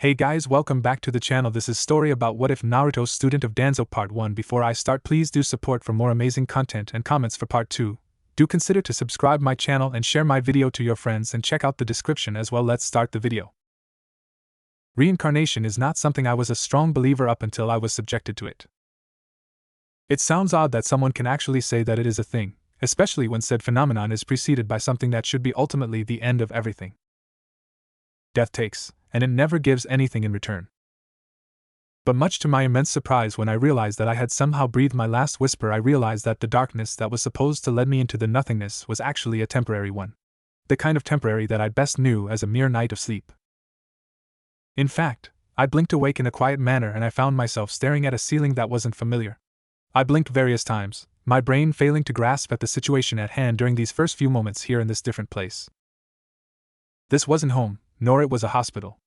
Hey guys, welcome back to the channel. This is story about what if Naruto student of Danzo part 1. Before I start, please do support for more amazing content and comments for part 2. Do consider to subscribe my channel and share my video to your friends and check out the description as well. Let's start the video. Reincarnation is not something I was a strong believer up until I was subjected to it. It sounds odd that someone can actually say that it is a thing, especially when said phenomenon is preceded by something that should be ultimately the end of everything. Death takes, and it never gives anything in return. But much to my immense surprise, when I realized that I had somehow breathed my last whisper, I realized that the darkness that was supposed to lead me into the nothingness was actually a temporary one. The kind of temporary that I best knew as a mere night of sleep. In fact, I blinked awake in a quiet manner and I found myself staring at a ceiling that wasn't familiar. I blinked various times, my brain failing to grasp at the situation at hand during these first few moments here in this different place. This wasn't home, nor it was a hospital.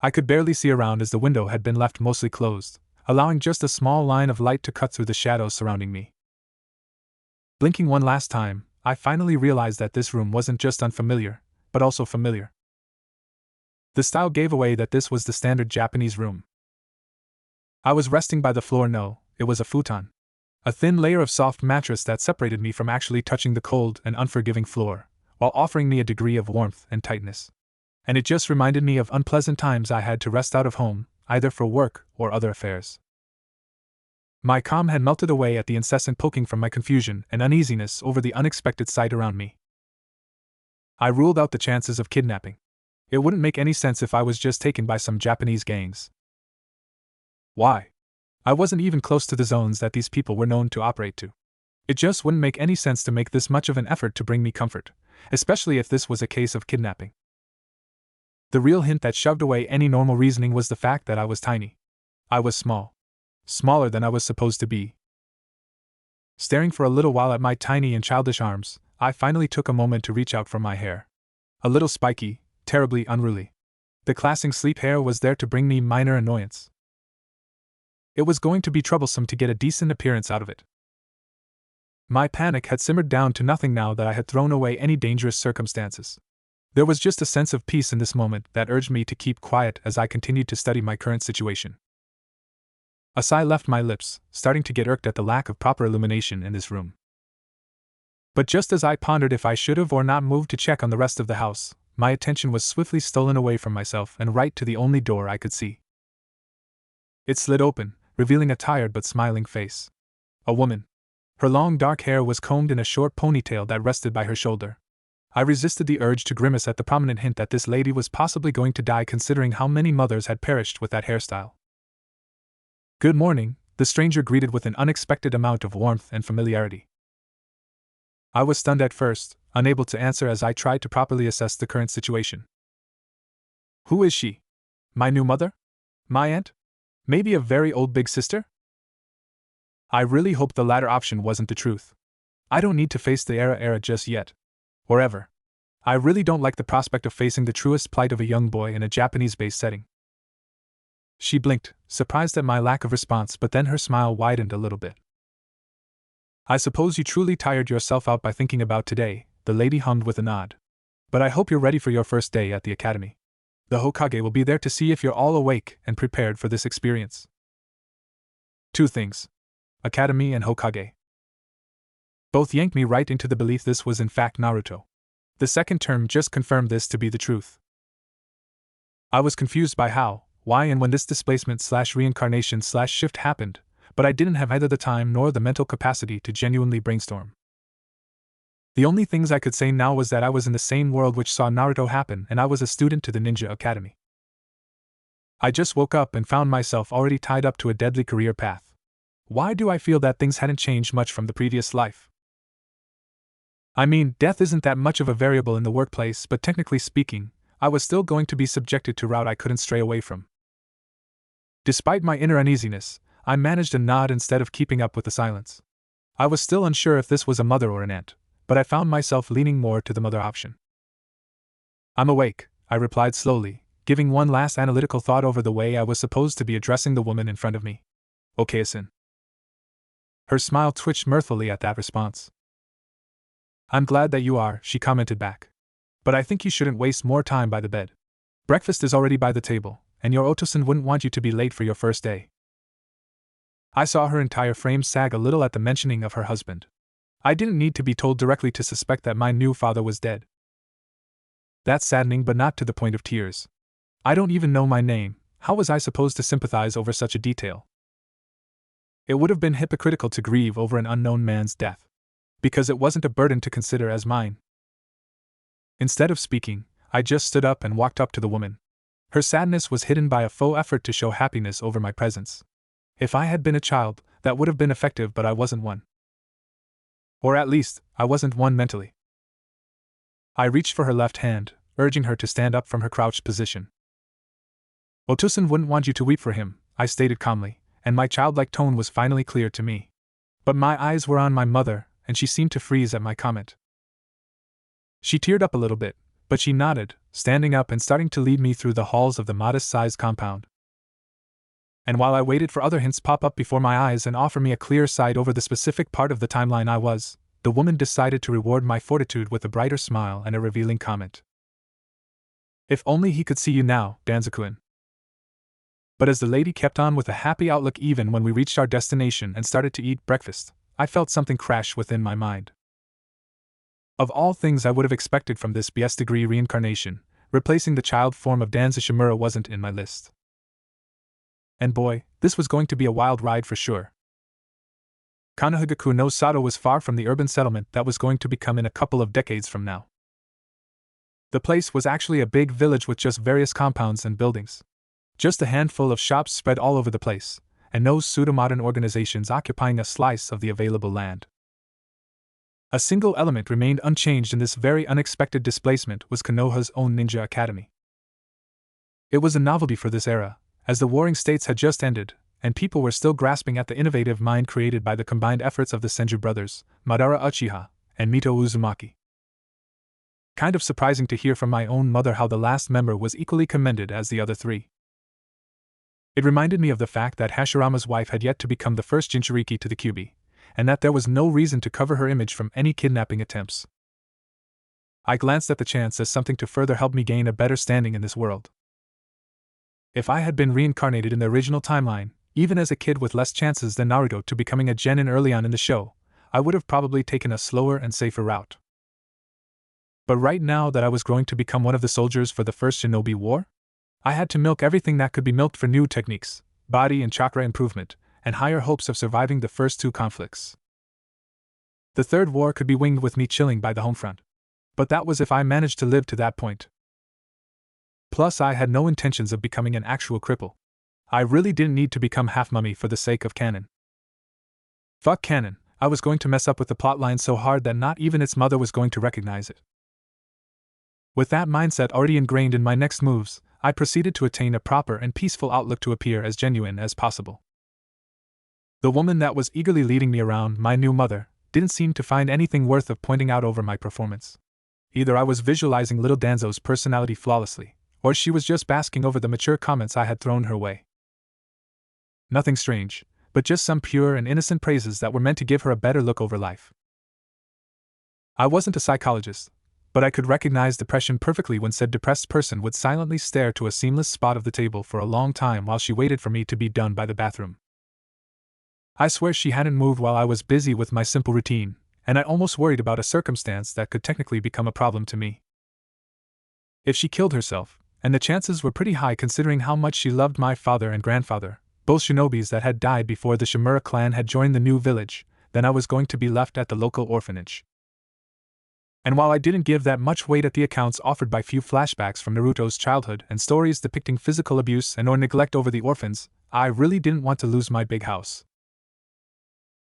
I could barely see around as the window had been left mostly closed, allowing just a small line of light to cut through the shadows surrounding me. Blinking one last time, I finally realized that this room wasn't just unfamiliar, but also familiar. The style gave away that this was the standard Japanese room. I was resting by the floor. No, it was a futon. A thin layer of soft mattress that separated me from actually touching the cold and unforgiving floor, while offering me a degree of warmth and tightness. And it just reminded me of unpleasant times I had to rest out of home, either for work or other affairs. My calm had melted away at the incessant poking from my confusion and uneasiness over the unexpected sight around me. I ruled out the chances of kidnapping. It wouldn't make any sense if I was just taken by some Japanese gangs. Why? I wasn't even close to the zones that these people were known to operate to. It just wouldn't make any sense to make this much of an effort to bring me comfort, especially if this was a case of kidnapping. The real hint that shoved away any normal reasoning was the fact that I was tiny. I was small. Smaller than I was supposed to be. Staring for a little while at my tiny and childish arms, I finally took a moment to reach out for my hair. A little spiky, terribly unruly. The classing sleep hair was there to bring me minor annoyance. It was going to be troublesome to get a decent appearance out of it. My panic had simmered down to nothing now that I had thrown away any dangerous circumstances. There was just a sense of peace in this moment that urged me to keep quiet as I continued to study my current situation. A sigh left my lips, starting to get irked at the lack of proper illumination in this room. But just as I pondered if I should have or not moved to check on the rest of the house, my attention was swiftly stolen away from myself and right to the only door I could see. It slid open, revealing a tired but smiling face. A woman. Her long dark hair was combed in a short ponytail that rested by her shoulder. I resisted the urge to grimace at the prominent hint that this lady was possibly going to die, considering how many mothers had perished with that hairstyle. "Good morning," the stranger greeted with an unexpected amount of warmth and familiarity. I was stunned at first, unable to answer as I tried to properly assess the current situation. Who is she? My new mother? My aunt? Maybe a very old big sister? I really hope the latter option wasn't the truth. I don't need to face the era just yet. Or ever. I really don't like the prospect of facing the truest plight of a young boy in a Japanese-based setting. She blinked, surprised at my lack of response, but then her smile widened a little bit. "I suppose you truly tired yourself out by thinking about today," the lady hummed with a nod. "But I hope you're ready for your first day at the academy. The Hokage will be there to see if you're all awake and prepared for this experience." Two things. Academy and Hokage. Both yanked me right into the belief this was in fact Naruto. The second term just confirmed this to be the truth. I was confused by how, why and when this displacement/reincarnation/shift happened, but I didn't have either the time nor the mental capacity to genuinely brainstorm. The only things I could say now was that I was in the same world which saw Naruto happen and I was a student to the ninja academy. I just woke up and found myself already tied up to a deadly career path. Why do I feel that things hadn't changed much from the previous life? I mean, death isn't that much of a variable in the workplace, but technically speaking, I was still going to be subjected to a route I couldn't stray away from. Despite my inner uneasiness, I managed a nod instead of keeping up with the silence. I was still unsure if this was a mother or an aunt, but I found myself leaning more to the mother option. "I'm awake," I replied slowly, giving one last analytical thought over the way I was supposed to be addressing the woman in front of me. "Okay-san." Her smile twitched mirthfully at that response. "I'm glad that you are," she commented back. "But I think you shouldn't waste more time by the bed. Breakfast is already by the table, and your Otosan wouldn't want you to be late for your first day. I saw her entire frame sag a little at the mentioning of her husband. I didn't need to be told directly to suspect that my new father was dead. That's saddening, but not to the point of tears. I don't even know my name. How was I supposed to sympathize over such a detail? It would have been hypocritical to grieve over an unknown man's death, because it wasn't a burden to consider as mine. Instead of speaking, I just stood up and walked up to the woman. Her sadness was hidden by a faux effort to show happiness over my presence. If I had been a child, that would have been effective, but I wasn't one. Or at least, I wasn't one mentally. I reached for her left hand, urging her to stand up from her crouched position. Otosan wouldn't want you to weep for him, I stated calmly, and my childlike tone was finally clear to me. But my eyes were on my mother, and she seemed to freeze at my comment. She teared up a little bit, but she nodded, standing up and starting to lead me through the halls of the modest-sized compound. And while I waited for other hints pop up before my eyes and offer me a clear sight over the specific part of the timeline I was, the woman decided to reward my fortitude with a brighter smile and a revealing comment. If only he could see you now, Danzo-kun. But as the lady kept on with a happy outlook even when we reached our destination and started to eat breakfast, I felt something crash within my mind. Of all things I would have expected from this BS degree reincarnation, replacing the child form of Danzo Shimura wasn't in my list. And boy, this was going to be a wild ride for sure. Kanohigaku no Sato was far from the urban settlement that was going to become in a couple of decades from now. The place was actually a big village with just various compounds and buildings. Just a handful of shops spread all over the place, and no pseudo-modern organizations occupying a slice of the available land. A single element remained unchanged in this very unexpected displacement was Konoha's own ninja academy. It was a novelty for this era, as the warring states had just ended, and people were still grasping at the innovative mind created by the combined efforts of the Senju brothers, Madara Uchiha, and Mito Uzumaki. Kind of surprising to hear from my own mother how the last member was equally commended as the other three. It reminded me of the fact that Hashirama's wife had yet to become the first Jinchuriki to the Kyuubi, and that there was no reason to cover her image from any kidnapping attempts. I glanced at the chance as something to further help me gain a better standing in this world. If I had been reincarnated in the original timeline, even as a kid with less chances than Naruto to becoming a genin early on in the show, I would have probably taken a slower and safer route. But right now that I was growing to become one of the soldiers for the first Shinobi War, I had to milk everything that could be milked for new techniques, body and chakra improvement, and higher hopes of surviving the first two conflicts. The third war could be winged with me chilling by the home front. But that was if I managed to live to that point. Plus, I had no intentions of becoming an actual cripple. I really didn't need to become half-mummy for the sake of canon. Fuck canon, I was going to mess up with the plotline so hard that not even its mother was going to recognize it. With that mindset already ingrained in my next moves, I proceeded to attain a proper and peaceful outlook to appear as genuine as possible. The woman that was eagerly leading me around, my new mother, didn't seem to find anything worth of pointing out over my performance. Either I was visualizing little Danzo's personality flawlessly, or she was just basking over the mature comments I had thrown her way. Nothing strange, but just some pure and innocent praises that were meant to give her a better look over life. I wasn't a psychologist, but I could recognize depression perfectly when said depressed person would silently stare to a seamless spot of the table for a long time while she waited for me to be done by the bathroom. I swear she hadn't moved while I was busy with my simple routine, and I almost worried about a circumstance that could technically become a problem to me. If she killed herself, and the chances were pretty high considering how much she loved my father and grandfather, both shinobis that had died before the Shimura clan had joined the new village, then I was going to be left at the local orphanage. And while I didn't give that much weight at the accounts offered by few flashbacks from Naruto's childhood and stories depicting physical abuse and or neglect over the orphans, I really didn't want to lose my big house.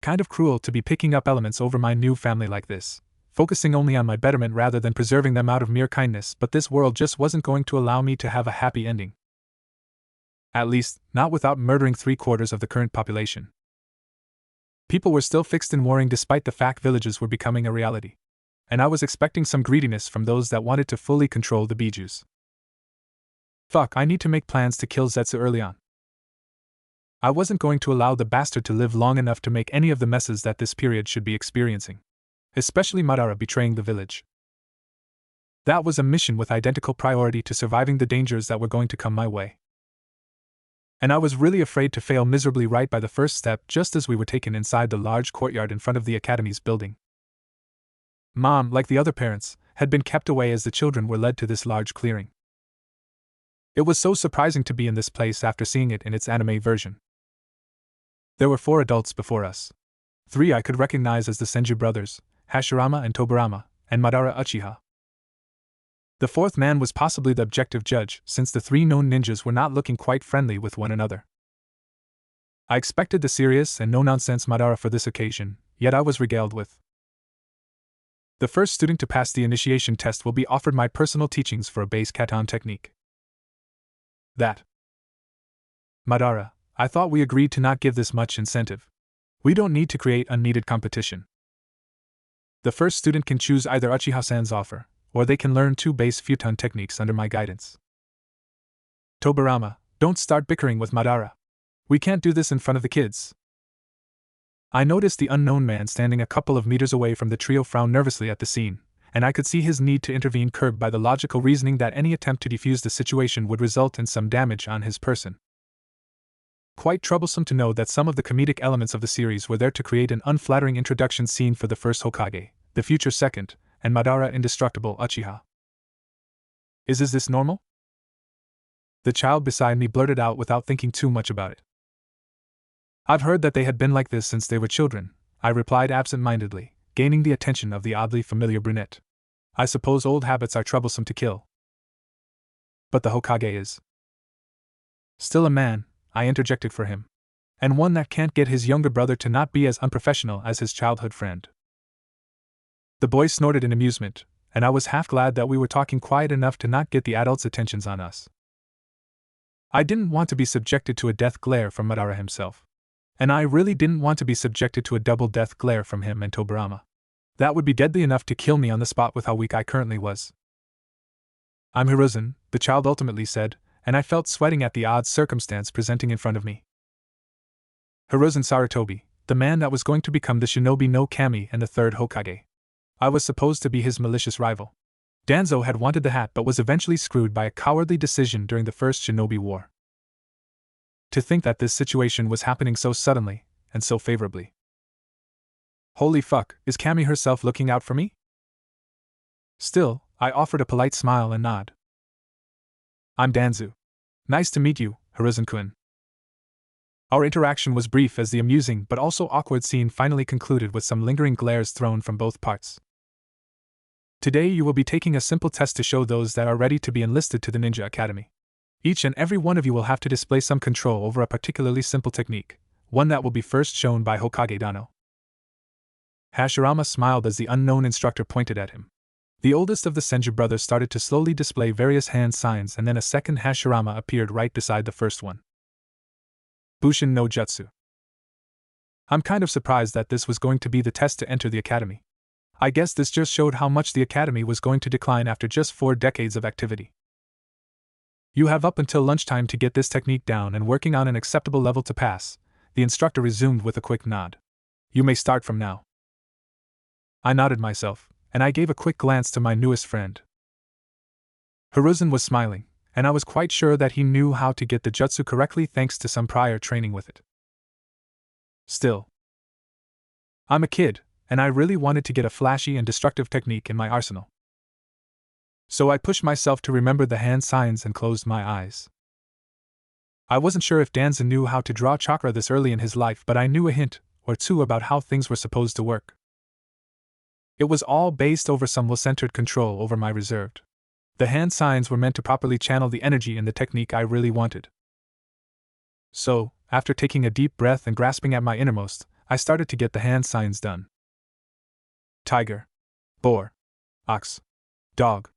Kind of cruel to be picking up elements over my new family like this, focusing only on my betterment rather than preserving them out of mere kindness, but this world just wasn't going to allow me to have a happy ending. At least, not without murdering 3/4 of the current population. People were still fixed in warring despite the fact villages were becoming a reality. And I was expecting some greediness from those that wanted to fully control the Bijus. Fuck, I need to make plans to kill Zetsu early on. I wasn't going to allow the bastard to live long enough to make any of the messes that this period should be experiencing. Especially Madara betraying the village. That was a mission with identical priority to surviving the dangers that were going to come my way. And I was really afraid to fail miserably right by the first step just as we were taken inside the large courtyard in front of the academy's building. Mom, like the other parents, had been kept away as the children were led to this large clearing. It was so surprising to be in this place after seeing it in its anime version. There were 4 adults before us. 3 I could recognize as the Senju brothers, Hashirama and Tobarama, and Madara Uchiha. The 4th man was possibly the objective judge, since the 3 known ninjas were not looking quite friendly with one another. I expected the serious and no-nonsense Madara for this occasion, yet I was regaled with. The first student to pass the initiation test will be offered my personal teachings for a base katan technique. That. Madara, I thought we agreed to not give this much incentive. We don't need to create unneeded competition. The first student can choose either Uchiha-san's offer, or they can learn 2 base futon techniques under my guidance. Tobarama, don't start bickering with Madara. We can't do this in front of the kids. I noticed the unknown man standing a couple of meters away from the trio frown nervously at the scene, and I could see his need to intervene curbed by the logical reasoning that any attempt to defuse the situation would result in some damage on his person. Quite troublesome to know that some of the comedic elements of the series were there to create an unflattering introduction scene for the first Hokage, the future second, and Madara indestructible Uchiha. Is this normal? The child beside me blurted out without thinking too much about it. I've heard that they had been like this since they were children, I replied absent-mindedly, gaining the attention of the oddly familiar brunette. I suppose old habits are troublesome to kill. But the Hokage is still a man, I interjected for him, and one that can't get his younger brother to not be as unprofessional as his childhood friend. The boy snorted in amusement, and I was half glad that we were talking quiet enough to not get the adults' attentions on us. I didn't want to be subjected to a death glare from Madara himself. And I really didn't want to be subjected to a double death glare from him and Tobarama. That would be deadly enough to kill me on the spot with how weak I currently was. I'm Hiruzen, the child ultimately said, and I felt sweating at the odd circumstance presenting in front of me. Hiruzen Sarutobi, the man that was going to become the Shinobi no Kami and the 3rd Hokage. I was supposed to be his malicious rival. Danzo had wanted the hat but was eventually screwed by a cowardly decision during the First Shinobi War. To think that this situation was happening so suddenly, and so favorably. Holy fuck, is Kami herself looking out for me? Still, I offered a polite smile and nod. I'm Danzo. Nice to meet you, Hiruzen-kun. Our interaction was brief as the amusing but also awkward scene finally concluded with some lingering glares thrown from both parts. Today you will be taking a simple test to show those that are ready to be enlisted to the Ninja Academy. Each and every one of you will have to display some control over a particularly simple technique, one that will be first shown by Hokage Dano. Hashirama smiled as the unknown instructor pointed at him. The oldest of the Senju brothers started to slowly display various hand signs and then a second Hashirama appeared right beside the first one. Bushin no Jutsu. I'm kind of surprised that this was going to be the test to enter the academy. I guess this just showed how much the academy was going to decline after just 4 decades of activity. You have up until lunchtime to get this technique down and working on an acceptable level to pass, the instructor resumed with a quick nod. You may start from now. I nodded myself, and I gave a quick glance to my newest friend. Hiruzen was smiling, and I was quite sure that he knew how to get the jutsu correctly thanks to some prior training with it. Still, I'm a kid, and I really wanted to get a flashy and destructive technique in my arsenal. So I pushed myself to remember the hand signs and closed my eyes. I wasn't sure if Danzo knew how to draw chakra this early in his life, but I knew a hint or two about how things were supposed to work. It was all based over some will-centered control over my reserved. The hand signs were meant to properly channel the energy in the technique I really wanted. So, after taking a deep breath and grasping at my innermost, I started to get the hand signs done. Tiger. Boar. Ox. Dog.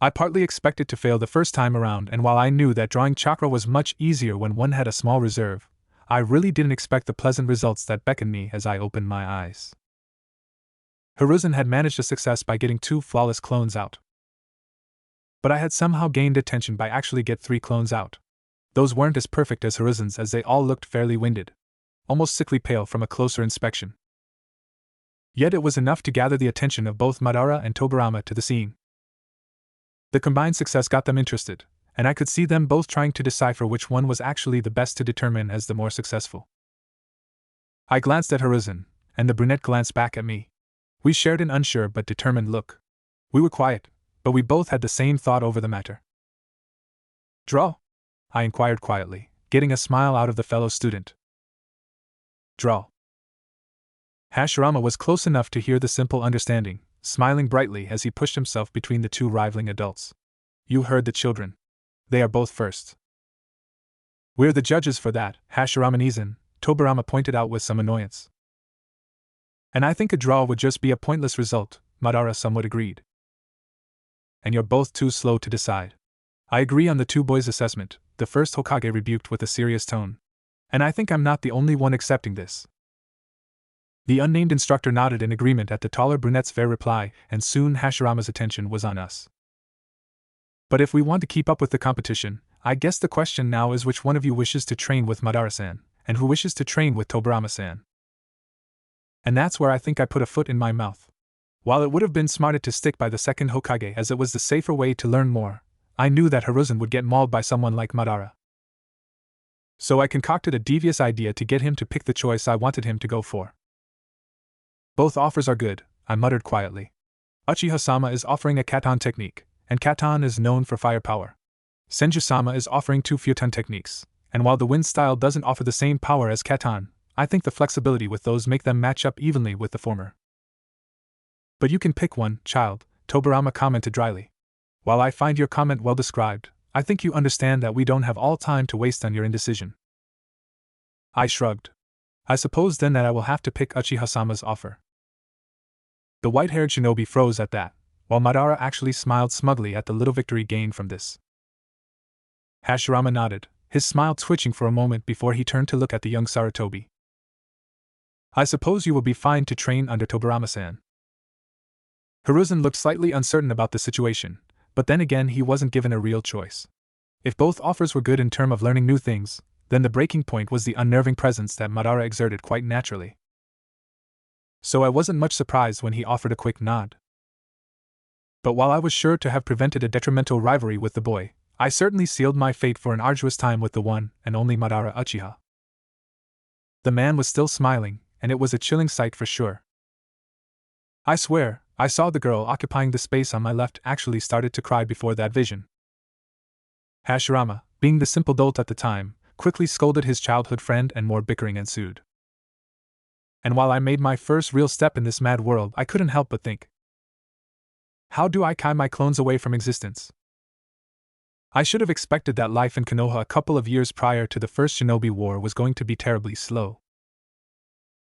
I partly expected to fail the first time around, and while I knew that drawing chakra was much easier when one had a small reserve, I really didn't expect the pleasant results that beckoned me as I opened my eyes. Hiruzen had managed a success by getting 2 flawless clones out. But I had somehow gained attention by actually get 3 clones out. Those weren't as perfect as Hiruzen's as they all looked fairly winded, almost sickly pale from a closer inspection. Yet it was enough to gather the attention of both Madara and Tobarama to the scene. The combined success got them interested, and I could see them both trying to decipher which one was actually the best to determine as the more successful. I glanced at Hiruzen, and the brunette glanced back at me. We shared an unsure but determined look. We were quiet, but we both had the same thought over the matter. Draw? I inquired quietly, getting a smile out of the fellow student. Draw. Hashirama was close enough to hear the simple understanding, smiling brightly as he pushed himself between the two rivaling adults. You heard the children. They are both first. We're the judges for that, Hashirama-Nizan, Tobirama pointed out with some annoyance. And I think a draw would just be a pointless result, Madara somewhat agreed. And you're both too slow to decide. I agree on the two boys' assessment, the first Hokage rebuked with a serious tone. And I think I'm not the only one accepting this. The unnamed instructor nodded in agreement at the taller brunette's fair reply, and soon Hashirama's attention was on us. But if we want to keep up with the competition, I guess the question now is which one of you wishes to train with Madara-san, and who wishes to train with Tobirama-san. And that's where I think I put a foot in my mouth. While it would have been smarter to stick by the second Hokage as it was the safer way to learn more, I knew that Hiruzen would get mauled by someone like Madara. So I concocted a devious idea to get him to pick the choice I wanted him to go for. Both offers are good, I muttered quietly. Uchiha-sama is offering a Katon technique, and Katon is known for firepower. Senju-sama is offering two Futon techniques, and while the wind style doesn't offer the same power as Katon, I think the flexibility with those make them match up evenly with the former. But you can pick one, child, Tobirama commented dryly. While I find your comment well described, I think you understand that we don't have all time to waste on your indecision. I shrugged. I suppose then that I will have to pick Uchiha-sama's offer. The white-haired shinobi froze at that, while Madara actually smiled smugly at the little victory gained from this. Hashirama nodded, his smile twitching for a moment before he turned to look at the young Sarutobi. I suppose you will be fine to train under Tobirama-san. Hiruzen looked slightly uncertain about the situation, but then again he wasn't given a real choice. If both offers were good in terms of learning new things, then the breaking point was the unnerving presence that Madara exerted quite naturally. So I wasn't much surprised when he offered a quick nod. But while I was sure to have prevented a detrimental rivalry with the boy, I certainly sealed my fate for an arduous time with the one and only Madara Uchiha. The man was still smiling, and it was a chilling sight for sure. I swear, I saw the girl occupying the space on my left actually started to cry before that vision. Hashirama, being the simple dolt at the time, quickly scolded his childhood friend and more bickering ensued. And while I made my first real step in this mad world, I couldn't help but think, how do I keep my clones away from existence? I should have expected that life in Konoha a couple of years prior to the first Shinobi War was going to be terribly slow.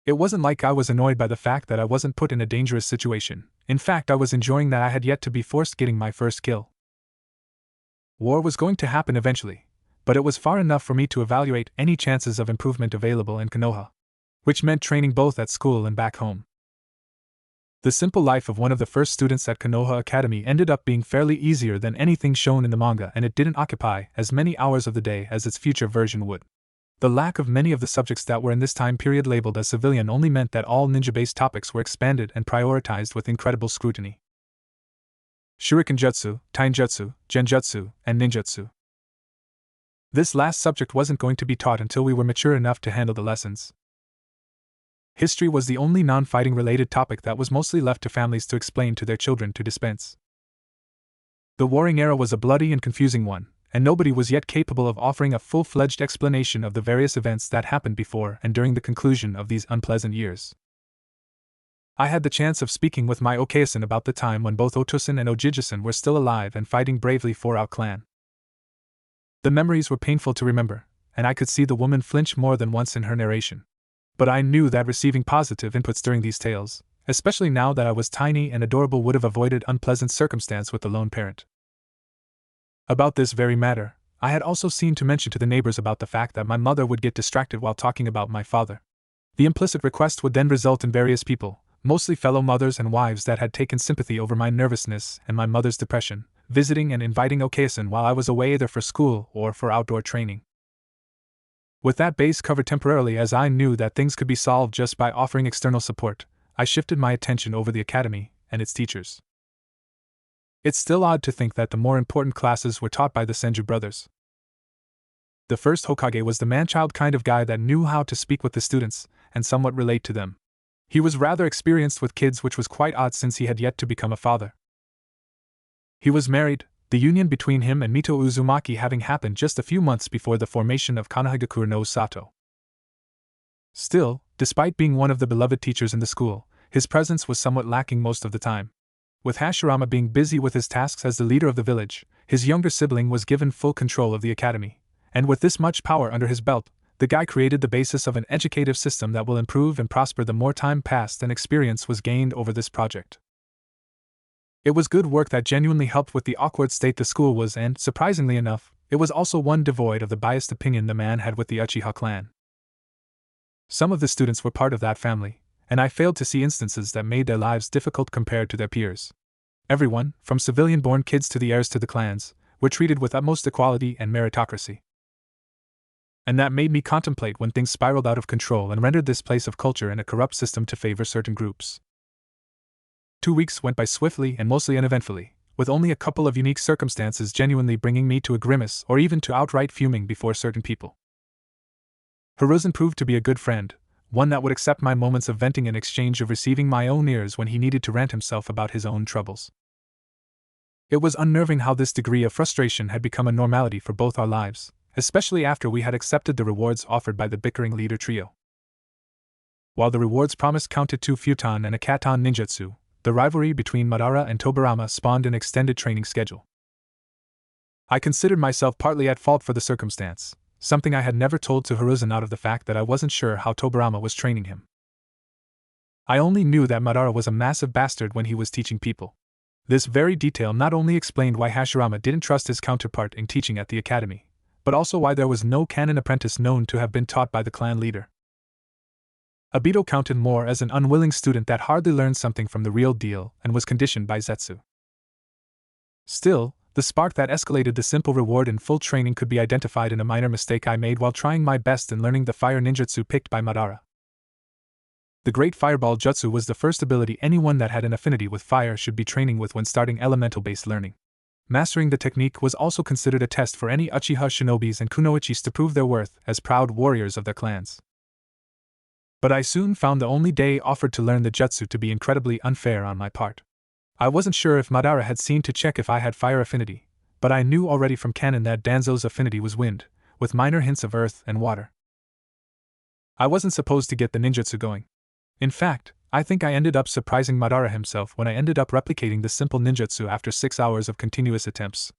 It wasn't like I was annoyed by the fact that I wasn't put in a dangerous situation. In fact, I was enjoying that I had yet to be forced getting my first kill. War was going to happen eventually, but it was far enough for me to evaluate any chances of improvement available in Konoha, which meant training both at school and back home. The simple life of one of the first students at Konoha Academy ended up being fairly easier than anything shown in the manga, and it didn't occupy as many hours of the day as its future version would. The lack of many of the subjects that were in this time period labeled as civilian only meant that all ninja-based topics were expanded and prioritized with incredible scrutiny. Shuriken Jutsu, Tainjutsu, Genjutsu, and Ninjutsu. This last subject wasn't going to be taught until we were mature enough to handle the lessons. History was the only non-fighting related topic that was mostly left to families to explain to their children to dispense. The warring era was a bloody and confusing one, and nobody was yet capable of offering a full-fledged explanation of the various events that happened before and during the conclusion of these unpleasant years. I had the chance of speaking with my Okeasan about the time when both Otosan and Ojijisan were still alive and fighting bravely for our clan. The memories were painful to remember, and I could see the woman flinch more than once in her narration. But I knew that receiving positive inputs during these tales, especially now that I was tiny and adorable, would have avoided unpleasant circumstance with the lone parent. About this very matter, I had also seen to mention to the neighbors about the fact that my mother would get distracted while talking about my father. The implicit request would then result in various people, mostly fellow mothers and wives that had taken sympathy over my nervousness and my mother's depression, visiting and inviting Okeasan while I was away either for school or for outdoor training. With that base covered temporarily, as I knew that things could be solved just by offering external support, I shifted my attention over the academy and its teachers. It's still odd to think that the more important classes were taught by the Senju brothers. The first Hokage was the man-child kind of guy that knew how to speak with the students and somewhat relate to them. He was rather experienced with kids, which was quite odd since he had yet to become a father. He was married, the union between him and Mito Uzumaki having happened just a few months before the formation of Konohagakure no Sato. Still, despite being one of the beloved teachers in the school, his presence was somewhat lacking most of the time. With Hashirama being busy with his tasks as the leader of the village, his younger sibling was given full control of the academy, and with this much power under his belt, the guy created the basis of an educative system that will improve and prosper the more time passed and experience was gained over this project. It was good work that genuinely helped with the awkward state the school was, and, surprisingly enough, it was also one devoid of the biased opinion the man had with the Uchiha clan. Some of the students were part of that family, and I failed to see instances that made their lives difficult compared to their peers. Everyone, from civilian-born kids to the heirs to the clans, were treated with utmost equality and meritocracy. And that made me contemplate when things spiraled out of control and rendered this place of culture and a corrupt system to favor certain groups. 2 weeks went by swiftly and mostly uneventfully, with only a couple of unique circumstances genuinely bringing me to a grimace or even to outright fuming before certain people. Hiruzen proved to be a good friend, one that would accept my moments of venting in exchange of receiving my own ears when he needed to rant himself about his own troubles. It was unnerving how this degree of frustration had become a normality for both our lives, especially after we had accepted the rewards offered by the bickering leader trio. While the rewards promised counted 2 futon and a katon ninjutsu, the rivalry between Madara and Tobirama spawned an extended training schedule. I considered myself partly at fault for the circumstance, something I had never told to Hiruzen out of the fact that I wasn't sure how Tobirama was training him. I only knew that Madara was a massive bastard when he was teaching people. This very detail not only explained why Hashirama didn't trust his counterpart in teaching at the academy, but also why there was no canon apprentice known to have been taught by the clan leader. Obito counted more as an unwilling student that hardly learned something from the real deal and was conditioned by Zetsu. Still, the spark that escalated the simple reward in full training could be identified in a minor mistake I made while trying my best in learning the fire ninjutsu picked by Madara. The Great Fireball Jutsu was the first ability anyone that had an affinity with fire should be training with when starting elemental-based learning. Mastering the technique was also considered a test for any Uchiha shinobis and kunoichis to prove their worth as proud warriors of their clans. But I soon found the only day offered to learn the jutsu to be incredibly unfair on my part. I wasn't sure if Madara had seen to check if I had fire affinity, but I knew already from canon that Danzo's affinity was wind, with minor hints of earth and water. I wasn't supposed to get the ninjutsu going. In fact, I think I ended up surprising Madara himself when I ended up replicating the simple ninjutsu after 6 hours of continuous attempts.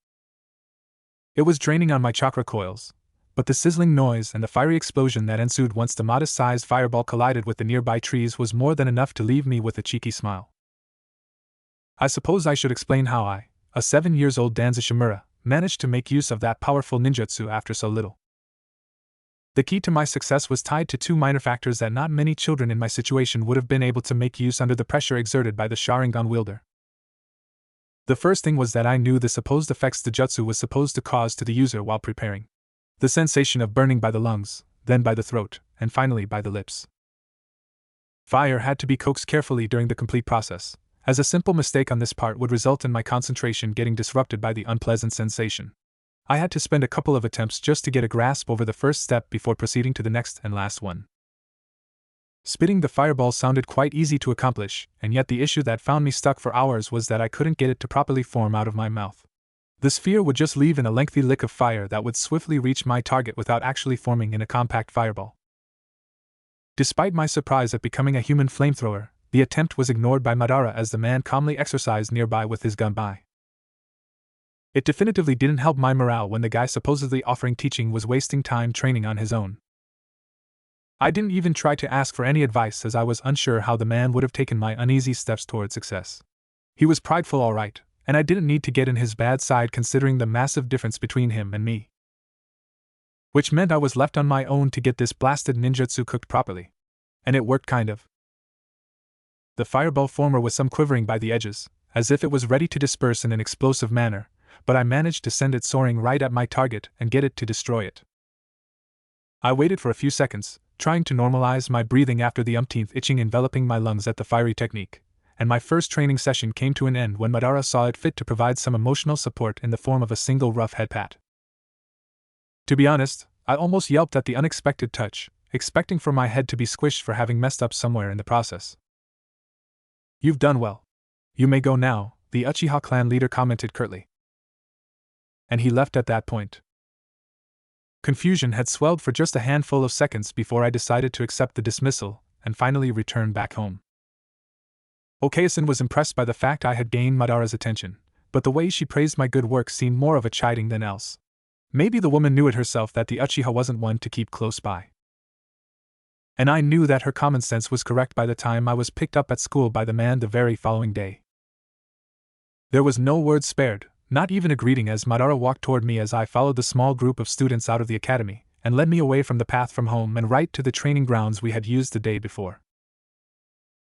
It was draining on my chakra coils, but the sizzling noise and the fiery explosion that ensued once the modest-sized fireball collided with the nearby trees was more than enough to leave me with a cheeky smile. I suppose I should explain how I, a 7-year-old Danzo Shimura, managed to make use of that powerful ninjutsu after so little. The key to my success was tied to 2 minor factors that not many children in my situation would have been able to make use under the pressure exerted by the Sharingan wielder. The first thing was that I knew the supposed effects the jutsu was supposed to cause to the user while preparing. The sensation of burning by the lungs, then by the throat, and finally by the lips. Fire had to be coaxed carefully during the complete process, as a simple mistake on this part would result in my concentration getting disrupted by the unpleasant sensation. I had to spend a couple of attempts just to get a grasp over the first step before proceeding to the next and last one. Spitting the fireball sounded quite easy to accomplish, and yet the issue that found me stuck for hours was that I couldn't get it to properly form out of my mouth. The sphere would just leave in a lengthy lick of fire that would swiftly reach my target without actually forming in a compact fireball. Despite my surprise at becoming a human flamethrower, the attempt was ignored by Madara as the man calmly exercised nearby with his gun by. It definitively didn't help my morale when the guy supposedly offering teaching was wasting time training on his own. I didn't even try to ask for any advice as I was unsure how the man would have taken my uneasy steps toward success. He was prideful all right, and I didn't need to get in his bad side considering the massive difference between him and me. Which meant I was left on my own to get this blasted ninjutsu cooked properly. And it worked kind of. The fireball former was some quivering by the edges, as if it was ready to disperse in an explosive manner, but I managed to send it soaring right at my target and get it to destroy it. I waited for a few seconds, trying to normalize my breathing after the umpteenth itching enveloping my lungs at the fiery technique, and my first training session came to an end when Madara saw it fit to provide some emotional support in the form of a single rough head pat. To be honest, I almost yelped at the unexpected touch, expecting for my head to be squished for having messed up somewhere in the process. "You've done well. You may go now," the Uchiha clan leader commented curtly. And he left at that point. Confusion had swelled for just a handful of seconds before I decided to accept the dismissal and finally return back home. Okayasan was impressed by the fact I had gained Madara's attention, but the way she praised my good work seemed more of a chiding than else. Maybe the woman knew it herself that the Uchiha wasn't one to keep close by. And I knew that her common sense was correct by the time I was picked up at school by the man the very following day. There was no word spared, not even a greeting, as Madara walked toward me as I followed the small group of students out of the academy, and led me away from the path from home and right to the training grounds we had used the day before.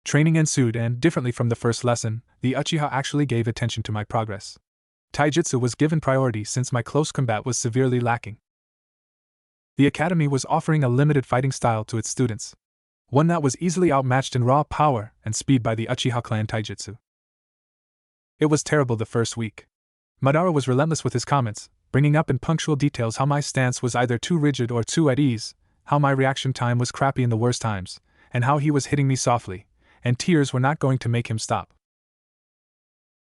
Training ensued, and differently from the first lesson, the Uchiha actually gave attention to my progress. Taijutsu was given priority since my close combat was severely lacking. The academy was offering a limited fighting style to its students, one that was easily outmatched in raw power and speed by the Uchiha clan taijutsu. It was terrible the first week. Madara was relentless with his comments, bringing up in punctual details how my stance was either too rigid or too at ease, how my reaction time was crappy in the worst times, and how he was hitting me softly, and tears were not going to make him stop.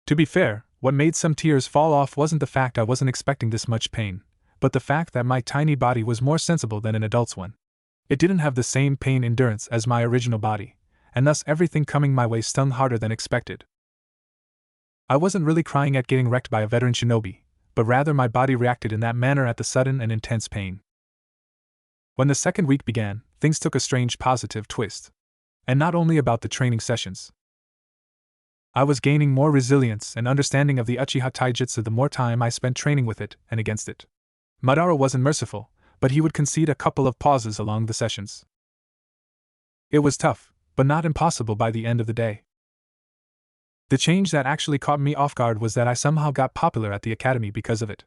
To be fair, what made some tears fall off wasn't the fact I wasn't expecting this much pain, but the fact that my tiny body was more sensible than an adult's one. It didn't have the same pain endurance as my original body, and thus everything coming my way stung harder than expected. I wasn't really crying at getting wrecked by a veteran shinobi, but rather my body reacted in that manner at the sudden and intense pain. When the second week began, things took a strange positive twist. And not only about the training sessions. I was gaining more resilience and understanding of the Uchiha Taijutsu the more time I spent training with it and against it. Madara wasn't merciful, but he would concede a couple of pauses along the sessions. It was tough, but not impossible by the end of the day. The change that actually caught me off guard was that I somehow got popular at the academy because of it.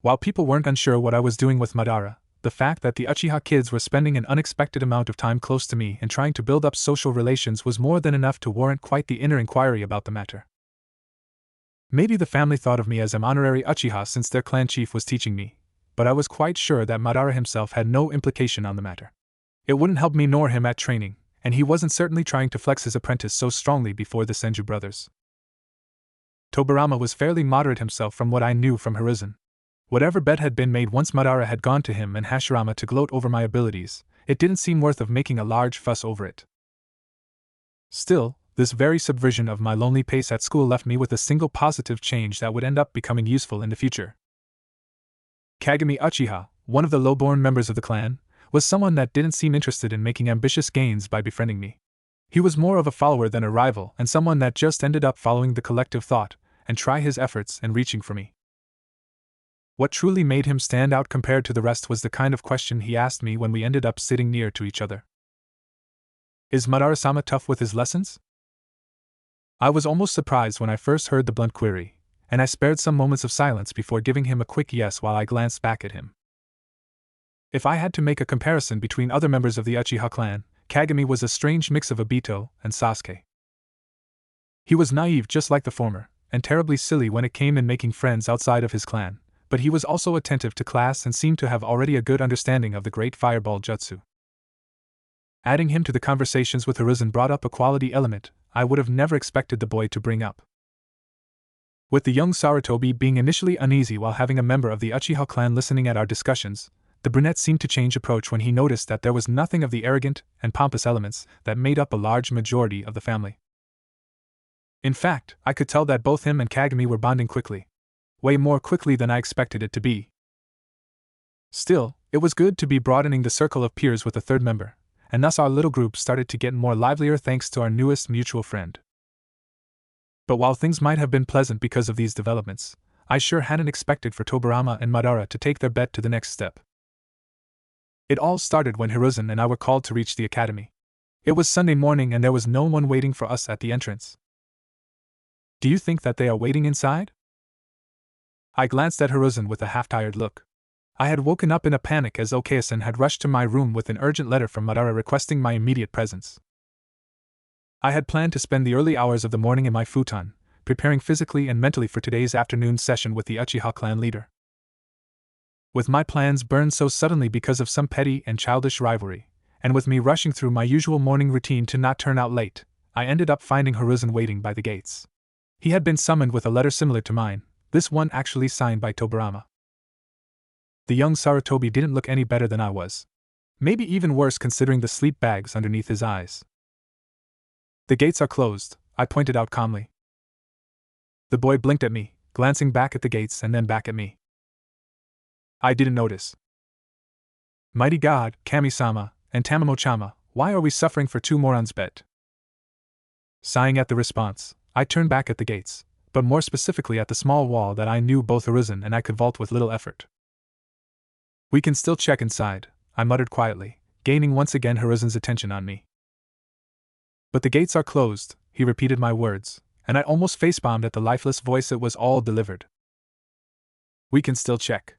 While people weren't unsure what I was doing with Madara, the fact that the Uchiha kids were spending an unexpected amount of time close to me and trying to build up social relations was more than enough to warrant quite the inner inquiry about the matter. Maybe the family thought of me as an honorary Uchiha since their clan chief was teaching me, but I was quite sure that Madara himself had no implication on the matter. It wouldn't help me nor him at training, and he wasn't certainly trying to flex his apprentice so strongly before the Senju brothers. Tobirama was fairly moderate himself from what I knew from Hiruzen. Whatever bet had been made once Madara had gone to him and Hashirama to gloat over my abilities, it didn't seem worth of making a large fuss over it. Still, this very subversion of my lonely pace at school left me with a single positive change that would end up becoming useful in the future. Kagami Uchiha, one of the low-born members of the clan, was someone that didn't seem interested in making ambitious gains by befriending me. He was more of a follower than a rival, and someone that just ended up following the collective thought and try his efforts and reaching for me. What truly made him stand out compared to the rest was the kind of question he asked me when we ended up sitting near to each other. "Is Madara-sama tough with his lessons?" I was almost surprised when I first heard the blunt query, and I spared some moments of silence before giving him a quick yes while I glanced back at him. If I had to make a comparison between other members of the Uchiha clan, Kagami was a strange mix of Obito and Sasuke. He was naive just like the former, and terribly silly when it came in making friends outside of his clan, but he was also attentive to class and seemed to have already a good understanding of the great fireball jutsu. Adding him to the conversations with Hiruzen brought up a quality element I would have never expected the boy to bring up. With the young Sarutobi being initially uneasy while having a member of the Uchiha clan listening at our discussions, the brunette seemed to change approach when he noticed that there was nothing of the arrogant and pompous elements that made up a large majority of the family. In fact, I could tell that both him and Kagami were bonding quickly. Way more quickly than I expected it to be. Still, it was good to be broadening the circle of peers with a third member, and thus our little group started to get more livelier thanks to our newest mutual friend. But while things might have been pleasant because of these developments, I sure hadn't expected for Tobirama and Madara to take their bet to the next step. It all started when Hiruzen and I were called to reach the academy. It was Sunday morning and there was no one waiting for us at the entrance. "Do you think that they are waiting inside?" I glanced at Hiruzen with a half-tired look. I had woken up in a panic as Okayasan had rushed to my room with an urgent letter from Madara requesting my immediate presence. I had planned to spend the early hours of the morning in my futon, preparing physically and mentally for today's afternoon session with the Uchiha clan leader. With my plans burned so suddenly because of some petty and childish rivalry, and with me rushing through my usual morning routine to not turn out late, I ended up finding Hiruzen waiting by the gates. He had been summoned with a letter similar to mine, this one actually signed by Tobirama. The young Sarutobi didn't look any better than I was. Maybe even worse considering the sleep bags underneath his eyes. "The gates are closed," I pointed out calmly. The boy blinked at me, glancing back at the gates and then back at me. I didn't notice. Mighty God, Kami-sama, and Tamamo-chama, why are we suffering for two morons bet? Sighing at the response, I turned back at the gates, but more specifically at the small wall that I knew both Hiruzen and I could vault with little effort. "We can still check inside," I muttered quietly, gaining once again Hiruzen's attention on me. "But the gates are closed," he repeated my words, and I almost facepalmed at the lifeless voice it was all delivered. "We can still check.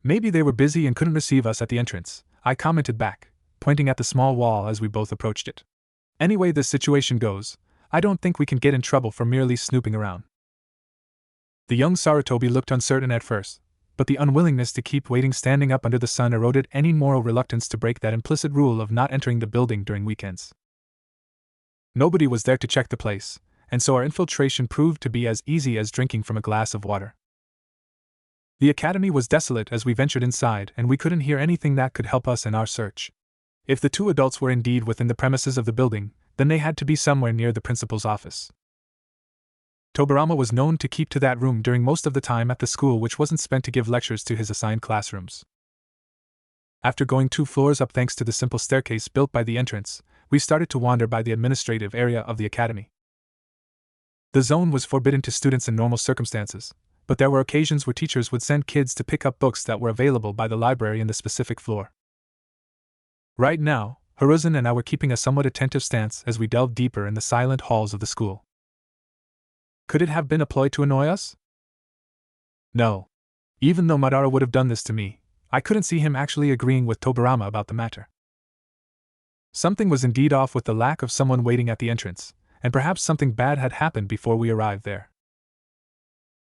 Maybe they were busy and couldn't receive us at the entrance," I commented back, pointing at the small wall as we both approached it. "Anyway this situation goes, I don't think we can get in trouble for merely snooping around." The young Sarutobi looked uncertain at first, but the unwillingness to keep waiting standing up under the sun eroded any moral reluctance to break that implicit rule of not entering the building during weekends. Nobody was there to check the place, and so our infiltration proved to be as easy as drinking from a glass of water. The academy was desolate as we ventured inside, and we couldn't hear anything that could help us in our search. If the two adults were indeed within the premises of the building, then they had to be somewhere near the principal's office. Tobirama was known to keep to that room during most of the time at the school, which wasn't spent to give lectures to his assigned classrooms. After going 2 floors up thanks to the simple staircase built by the entrance, we started to wander by the administrative area of the academy. The zone was forbidden to students in normal circumstances, but there were occasions where teachers would send kids to pick up books that were available by the library in the specific floor. Right now, Hiruzen and I were keeping a somewhat attentive stance as we delved deeper in the silent halls of the school. Could it have been a ploy to annoy us? No. Even though Madara would have done this to me, I couldn't see him actually agreeing with Tobirama about the matter. Something was indeed off with the lack of someone waiting at the entrance, and perhaps something bad had happened before we arrived there.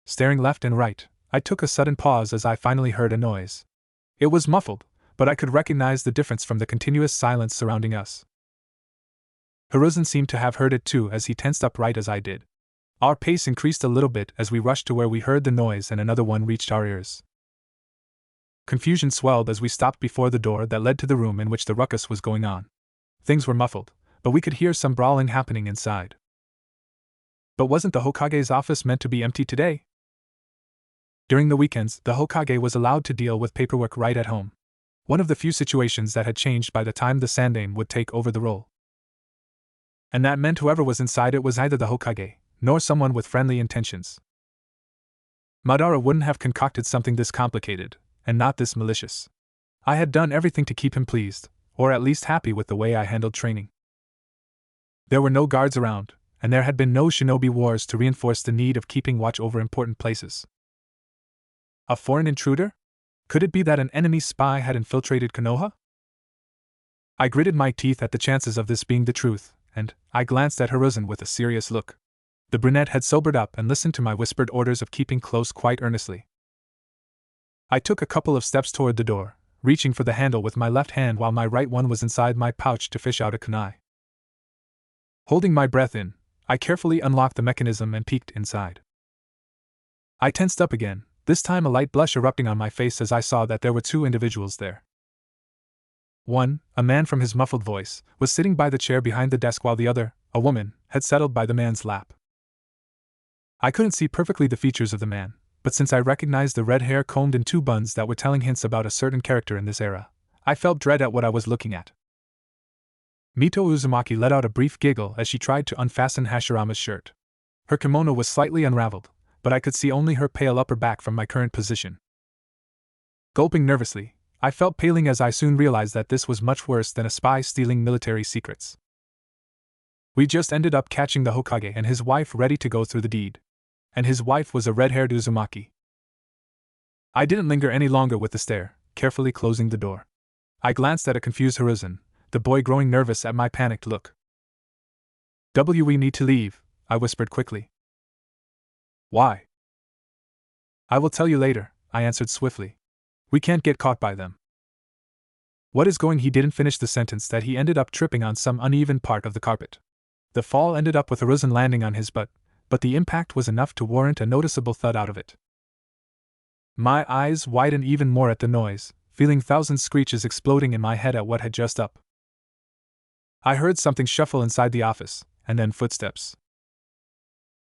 Staring left and right, I took a sudden pause as I finally heard a noise. It was muffled, but I could recognize the difference from the continuous silence surrounding us. Hiruzen seemed to have heard it too as he tensed up right as I did. Our pace increased a little bit as we rushed to where we heard the noise and another one reached our ears. Confusion swelled as we stopped before the door that led to the room in which the ruckus was going on. Things were muffled, but we could hear some brawling happening inside. But wasn't the Hokage's office meant to be empty today? During the weekends, the Hokage was allowed to deal with paperwork right at home. One of the few situations that had changed by the time the Sandaime would take over the role. And that meant whoever was inside it was neither the Hokage, nor someone with friendly intentions. Madara wouldn't have concocted something this complicated, and not this malicious. I had done everything to keep him pleased, or at least happy with the way I handled training. There were no guards around, and there had been no shinobi wars to reinforce the need of keeping watch over important places. A foreign intruder? Could it be that an enemy spy had infiltrated Konoha? I gritted my teeth at the chances of this being the truth, and I glanced at Hiruzen with a serious look. The brunette had sobered up and listened to my whispered orders of keeping close quite earnestly. I took a couple of steps toward the door, reaching for the handle with my left hand while my right one was inside my pouch to fish out a kunai. Holding my breath in, I carefully unlocked the mechanism and peeked inside. I tensed up again, this time a light blush erupting on my face as I saw that there were 2 individuals there. One, a man from his muffled voice, was sitting by the chair behind the desk while the other, a woman, had settled by the man's lap. I couldn't see perfectly the features of the man, but since I recognized the red hair combed in 2 buns that were telling hints about a certain character in this era, I felt dread at what I was looking at. Mito Uzumaki let out a brief giggle as she tried to unfasten Hashirama's shirt. Her kimono was slightly unraveled, but I could see only her pale upper back from my current position. Gulping nervously, I felt paling as I soon realized that this was much worse than a spy stealing military secrets. We just ended up catching the Hokage and his wife ready to go through the deed. And his wife was a red-haired Uzumaki. I didn't linger any longer with the stare, carefully closing the door. I glanced at a confused Hiruzen, the boy growing nervous at my panicked look. We need to leave, I whispered quickly. Why? I will tell you later, I answered swiftly. We can't get caught by them. What is going? He didn't finish the sentence that he ended up tripping on some uneven part of the carpet. The fall ended up with Hiruzen landing on his butt, but the impact was enough to warrant a noticeable thud out of it. My eyes widened even more at the noise, feeling thousand screeches exploding in my head at what had just up. I heard something shuffle inside the office, and then footsteps.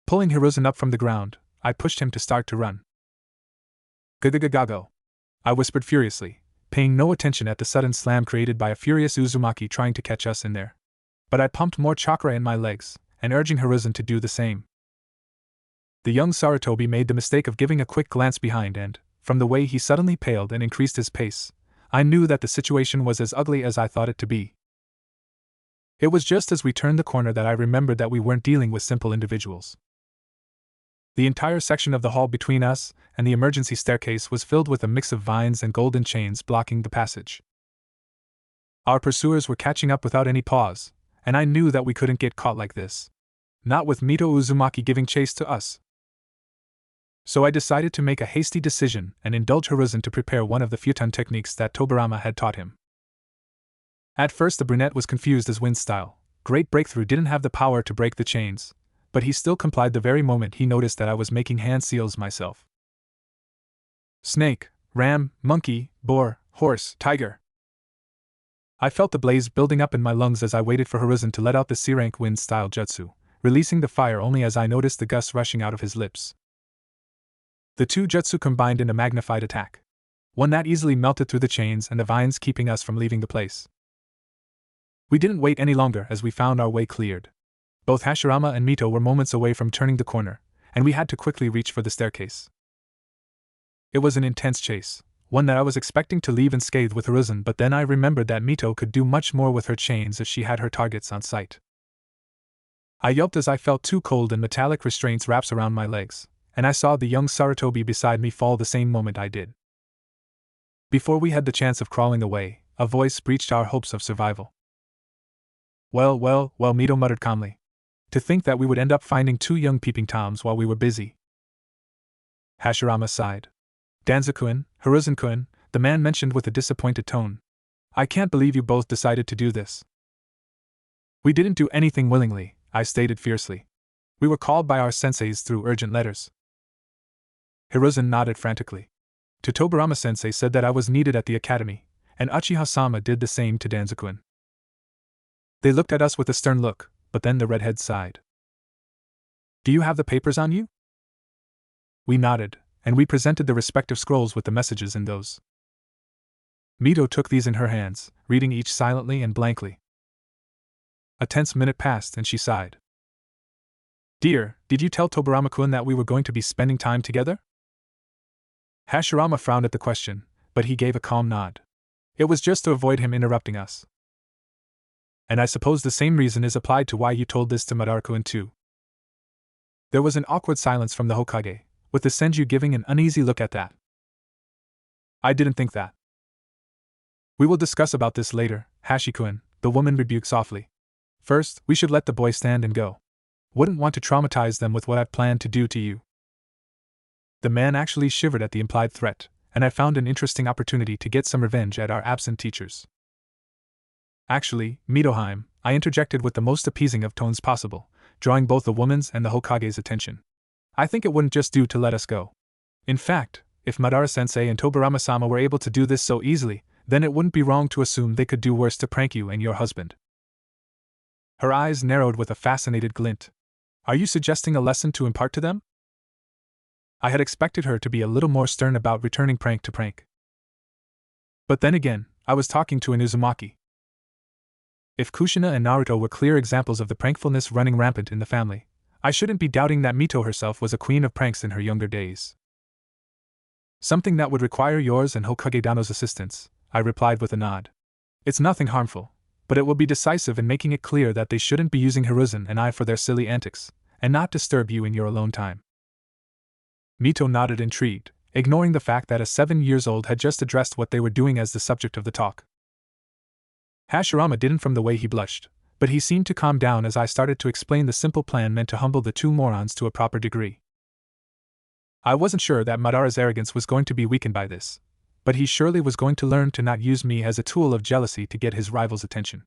Pulling Hiruzen up from the ground, I pushed him to start to run. Gagagago, I whispered furiously, paying no attention at the sudden slam created by a furious Uzumaki trying to catch us in there. But I pumped more chakra in my legs, and urging Hiruzen to do the same. The young Sarutobi made the mistake of giving a quick glance behind and, from the way he suddenly paled and increased his pace, I knew that the situation was as ugly as I thought it to be. It was just as we turned the corner that I remembered that we weren't dealing with simple individuals. The entire section of the hall between us and the emergency staircase was filled with a mix of vines and golden chains blocking the passage. Our pursuers were catching up without any pause, and I knew that we couldn't get caught like this. Not with Mito Uzumaki giving chase to us. So I decided to make a hasty decision and indulge Hiruzen to prepare one of the futon techniques that Tobirama had taught him. At first the brunette was confused as Wind's style. Great Breakthrough didn't have the power to break the chains, but he still complied the very moment he noticed that I was making hand seals myself. Snake, ram, monkey, boar, horse, tiger. I felt the blaze building up in my lungs as I waited for Hiruzen to let out the C-rank Wind-style jutsu, releasing the fire only as I noticed the gusts rushing out of his lips. The two jutsu combined in a magnified attack. One that easily melted through the chains and the vines keeping us from leaving the place. We didn't wait any longer as we found our way cleared. Both Hashirama and Mito were moments away from turning the corner, and we had to quickly reach for the staircase. It was an intense chase, one that I was expecting to leave unscathed with Hiruzen, but then I remembered that Mito could do much more with her chains if she had her targets on sight. I yelped as I felt two cold and metallic restraints wraps around my legs, and I saw the young Sarutobi beside me fall the same moment I did. Before we had the chance of crawling away, a voice breached our hopes of survival. Well, Mito muttered calmly. To think that we would end up finding two young peeping toms while we were busy. Hashirama sighed. Danzo-kun, Hiruzen-kun, the man mentioned with a disappointed tone. I can't believe you both decided to do this. We didn't do anything willingly, I stated fiercely. We were called by our senseis through urgent letters. Hiruzen nodded frantically. Tobirama-sensei said that I was needed at the academy, and Uchiha-sama did the same to Danzo-kun. They looked at us with a stern look, but then the redhead sighed. Do you have the papers on you? We nodded, and we presented the respective scrolls with the messages in those. Mito took these in her hands, reading each silently and blankly. A tense minute passed and she sighed. Dear, did you tell Tobirama-kun that we were going to be spending time together? Hashirama frowned at the question, but he gave a calm nod. It was just to avoid him interrupting us. And I suppose the same reason is applied to why you told this to Madara-kun too. There was an awkward silence from the Hokage, with the Senju giving an uneasy look at that. I didn't think that. We will discuss about this later, Hashi-kun, the woman rebuked softly. First, we should let the boy stand and go. Wouldn't want to traumatize them with what I've planned to do to you. The man actually shivered at the implied threat, and I found an interesting opportunity to get some revenge at our absent teachers. Actually, Mitoheim, I interjected with the most appeasing of tones possible, drawing both the woman's and the Hokage's attention. I think it wouldn't just do to let us go. In fact, if Madara-sensei and Tobirama-sama were able to do this so easily, then it wouldn't be wrong to assume they could do worse to prank you and your husband. Her eyes narrowed with a fascinated glint. Are you suggesting a lesson to impart to them? I had expected her to be a little more stern about returning prank to prank. But then again, I was talking to an Uzumaki. If Kushina and Naruto were clear examples of the prankfulness running rampant in the family, I shouldn't be doubting that Mito herself was a queen of pranks in her younger days. Something that would require yours and Hokage Dano's assistance, I replied with a nod. It's nothing harmful, but it will be decisive in making it clear that they shouldn't be using Hiruzen and I for their silly antics, and not disturb you in your alone time. Mito nodded intrigued, ignoring the fact that a 7-year-old had just addressed what they were doing as the subject of the talk. Hashirama didn't from the way he blushed, but he seemed to calm down as I started to explain the simple plan meant to humble the two morons to a proper degree. I wasn't sure that Madara's arrogance was going to be weakened by this, but he surely was going to learn to not use me as a tool of jealousy to get his rival's attention.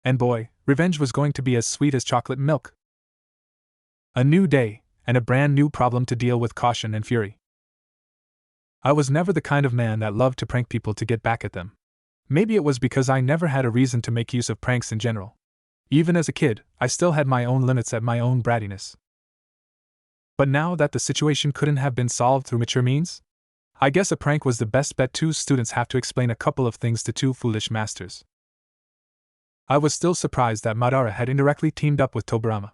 And boy, revenge was going to be as sweet as chocolate milk. A new day, and a brand new problem to deal with caution and fury. I was never the kind of man that loved to prank people to get back at them. Maybe it was because I never had a reason to make use of pranks in general. Even as a kid, I still had my own limits at my own brattiness. But now that the situation couldn't have been solved through mature means, I guess a prank was the best bet. Two students have to explain a couple of things to two foolish masters. I was still surprised that Madara had indirectly teamed up with Tobirama.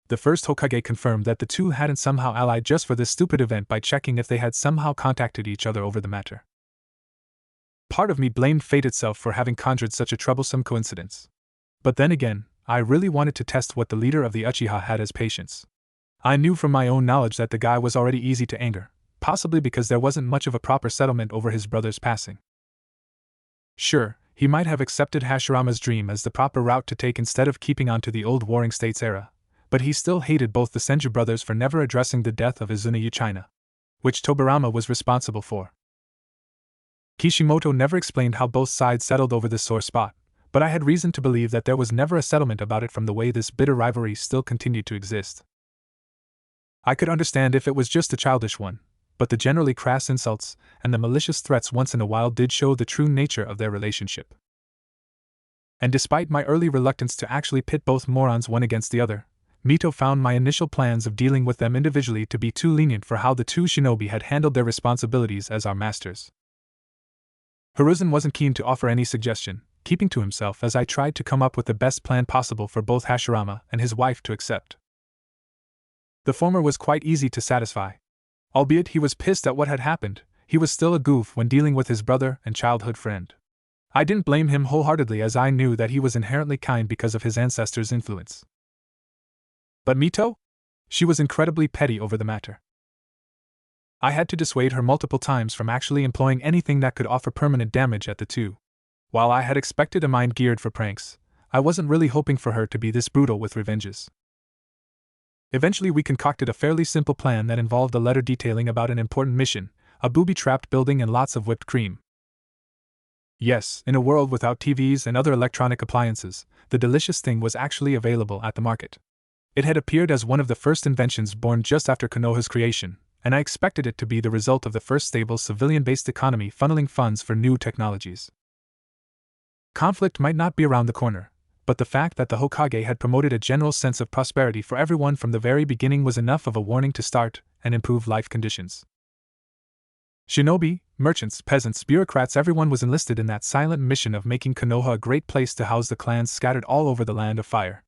The first Hokage confirmed that the two hadn't somehow allied just for this stupid event by checking if they had somehow contacted each other over the matter. Part of me blamed fate itself for having conjured such a troublesome coincidence. But then again, I really wanted to test what the leader of the Uchiha had as patience. I knew from my own knowledge that the guy was already easy to anger, possibly because there wasn't much of a proper settlement over his brother's passing. Sure, he might have accepted Hashirama's dream as the proper route to take instead of keeping on to the old Warring States era, but he still hated both the Senju brothers for never addressing the death of Izuna Uchina, which Tobirama was responsible for. Kishimoto never explained how both sides settled over this sore spot, but I had reason to believe that there was never a settlement about it from the way this bitter rivalry still continued to exist. I could understand if it was just a childish one, but the generally crass insults and the malicious threats once in a while did show the true nature of their relationship. And despite my early reluctance to actually pit both morons one against the other, Mito found my initial plans of dealing with them individually to be too lenient for how the two shinobi had handled their responsibilities as our masters. Hiruzen wasn't keen to offer any suggestion, keeping to himself as I tried to come up with the best plan possible for both Hashirama and his wife to accept. The former was quite easy to satisfy. Albeit he was pissed at what had happened, he was still a goof when dealing with his brother and childhood friend. I didn't blame him wholeheartedly as I knew that he was inherently kind because of his ancestors' influence. But Mito? She was incredibly petty over the matter. I had to dissuade her multiple times from actually employing anything that could offer permanent damage at the two. While I had expected a mind geared for pranks, I wasn't really hoping for her to be this brutal with revenges. Eventually we concocted a fairly simple plan that involved a letter detailing about an important mission, a booby-trapped building and lots of whipped cream. Yes, in a world without TVs and other electronic appliances, the delicious thing was actually available at the market. It had appeared as one of the first inventions born just after Konoha's creation, and I expected it to be the result of the first stable civilian-based economy funneling funds for new technologies. Conflict might not be around the corner, but the fact that the Hokage had promoted a general sense of prosperity for everyone from the very beginning was enough of a warning to start and improve life conditions. Shinobi, merchants, peasants, bureaucrats, everyone was enlisted in that silent mission of making Konoha a great place to house the clans scattered all over the Land of Fire.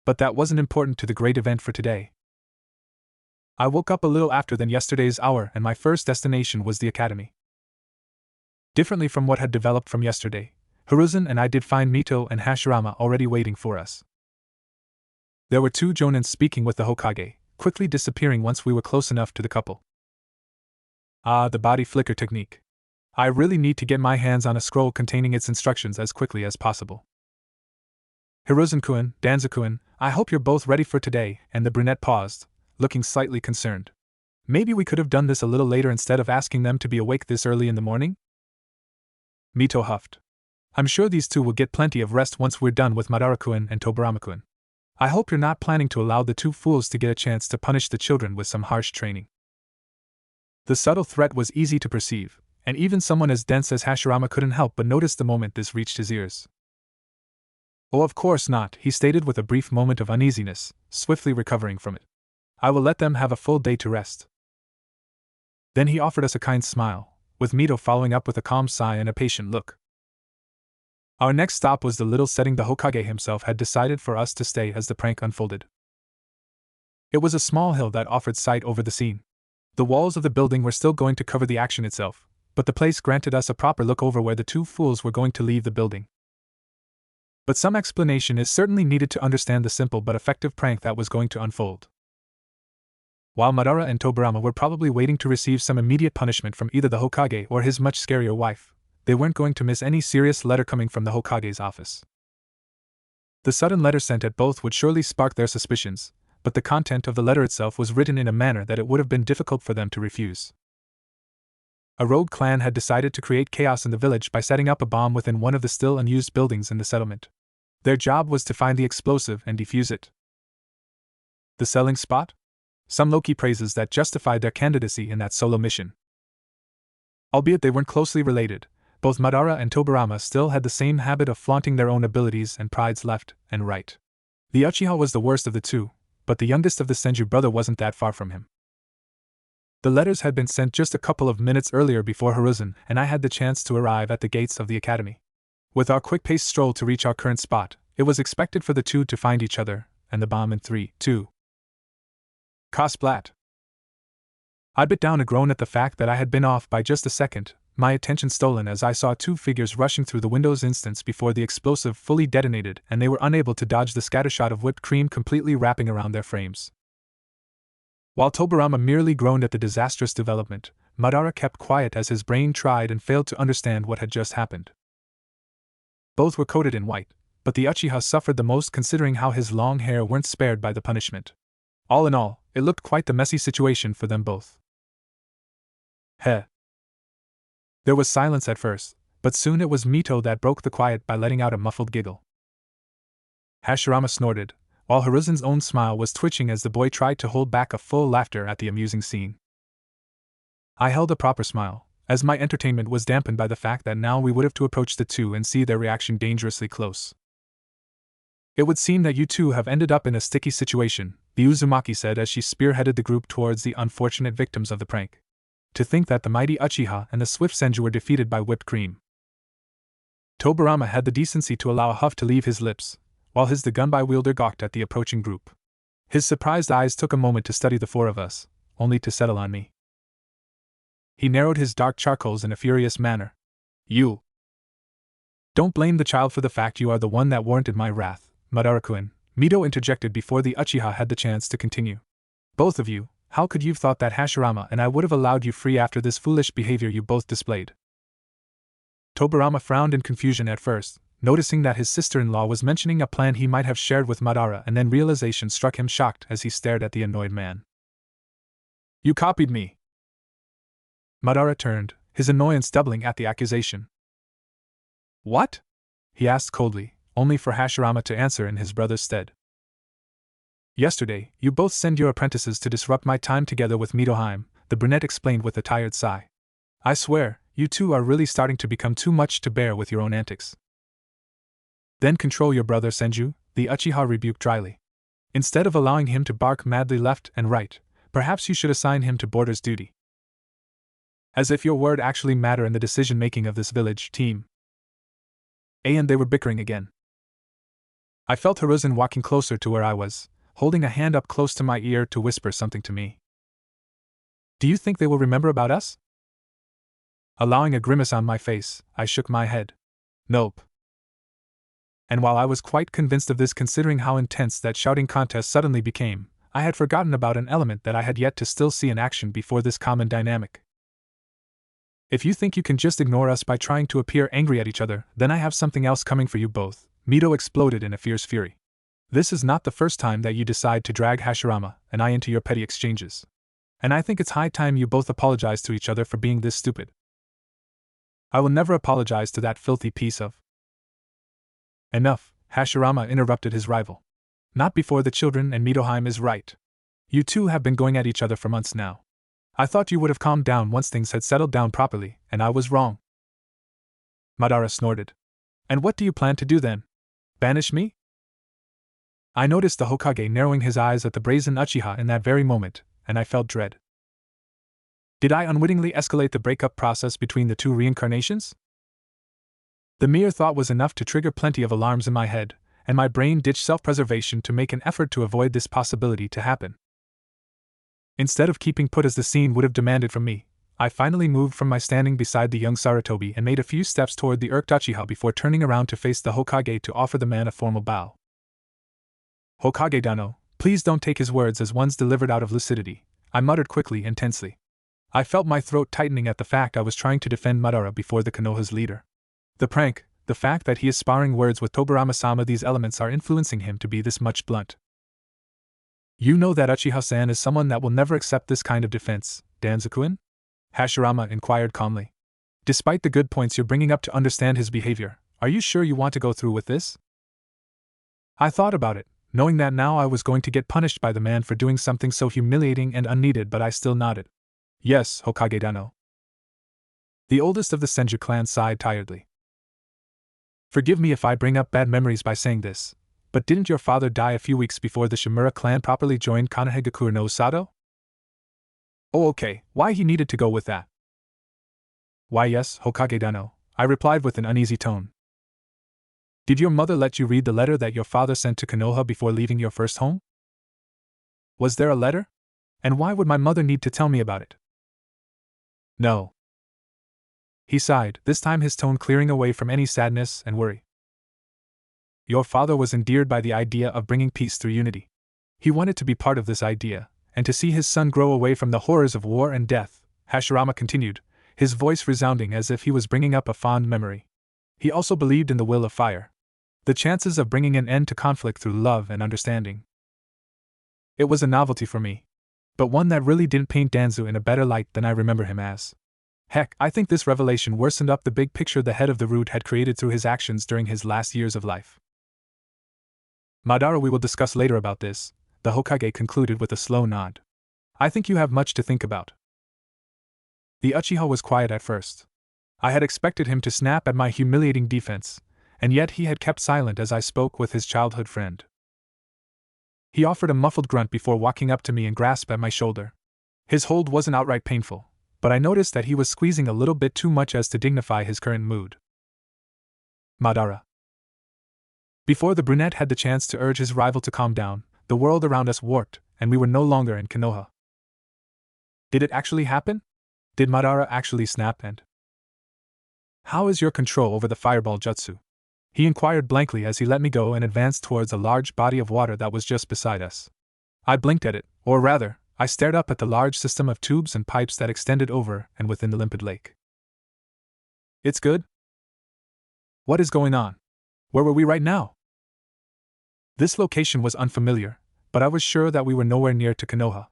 But that wasn't important to the great event for today. I woke up a little after than yesterday's hour and my first destination was the academy. Differently from what had developed from yesterday, Hiruzen and I did find Mito and Hashirama already waiting for us. There were two Jonins speaking with the Hokage, quickly disappearing once we were close enough to the couple. Ah, the body flicker technique. I really need to get my hands on a scroll containing its instructions as quickly as possible. Hiruzen-kun, Danzo-kun, I hope you're both ready for today, and the brunette paused, looking slightly concerned. Maybe we could have done this a little later instead of asking them to be awake this early in the morning? Mito huffed. I'm sure these two will get plenty of rest once we're done with Madara-kun and Tobirama-kun. I hope you're not planning to allow the two fools to get a chance to punish the children with some harsh training. The subtle threat was easy to perceive, and even someone as dense as Hashirama couldn't help but notice the moment this reached his ears. Oh, of course not, he stated with a brief moment of uneasiness, swiftly recovering from it. I will let them have a full day to rest. Then he offered us a kind smile, with Mito following up with a calm sigh and a patient look. Our next stop was the little setting the Hokage himself had decided for us to stay as the prank unfolded. It was a small hill that offered sight over the scene. The walls of the building were still going to cover the action itself, but the place granted us a proper look over where the two fools were going to leave the building. But some explanation is certainly needed to understand the simple but effective prank that was going to unfold. While Madara and Tobirama were probably waiting to receive some immediate punishment from either the Hokage or his much scarier wife, they weren't going to miss any serious letter coming from the Hokage's office. The sudden letter sent at both would surely spark their suspicions, but the content of the letter itself was written in a manner that it would have been difficult for them to refuse. A rogue clan had decided to create chaos in the village by setting up a bomb within one of the still unused buildings in the settlement. Their job was to find the explosive and defuse it. The selling spot? Some low-key praises that justified their candidacy in that solo mission. Albeit they weren't closely related, both Madara and Tobirama still had the same habit of flaunting their own abilities and prides left and right. The Uchiha was the worst of the two, but the youngest of the Senju brother wasn't that far from him. The letters had been sent just a couple of minutes earlier before Hiruzen and I had the chance to arrive at the gates of the academy. With our quick-paced stroll to reach our current spot, it was expected for the two to find each other, and the bomb in 3, 2. Ka-splat! I bit down a groan at the fact that I had been off by just a second, my attention stolen as I saw two figures rushing through the windows instants before the explosive fully detonated and they were unable to dodge the scattershot of whipped cream completely wrapping around their frames. While Tobirama merely groaned at the disastrous development, Madara kept quiet as his brain tried and failed to understand what had just happened. Both were coated in white, but the Uchiha suffered the most considering how his long hair weren't spared by the punishment. All in all, it looked quite the messy situation for them both. Heh. There was silence at first, but soon it was Mito that broke the quiet by letting out a muffled giggle. Hashirama snorted, while Hiruzen's own smile was twitching as the boy tried to hold back a full laughter at the amusing scene. I held a proper smile, as my entertainment was dampened by the fact that now we would have to approach the two and see their reaction dangerously close. It would seem that you two have ended up in a sticky situation, the Uzumaki said as she spearheaded the group towards the unfortunate victims of the prank. To think that the mighty Uchiha and the swift Senju were defeated by whipped cream. Tobirama had the decency to allow a huff to leave his lips, while his the gunbai wielder gawked at the approaching group. His surprised eyes took a moment to study the four of us, only to settle on me. He narrowed his dark charcoals in a furious manner. You! Don't blame the child for the fact you are the one that warranted my wrath, Madara-kun, Mito interjected before the Uchiha had the chance to continue. Both of you, how could you've thought that Hashirama and I would have allowed you free after this foolish behavior you both displayed? Tobirama frowned in confusion at first, noticing that his sister-in-law was mentioning a plan he might have shared with Madara, and then realization struck him shocked as he stared at the annoyed man. You copied me! Madara turned, his annoyance doubling at the accusation. What? He asked coldly, only for Hashirama to answer in his brother's stead. Yesterday, you both sent your apprentices to disrupt my time together with Mitoheim, the brunette explained with a tired sigh. I swear, you two are really starting to become too much to bear with your own antics. Then control your brother Senju, the Uchiha rebuked dryly. Instead of allowing him to bark madly left and right, perhaps you should assign him to boarder's duty. As if your word actually matter in the decision-making of this village team. And they were bickering again. I felt Hiruzen walking closer to where I was, holding a hand up close to my ear to whisper something to me. Do you think they will remember about us? Allowing a grimace on my face, I shook my head. Nope. And while I was quite convinced of this considering how intense that shouting contest suddenly became, I had forgotten about an element that I had yet to still see in action before this common dynamic. If you think you can just ignore us by trying to appear angry at each other, then I have something else coming for you both, Mito exploded in a fierce fury. This is not the first time that you decide to drag Hashirama and I into your petty exchanges. And I think it's high time you both apologize to each other for being this stupid. I will never apologize to that filthy piece of... Enough, Hashirama interrupted his rival. Not before the children and Mitoheim is right. You two have been going at each other for months now. I thought you would have calmed down once things had settled down properly, and I was wrong. Madara snorted. And what do you plan to do then? Banish me? I noticed the Hokage narrowing his eyes at the brazen Uchiha in that very moment, and I felt dread. Did I unwittingly escalate the breakup process between the two reincarnations? The mere thought was enough to trigger plenty of alarms in my head, and my brain ditched self-preservation to make an effort to avoid this possibility to happen. Instead of keeping put as the scene would have demanded from me, I finally moved from my standing beside the young Sarutobi and made a few steps toward the irked Uchiha before turning around to face the Hokage to offer the man a formal bow. Hokage Dano, please don't take his words as ones delivered out of lucidity, I muttered quickly and tensely. I felt my throat tightening at the fact I was trying to defend Madara before the Konoha's leader. The prank, the fact that he is sparring words with Tobarama-sama, these elements are influencing him to be this much blunt. You know that Uchiha-san is someone that will never accept this kind of defense, Danzo-kun? Hashirama inquired calmly. Despite the good points you're bringing up to understand his behavior, are you sure you want to go through with this? I thought about it, knowing that now I was going to get punished by the man for doing something so humiliating and unneeded, but I still nodded. Yes, Hokage Dano. The oldest of the Senju clan sighed tiredly. Forgive me if I bring up bad memories by saying this, but didn't your father die a few weeks before the Shimura clan properly joined Konohagakure no Sato? Oh okay, why he needed to go with that? Why yes, Hokage Dano, I replied with an uneasy tone. Did your mother let you read the letter that your father sent to Konoha before leaving your first home? Was there a letter? And why would my mother need to tell me about it? No. He sighed, this time his tone clearing away from any sadness and worry. Your father was endeared by the idea of bringing peace through unity. He wanted to be part of this idea, and to see his son grow away from the horrors of war and death, Hashirama continued, his voice resounding as if he was bringing up a fond memory. He also believed in the will of fire. The chances of bringing an end to conflict through love and understanding. It was a novelty for me, but one that really didn't paint Danzo in a better light than I remember him as. Heck, I think this revelation worsened up the big picture the head of the root had created through his actions during his last years of life. Madara, we will discuss later about this, the Hokage concluded with a slow nod. I think you have much to think about. The Uchiha was quiet at first. I had expected him to snap at my humiliating defense, and yet he had kept silent as I spoke with his childhood friend. He offered a muffled grunt before walking up to me and grasped at my shoulder. His hold wasn't outright painful, but I noticed that he was squeezing a little bit too much as to dignify his current mood. Madara. Before the brunette had the chance to urge his rival to calm down, the world around us warped, and we were no longer in Konoha. Did it actually happen? Did Madara actually snap and... How is your control over the fireball jutsu? He inquired blankly as he let me go and advanced towards a large body of water that was just beside us. I blinked at it, or rather, I stared up at the large system of tubes and pipes that extended over and within the limpid lake. It's good? What is going on? Where were we right now? This location was unfamiliar, but I was sure that we were nowhere near to Konoha.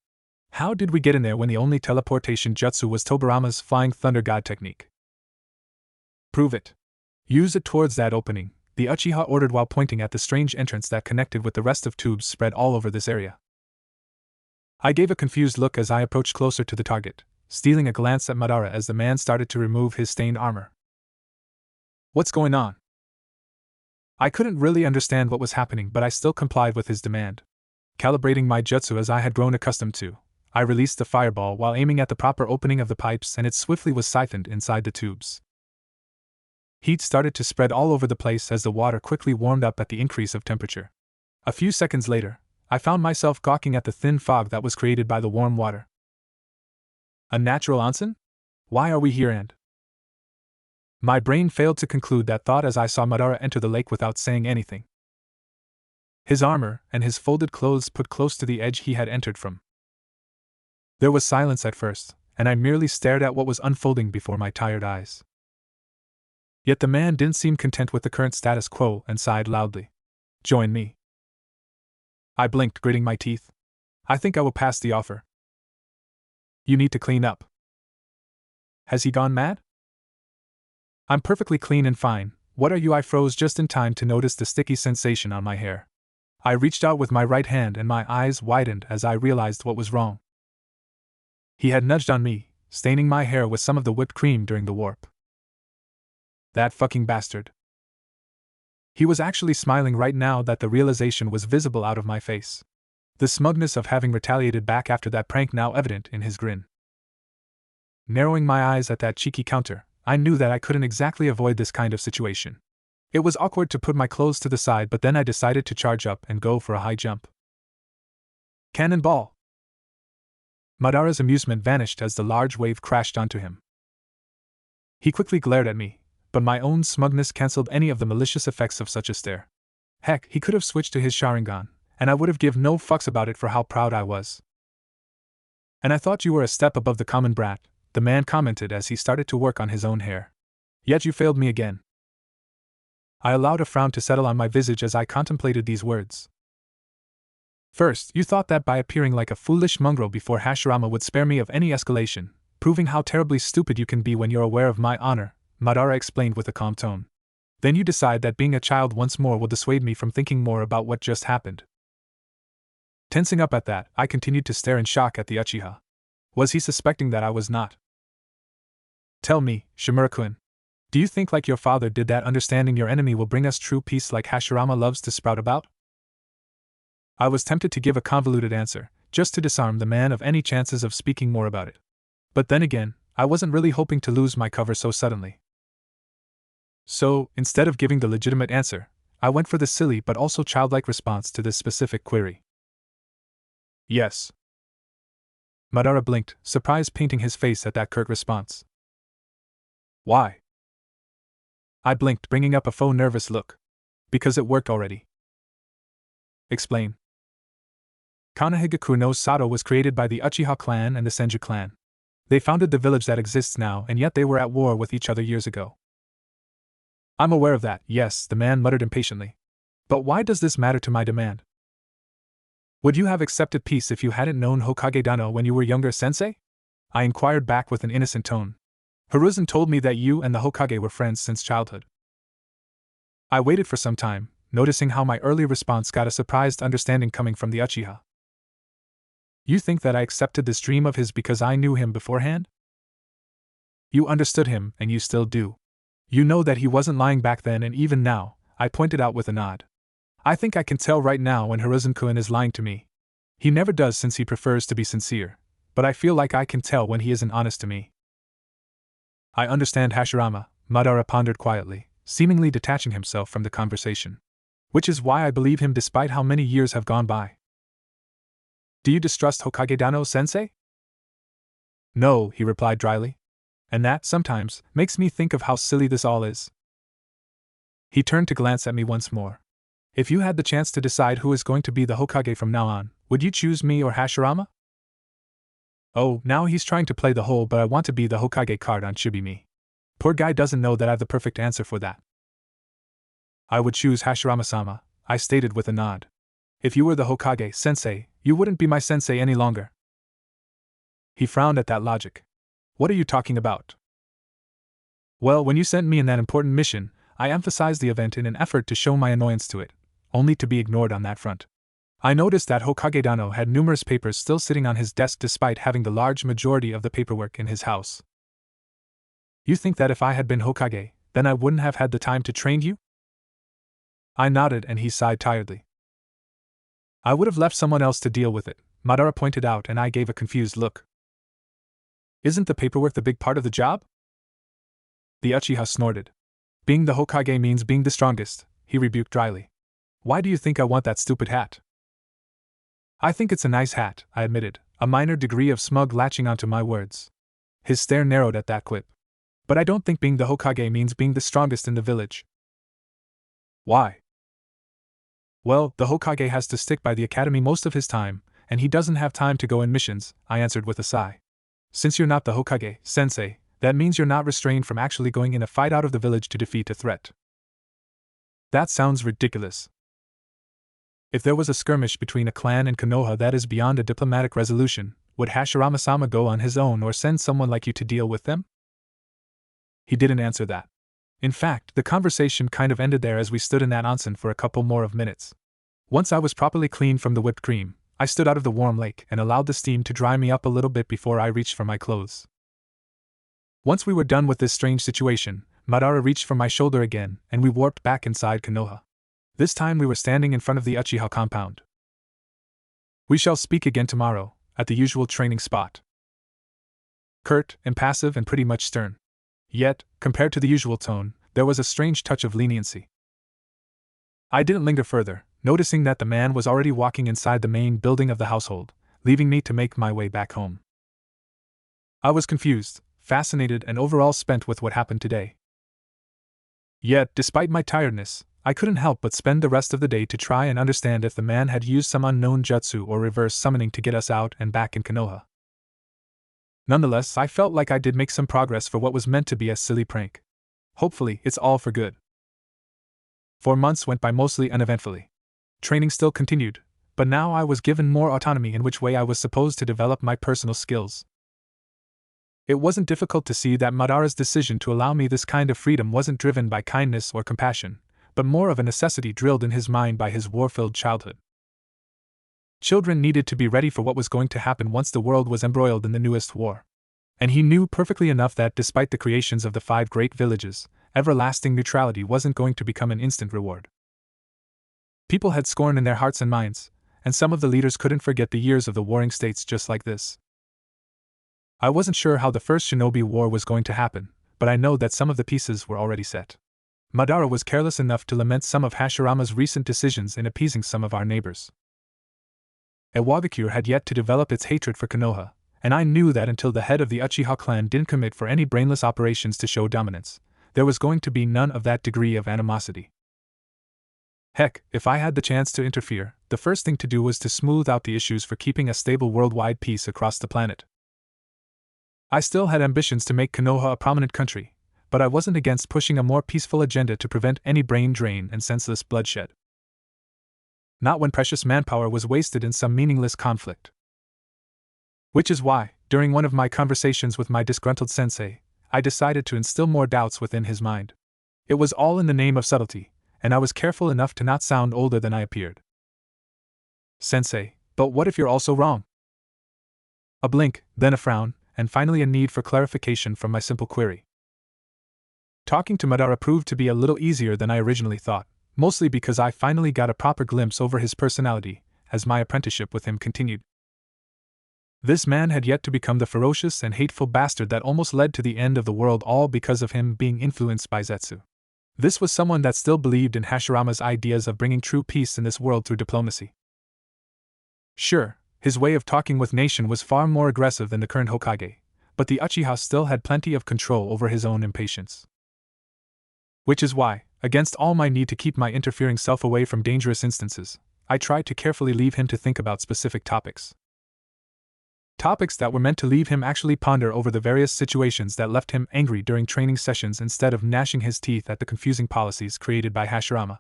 How did we get in there when the only teleportation jutsu was Tobarama's Flying Thunder God technique? Prove it. Use it towards that opening, the Uchiha ordered while pointing at the strange entrance that connected with the rest of tubes spread all over this area. I gave a confused look as I approached closer to the target, stealing a glance at Madara as the man started to remove his stained armor. What's going on? I couldn't really understand what was happening, but I still complied with his demand. Calibrating my jutsu as I had grown accustomed to, I released the fireball while aiming at the proper opening of the pipes, and it swiftly was siphoned inside the tubes. Heat started to spread all over the place as the water quickly warmed up at the increase of temperature. A few seconds later, I found myself gawking at the thin fog that was created by the warm water. A natural onsen? Why are we here? And my brain failed to conclude that thought as I saw Madara enter the lake without saying anything. His armor and his folded clothes put close to the edge he had entered from. There was silence at first, and I merely stared at what was unfolding before my tired eyes. Yet the man didn't seem content with the current status quo and sighed loudly. Join me. I blinked, gritting my teeth. I think I will pass the offer. You need to clean up. Has he gone mad? I'm perfectly clean and fine. What are you? I froze just in time to notice the sticky sensation on my hair. I reached out with my right hand and my eyes widened as I realized what was wrong. He had nudged on me, staining my hair with some of the whipped cream during the warp. That fucking bastard. He was actually smiling right now that the realization was visible out of my face. The smugness of having retaliated back after that prank now evident in his grin. Narrowing my eyes at that cheeky counter, I knew that I couldn't exactly avoid this kind of situation. It was awkward to put my clothes to the side, but then I decided to charge up and go for a high jump. Cannonball! Madara's amusement vanished as the large wave crashed onto him. He quickly glared at me, but my own smugness cancelled any of the malicious effects of such a stare. Heck, he could have switched to his Sharingan, and I would have given no fucks about it for how proud I was. And I thought you were a step above the common brat, the man commented as he started to work on his own hair. Yet you failed me again. I allowed a frown to settle on my visage as I contemplated these words. First, you thought that by appearing like a foolish mongrel before Hashirama would spare me of any escalation, proving how terribly stupid you can be when you're aware of my honor, Madara explained with a calm tone. Then you decide that being a child once more will dissuade me from thinking more about what just happened. Tensing up at that, I continued to stare in shock at the Uchiha. Was he suspecting that I was not? Tell me, Shimura-kun. Do you think like your father did that understanding your enemy will bring us true peace like Hashirama loves to sprout about? I was tempted to give a convoluted answer, just to disarm the man of any chances of speaking more about it. But then again, I wasn't really hoping to lose my cover so suddenly. So, instead of giving the legitimate answer, I went for the silly but also childlike response to this specific query. Yes. Madara blinked, surprise painting his face at that curt response. Why? I blinked, bringing up a faux nervous look. Because it worked already. Explain. Kanahigaku no Sato was created by the Uchiha clan and the Senju clan. They founded the village that exists now, and yet they were at war with each other years ago. I'm aware of that, yes, the man muttered impatiently. But why does this matter to my demand? Would you have accepted peace if you hadn't known Hokage Danzo when you were younger, sensei? I inquired back with an innocent tone. Hiruzen told me that you and the Hokage were friends since childhood. I waited for some time, noticing how my early response got a surprised understanding coming from the Uchiha. You think that I accepted this dream of his because I knew him beforehand? You understood him, and you still do. You know that he wasn't lying back then, and even now, I pointed out with a nod. I think I can tell right now when Hiruzen-kun is lying to me. He never does since he prefers to be sincere, but I feel like I can tell when he isn't honest to me. I understand, Hashirama, Madara pondered quietly, seemingly detaching himself from the conversation. Which is why I believe him despite how many years have gone by. Do you distrust Hokage Danzo, sensei? No, he replied dryly. And that, sometimes, makes me think of how silly this all is. He turned to glance at me once more. If you had the chance to decide who is going to be the Hokage from now on, would you choose me or Hashirama? Oh, now he's trying to play the whole but I want to be the Hokage card on should be me. Poor guy doesn't know that I have the perfect answer for that. I would choose Hashirama-sama, I stated with a nod. If you were the Hokage, sensei, you wouldn't be my sensei any longer. He frowned at that logic. What are you talking about? Well, when you sent me in that important mission, I emphasized the event in an effort to show my annoyance to it, only to be ignored on that front. I noticed that Hokage Danzo had numerous papers still sitting on his desk despite having the large majority of the paperwork in his house. You think that if I had been Hokage, then I wouldn't have had the time to train you? I nodded and he sighed tiredly. I would have left someone else to deal with it, Madara pointed out, and I gave a confused look. Isn't the paperwork the big part of the job? The Uchiha snorted. Being the Hokage means being the strongest, he rebuked dryly. Why do you think I want that stupid hat? I think it's a nice hat, I admitted, a minor degree of smug latching onto my words. His stare narrowed at that quip. But I don't think being the Hokage means being the strongest in the village. Why? Well, the Hokage has to stick by the academy most of his time, and he doesn't have time to go in missions, I answered with a sigh. Since you're not the Hokage, sensei, that means you're not restrained from actually going in a fight out of the village to defeat a threat. That sounds ridiculous. If there was a skirmish between a clan and Konoha that is beyond a diplomatic resolution, would Hashirama-sama go on his own or send someone like you to deal with them? He didn't answer that. In fact, the conversation kind of ended there as we stood in that onsen for a couple more of minutes. Once I was properly cleaned from the whipped cream, I stood out of the warm lake and allowed the steam to dry me up a little bit before I reached for my clothes. Once we were done with this strange situation, Madara reached for my shoulder again, and we warped back inside Konoha. This time we were standing in front of the Uchiha compound. We shall speak again tomorrow, at the usual training spot. Curt, impassive and pretty much stern. Yet, compared to the usual tone, there was a strange touch of leniency. I didn't linger further, noticing that the man was already walking inside the main building of the household, leaving me to make my way back home. I was confused, fascinated, and overall spent with what happened today. Yet, despite my tiredness, I couldn't help but spend the rest of the day to try and understand if the man had used some unknown jutsu or reverse summoning to get us out and back in Konoha. Nonetheless, I felt like I did make some progress for what was meant to be a silly prank. Hopefully, it's all for good. 4 months went by mostly uneventfully. Training still continued, but now I was given more autonomy in which way I was supposed to develop my personal skills. It wasn't difficult to see that Madara's decision to allow me this kind of freedom wasn't driven by kindness or compassion, but more of a necessity drilled in his mind by his war-filled childhood. Children needed to be ready for what was going to happen once the world was embroiled in the newest war. And he knew perfectly enough that despite the creations of the 5 great villages, everlasting neutrality wasn't going to become an instant reward. People had scorn in their hearts and minds, and some of the leaders couldn't forget the years of the warring states just like this. I wasn't sure how the first Shinobi War was going to happen, but I know that some of the pieces were already set. Madara was careless enough to lament some of Hashirama's recent decisions in appeasing some of our neighbors. Iwagakure had yet to develop its hatred for Konoha, and I knew that until the head of the Uchiha clan didn't commit for any brainless operations to show dominance, there was going to be none of that degree of animosity. Heck, if I had the chance to interfere, the first thing to do was to smooth out the issues for keeping a stable worldwide peace across the planet. I still had ambitions to make Konoha a prominent country, but I wasn't against pushing a more peaceful agenda to prevent any brain drain and senseless bloodshed. Not when precious manpower was wasted in some meaningless conflict. Which is why, during one of my conversations with my disgruntled sensei, I decided to instill more doubts within his mind. It was all in the name of subtlety, and I was careful enough to not sound older than I appeared. Sensei, but what if you're also wrong? A blink, then a frown, and finally a need for clarification from my simple query. Talking to Madara proved to be a little easier than I originally thought, mostly because I finally got a proper glimpse over his personality, as my apprenticeship with him continued. This man had yet to become the ferocious and hateful bastard that almost led to the end of the world, all because of him being influenced by Zetsu. This was someone that still believed in Hashirama's ideas of bringing true peace in this world through diplomacy. Sure, his way of talking with nation was far more aggressive than the current Hokage, but the Uchiha still had plenty of control over his own impatience. Which is why, against all my need to keep my interfering self away from dangerous instances, I tried to carefully leave him to think about specific topics. Topics that were meant to leave him actually ponder over the various situations that left him angry during training sessions instead of gnashing his teeth at the confusing policies created by Hashirama.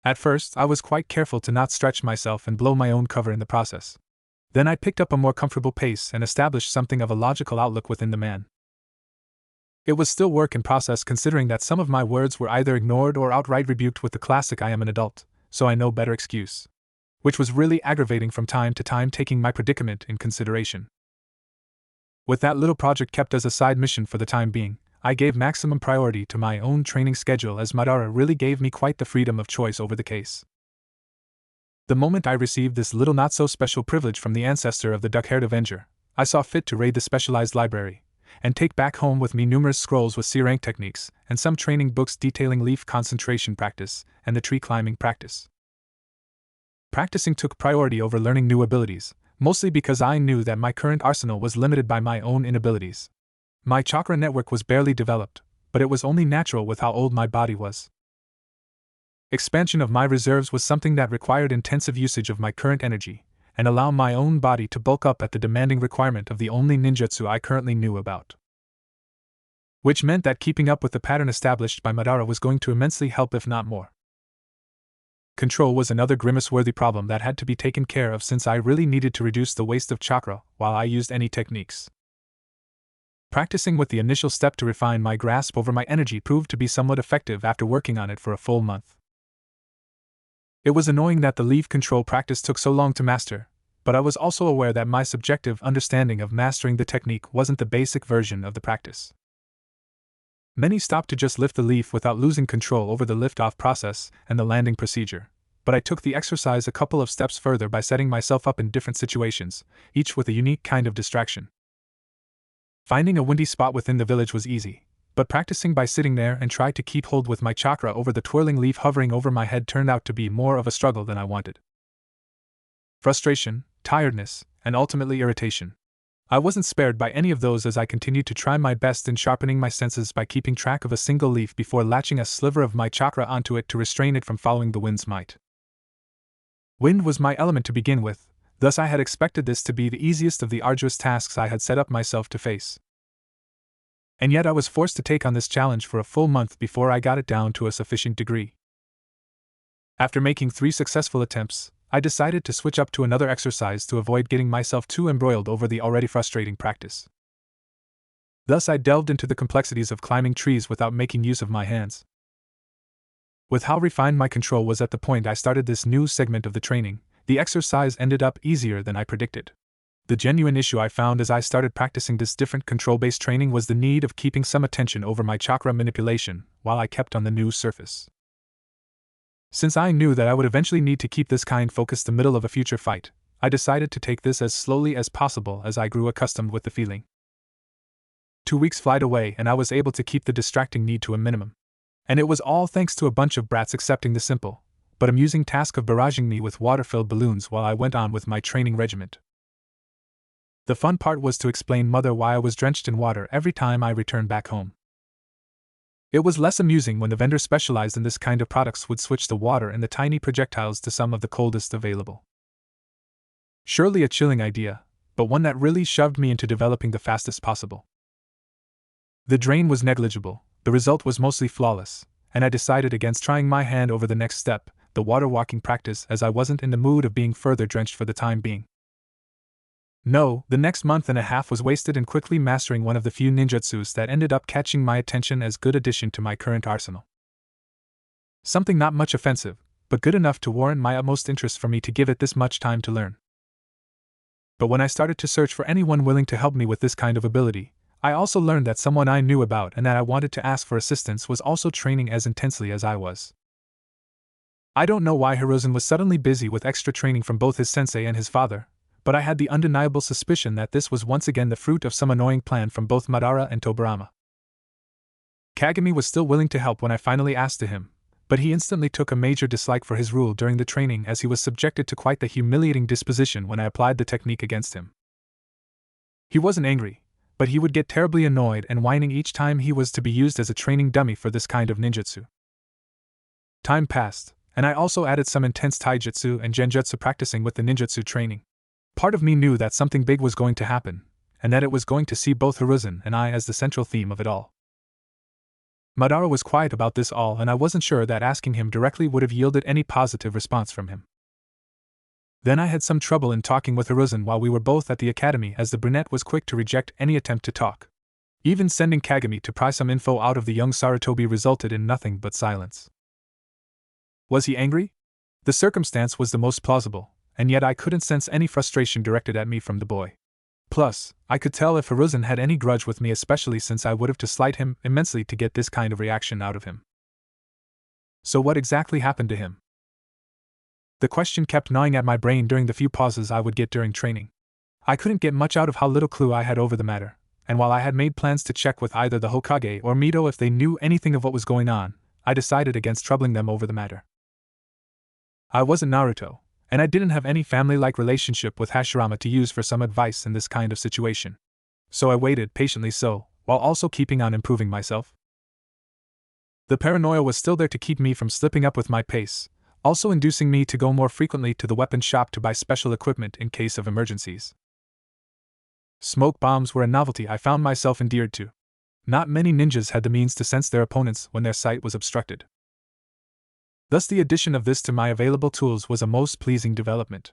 At first, I was quite careful to not stretch myself and blow my own cover in the process. Then I picked up a more comfortable pace and established something of a logical outlook within the man. It was still work in process, considering that some of my words were either ignored or outright rebuked with the classic "I am an adult, so I know better" excuse, which was really aggravating from time to time, taking my predicament in consideration. With that little project kept as a side mission for the time being, I gave maximum priority to my own training schedule, as Madara really gave me quite the freedom of choice over the case. The moment I received this little not-so-special privilege from the ancestor of the Duck-Haired Avenger, I saw fit to raid the specialized library, and take back home with me numerous scrolls with C-rank techniques, and some training books detailing leaf concentration practice, and the tree climbing practice. Practicing took priority over learning new abilities, mostly because I knew that my current arsenal was limited by my own inabilities. My chakra network was barely developed, but it was only natural with how old my body was. Expansion of my reserves was something that required intensive usage of my current energy, and allow my own body to bulk up at the demanding requirement of the only ninjutsu I currently knew about. Which meant that keeping up with the pattern established by Madara was going to immensely help, if not more. Control was another grimace-worthy problem that had to be taken care of, since I really needed to reduce the waste of chakra while I used any techniques. Practicing with the initial step to refine my grasp over my energy proved to be somewhat effective after working on it for a full month. It was annoying that the leaf control practice took so long to master, but I was also aware that my subjective understanding of mastering the technique wasn't the basic version of the practice. Many stopped to just lift the leaf without losing control over the lift-off process and the landing procedure, but I took the exercise a couple of steps further by setting myself up in different situations, each with a unique kind of distraction. Finding a windy spot within the village was easy, but practicing by sitting there and trying to keep hold with my chakra over the twirling leaf hovering over my head turned out to be more of a struggle than I wanted. Frustration, tiredness, and ultimately irritation. I wasn't spared by any of those as I continued to try my best in sharpening my senses by keeping track of a single leaf before latching a sliver of my chakra onto it to restrain it from following the wind's might. Wind was my element to begin with, thus I had expected this to be the easiest of the arduous tasks I had set up myself to face. And yet I was forced to take on this challenge for a full month before I got it down to a sufficient degree. After making 3 successful attempts, I decided to switch up to another exercise to avoid getting myself too embroiled over the already frustrating practice. Thus I delved into the complexities of climbing trees without making use of my hands. With how refined my control was at the point I started this new segment of the training, the exercise ended up easier than I predicted. The genuine issue I found as I started practicing this different control-based training was the need of keeping some attention over my chakra manipulation while I kept on the new surface. Since I knew that I would eventually need to keep this kind focused the middle of a future fight, I decided to take this as slowly as possible as I grew accustomed with the feeling. 2 weeks flied away and I was able to keep the distracting need to a minimum. And it was all thanks to a bunch of brats accepting the simple, but amusing task of barraging me with water-filled balloons while I went on with my training regiment. The fun part was to explain Mother why I was drenched in water every time I returned back home. It was less amusing when the vendor specialized in this kind of products would switch the water in the tiny projectiles to some of the coldest available. Surely a chilling idea, but one that really shoved me into developing the fastest possible. The drain was negligible, the result was mostly flawless, and I decided against trying my hand over the next step, the water walking practice, as I wasn't in the mood of being further drenched for the time being. No, the next month and a half was wasted in quickly mastering one of the few ninjutsus that ended up catching my attention as good addition to my current arsenal. Something not much offensive, but good enough to warrant my utmost interest for me to give it this much time to learn. But when I started to search for anyone willing to help me with this kind of ability, I also learned that someone I knew about and that I wanted to ask for assistance was also training as intensely as I was. I don't know why Hiruzen was suddenly busy with extra training from both his sensei and his father, but I had the undeniable suspicion that this was once again the fruit of some annoying plan from both Madara and Tobirama. Kagami was still willing to help when I finally asked to him, but he instantly took a major dislike for his rule during the training as he was subjected to quite the humiliating disposition when I applied the technique against him. He wasn't angry, but he would get terribly annoyed and whining each time he was to be used as a training dummy for this kind of ninjutsu. Time passed, and I also added some intense taijutsu and genjutsu practicing with the ninjutsu training. Part of me knew that something big was going to happen, and that it was going to see both Hiruzen and I as the central theme of it all. Madara was quiet about this all, and I wasn't sure that asking him directly would have yielded any positive response from him. Then I had some trouble in talking with Hiruzen while we were both at the academy, as the brunette was quick to reject any attempt to talk. Even sending Kagami to pry some info out of the young Sarutobi resulted in nothing but silence. Was he angry? The circumstance was the most plausible, and yet I couldn't sense any frustration directed at me from the boy. Plus, I could tell if Hiruzen had any grudge with me, especially since I would have to slight him immensely to get this kind of reaction out of him. So what exactly happened to him? The question kept gnawing at my brain during the few pauses I would get during training. I couldn't get much out of how little clue I had over the matter, and while I had made plans to check with either the Hokage or Mito if they knew anything of what was going on, I decided against troubling them over the matter. I wasn't Naruto, and I didn't have any family-like relationship with Hashirama to use for some advice in this kind of situation. So I waited patiently, while also keeping on improving myself. The paranoia was still there to keep me from slipping up with my pace, also inducing me to go more frequently to the weapon shop to buy special equipment in case of emergencies. Smoke bombs were a novelty I found myself endeared to. Not many ninjas had the means to sense their opponents when their sight was obstructed. Thus the addition of this to my available tools was a most pleasing development.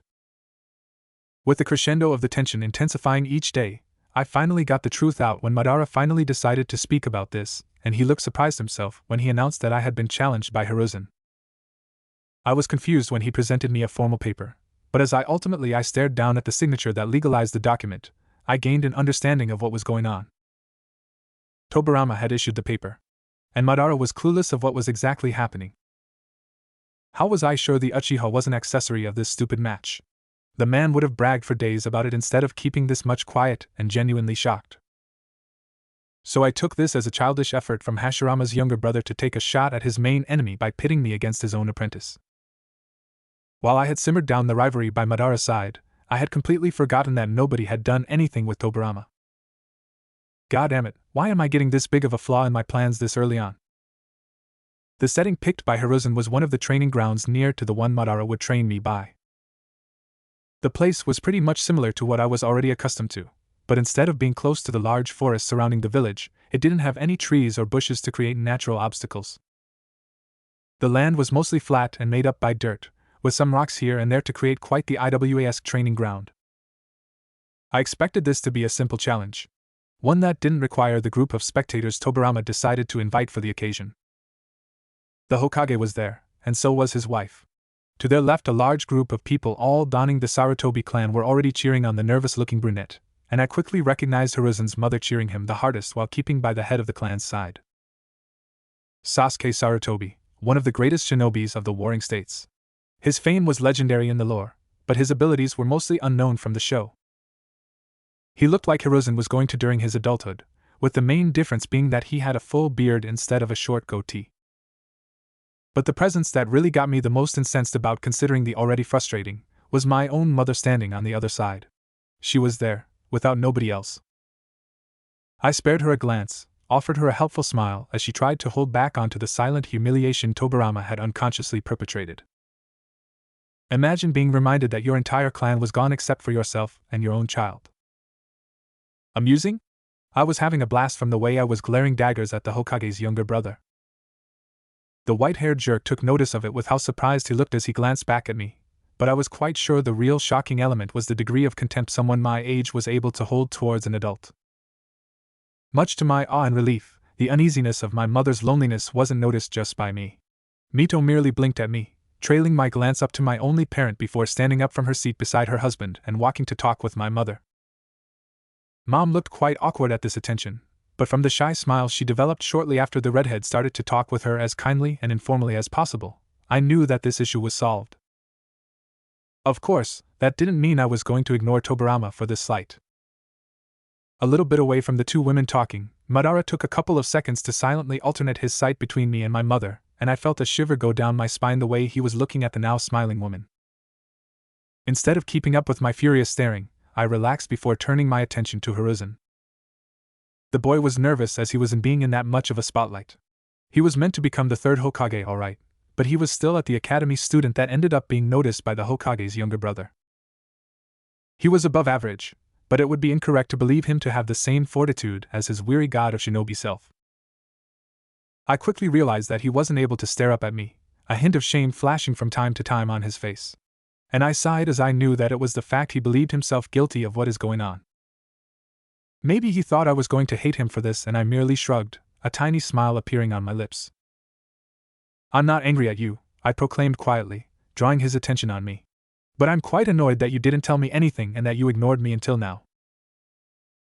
With the crescendo of the tension intensifying each day, I finally got the truth out when Madara finally decided to speak about this, and he looked surprised himself when he announced that I had been challenged by Hiruzen. I was confused when he presented me a formal paper, but as I ultimately stared down at the signature that legalized the document, I gained an understanding of what was going on. Tobirama had issued the paper, and Madara was clueless of what was exactly happening. How was I sure the Uchiha was an accessory of this stupid match? The man would have bragged for days about it instead of keeping this much quiet and genuinely shocked. So I took this as a childish effort from Hashirama's younger brother to take a shot at his main enemy by pitting me against his own apprentice. While I had simmered down the rivalry by Madara's side, I had completely forgotten that nobody had done anything with Tobirama. God damn it, why am I getting this big of a flaw in my plans this early on? The setting picked by Hiruzen was one of the training grounds near to the one Madara would train me by. The place was pretty much similar to what I was already accustomed to, but instead of being close to the large forest surrounding the village, It didn't have any trees or bushes to create natural obstacles. The land was mostly flat and made up by dirt, with some rocks here and there to create quite the IWA-esque training ground. I expected this to be a simple challenge, one that didn't require the group of spectators Tobirama decided to invite for the occasion. The Hokage was there, and so was his wife. To their left, a large group of people all donning the Sarutobi clan were already cheering on the nervous-looking brunette, and I quickly recognized Hiruzen's mother cheering him the hardest while keeping by the head of the clan's side. Sasuke Sarutobi, one of the greatest shinobis of the Warring States. His fame was legendary in the lore, but his abilities were mostly unknown from the show. He looked like Hiruzen was going to during his adulthood, with the main difference being that he had a full beard instead of a short goatee. But the presence that really got me the most incensed about considering the already frustrating was my own mother standing on the other side. She was there, without nobody else. I spared her a glance, offered her a helpful smile as she tried to hold back onto the silent humiliation Tobirama had unconsciously perpetrated. Imagine being reminded that your entire clan was gone except for yourself and your own child. Amusing? I was having a blast from the way I was glaring daggers at the Hokage's younger brother. The white-haired jerk took notice of it with how surprised he looked as he glanced back at me, but I was quite sure the real shocking element was the degree of contempt someone my age was able to hold towards an adult. Much to my awe and relief, the uneasiness of my mother's loneliness wasn't noticed just by me. Mito merely blinked at me, trailing my glance up to my only parent before standing up from her seat beside her husband and walking to talk with my mother. Mom looked quite awkward at this attention, but from the shy smile she developed shortly after the redhead started to talk with her as kindly and informally as possible, I knew that this issue was solved. Of course, that didn't mean I was going to ignore Tobirama for this slight. A little bit away from the two women talking, Madara took a couple of seconds to silently alternate his sight between me and my mother, and I felt a shiver go down my spine the way he was looking at the now smiling woman. Instead of keeping up with my furious staring, I relaxed before turning my attention to Hiruzen. The boy was nervous as he was in being in that much of a spotlight. He was meant to become the third Hokage, alright, but he was still at the academy student that ended up being noticed by the Hokage's younger brother. He was above average, but it would be incorrect to believe him to have the same fortitude as his weary god of shinobi self. I quickly realized that he wasn't able to stare up at me, a hint of shame flashing from time to time on his face. And I sighed as I knew that it was the fact he believed himself guilty of what is going on. Maybe he thought I was going to hate him for this and I merely shrugged, a tiny smile appearing on my lips. I'm not angry at you, I proclaimed quietly, drawing his attention on me. But I'm quite annoyed that you didn't tell me anything and that you ignored me until now.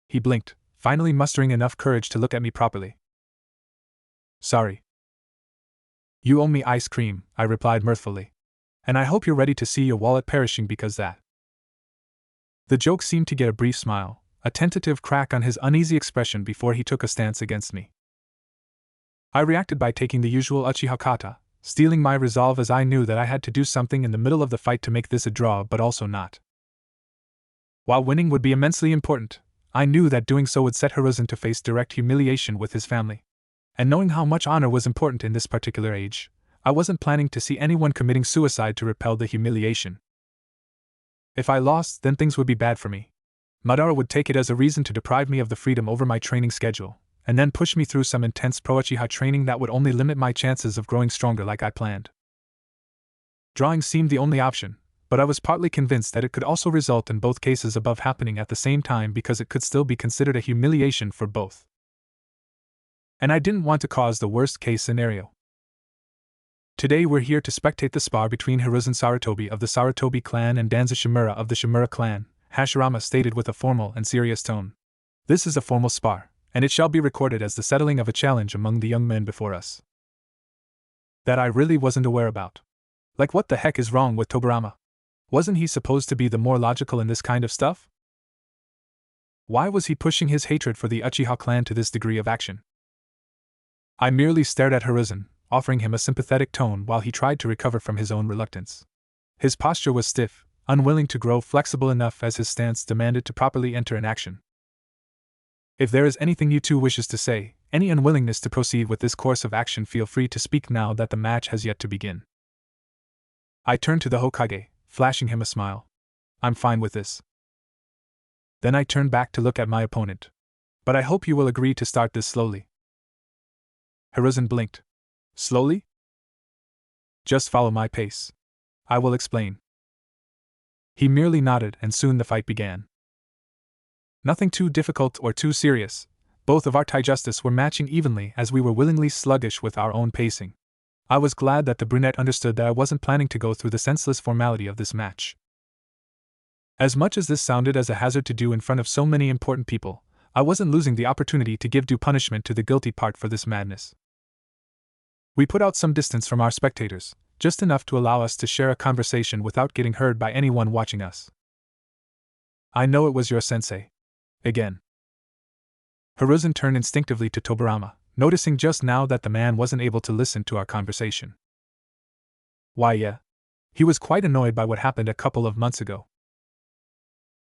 He blinked, finally mustering enough courage to look at me properly. Sorry. You owe me ice cream, I replied mirthfully. And I hope you're ready to see your wallet perishing because that. The joke seemed to get a brief smile, a tentative crack on his uneasy expression before he took a stance against me. I reacted by taking the usual Uchiha kata, steeling my resolve as I knew that I had to do something in the middle of the fight to make this a draw but also not. While winning would be immensely important, I knew that doing so would set Hiruzen to face direct humiliation with his family. And knowing how much honor was important in this particular age, I wasn't planning to see anyone committing suicide to repel the humiliation. If I lost, then things would be bad for me. Madara would take it as a reason to deprive me of the freedom over my training schedule, and then push me through some intense pro-Uchiha training that would only limit my chances of growing stronger like I planned. Drawing seemed the only option, but I was partly convinced that it could also result in both cases above happening at the same time because it could still be considered a humiliation for both. And I didn't want to cause the worst-case scenario. Today we're here to spectate the spar between Hiruzen Sarutobi of the Sarutobi clan and Danzo Shimura of the Shimura clan, Hashirama stated with a formal and serious tone. This is a formal spar, and it shall be recorded as the settling of a challenge among the young men before us. That I really wasn't aware about. Like, what the heck is wrong with Tobirama? Wasn't he supposed to be the more logical in this kind of stuff? Why was he pushing his hatred for the Uchiha clan to this degree of action? I merely stared at Hiruzen, offering him a sympathetic tone while he tried to recover from his own reluctance. His posture was stiff, unwilling to grow flexible enough as his stance demanded to properly enter in action. If there is anything you two wishes to say, any unwillingness to proceed with this course of action, feel free to speak now that the match has yet to begin. I turned to the Hokage, flashing him a smile. I'm fine with this. Then I turned back to look at my opponent. But I hope you will agree to start this slowly. Hiruzen blinked. Slowly? Just follow my pace. I will explain. He merely nodded, and soon the fight began. Nothing too difficult or too serious. Both of our Taijustice were matching evenly as we were willingly sluggish with our own pacing. I was glad that the brunette understood that I wasn't planning to go through the senseless formality of this match. As much as this sounded as a hazard to do in front of so many important people, I wasn't losing the opportunity to give due punishment to the guilty part for this madness. We put out some distance from our spectators, just enough to allow us to share a conversation without getting heard by anyone watching us. I know it was your sensei. Again. Hiruzen turned instinctively to Tobirama, noticing just now that the man wasn't able to listen to our conversation. Why, yeah. He was quite annoyed by what happened a couple of months ago.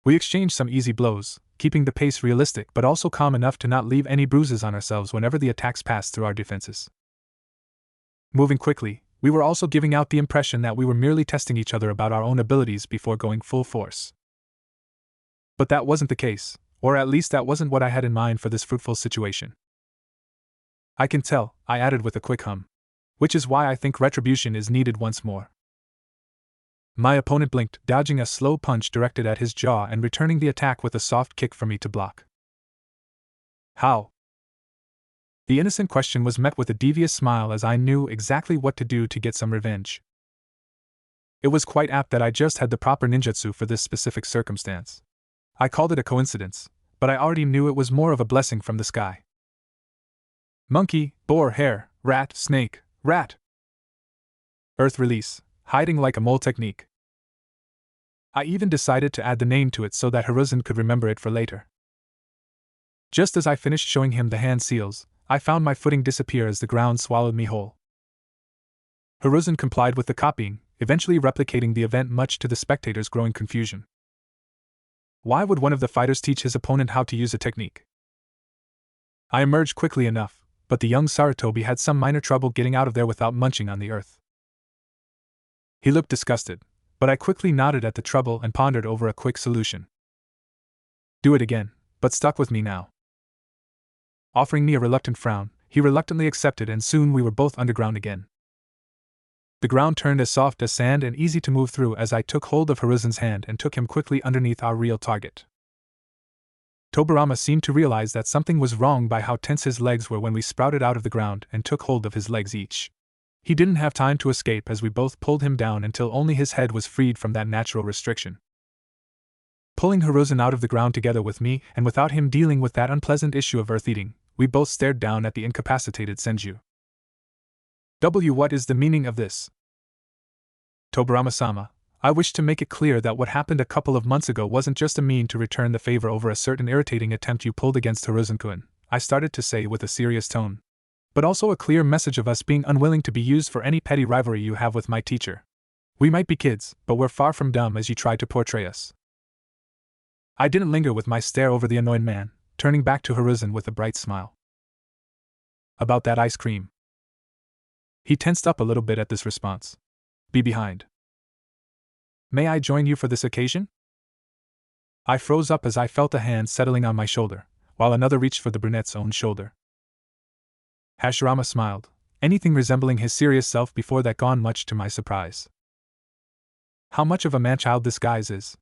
We exchanged some easy blows, keeping the pace realistic but also calm enough to not leave any bruises on ourselves whenever the attacks passed through our defenses. Moving quickly, we were also giving out the impression that we were merely testing each other about our own abilities before going full force. But that wasn't the case, or at least that wasn't what I had in mind for this fruitful situation. I can tell, I added with a quick hum. Which is why I think retribution is needed once more. My opponent blinked, dodging a slow punch directed at his jaw and returning the attack with a soft kick for me to block. How? The innocent question was met with a devious smile as I knew exactly what to do to get some revenge. It was quite apt that I just had the proper ninjutsu for this specific circumstance. I called it a coincidence, but I already knew it was more of a blessing from the sky. Monkey, boar, hare, rat, snake, rat. Earth release, hiding like a mole technique. I even decided to add the name to it so that Hiruzen could remember it for later. Just as I finished showing him the hand seals, I found my footing disappear as the ground swallowed me whole. Hiruzen complied with the copying, eventually replicating the event much to the spectators' growing confusion. Why would one of the fighters teach his opponent how to use a technique? I emerged quickly enough, but the young Sarutobi had some minor trouble getting out of there without munching on the earth. He looked disgusted, but I quickly nodded at the trouble and pondered over a quick solution. Do it again, but stuck with me now. Offering me a reluctant frown, he reluctantly accepted, and soon we were both underground again. The ground turned as soft as sand and easy to move through as I took hold of Hiruzen's hand and took him quickly underneath our real target. Tobirama seemed to realize that something was wrong by how tense his legs were when we sprouted out of the ground and took hold of his legs each. He didn't have time to escape as we both pulled him down until only his head was freed from that natural restriction. Pulling Hiruzen out of the ground together with me, and without him dealing with that unpleasant issue of earth-eating, we both stared down at the incapacitated Senju. What is the meaning of this? Tobirama-sama, I wish to make it clear that what happened a couple of months ago wasn't just a mean to return the favor over a certain irritating attempt you pulled against Hiruzen-kun, I started to say with a serious tone. But also a clear message of us being unwilling to be used for any petty rivalry you have with my teacher. We might be kids, but we're far from dumb as you try to portray us. I didn't linger with my stare over the annoyed man, turning back to Hiruzen with a bright smile. About that ice cream. He tensed up a little bit at this response. Be behind. May I join you for this occasion? I froze up as I felt a hand settling on my shoulder, while another reached for the brunette's own shoulder. Hashirama smiled, anything resembling his serious self before that gone, much to my surprise. How much of a man-child this guy's is.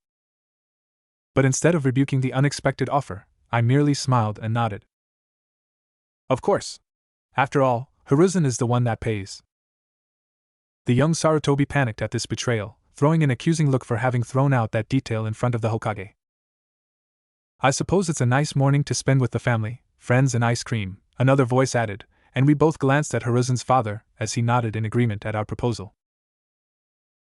But instead of rebuking the unexpected offer, I merely smiled and nodded. Of course. After all, Hiruzen is the one that pays. The young Sarutobi panicked at this betrayal, throwing an accusing look for having thrown out that detail in front of the Hokage. I suppose it's a nice morning to spend with the family, friends and ice cream, another voice added, and we both glanced at Hiruzen's father as he nodded in agreement at our proposal.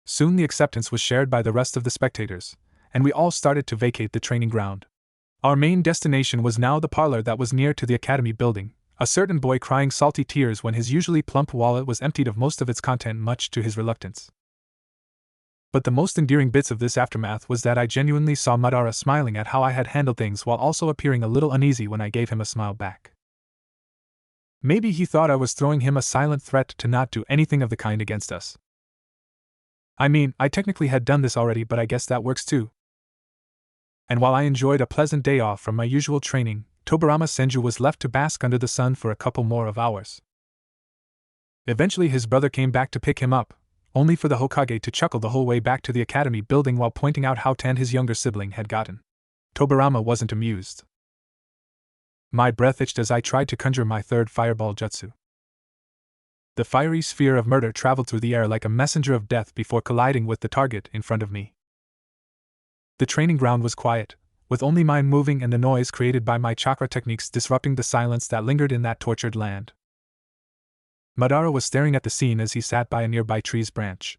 Soon the acceptance was shared by the rest of the spectators, and we all started to vacate the training ground. Our main destination was now the parlor that was near to the academy building, a certain boy crying salty tears when his usually plump wallet was emptied of most of its content, much to his reluctance. But the most endearing bits of this aftermath was that I genuinely saw Madara smiling at how I had handled things while also appearing a little uneasy when I gave him a smile back. Maybe he thought I was throwing him a silent threat to not do anything of the kind against us. I mean, I technically had done this already, but I guess that works too. And while I enjoyed a pleasant day off from my usual training, Tobarama Senju was left to bask under the sun for a couple more of hours. Eventually his brother came back to pick him up, only for the Hokage to chuckle the whole way back to the academy building while pointing out how tanned his younger sibling had gotten. Tobarama wasn't amused. My breath itched as I tried to conjure my third fireball jutsu. The fiery sphere of murder traveled through the air like a messenger of death before colliding with the target in front of me. The training ground was quiet, with only mine moving and the noise created by my chakra techniques disrupting the silence that lingered in that tortured land. Madara was staring at the scene as he sat by a nearby tree's branch.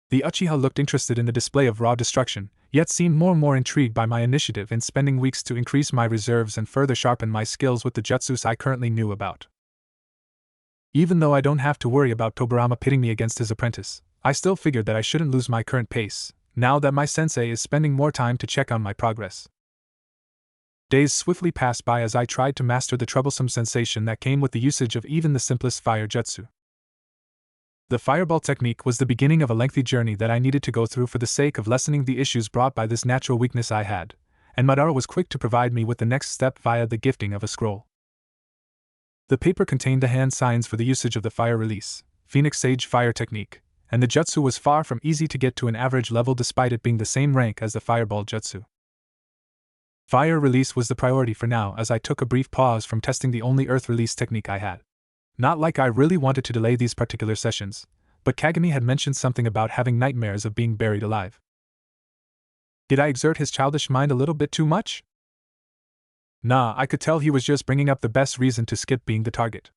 The Uchiha looked interested in the display of raw destruction, yet seemed more and more intrigued by my initiative in spending weeks to increase my reserves and further sharpen my skills with the jutsus I currently knew about. Even though I don't have to worry about Tobarama pitting me against his apprentice, I still figured that I shouldn't lose my current pace, now that my sensei is spending more time to check on my progress. Days swiftly passed by as I tried to master the troublesome sensation that came with the usage of even the simplest fire jutsu. The fireball technique was the beginning of a lengthy journey that I needed to go through for the sake of lessening the issues brought by this natural weakness I had, and Madara was quick to provide me with the next step via the gifting of a scroll. The paper contained the hand signs for the usage of the fire release, Phoenix Sage fire technique, and the jutsu was far from easy to get to an average level despite it being the same rank as the fireball jutsu. Fire release was the priority for now as I took a brief pause from testing the only earth release technique I had. Not like I really wanted to delay these particular sessions, but Kagami had mentioned something about having nightmares of being buried alive. Did I exert his childish mind a little bit too much? Nah, I could tell he was just bringing up the best reason to skip being the target.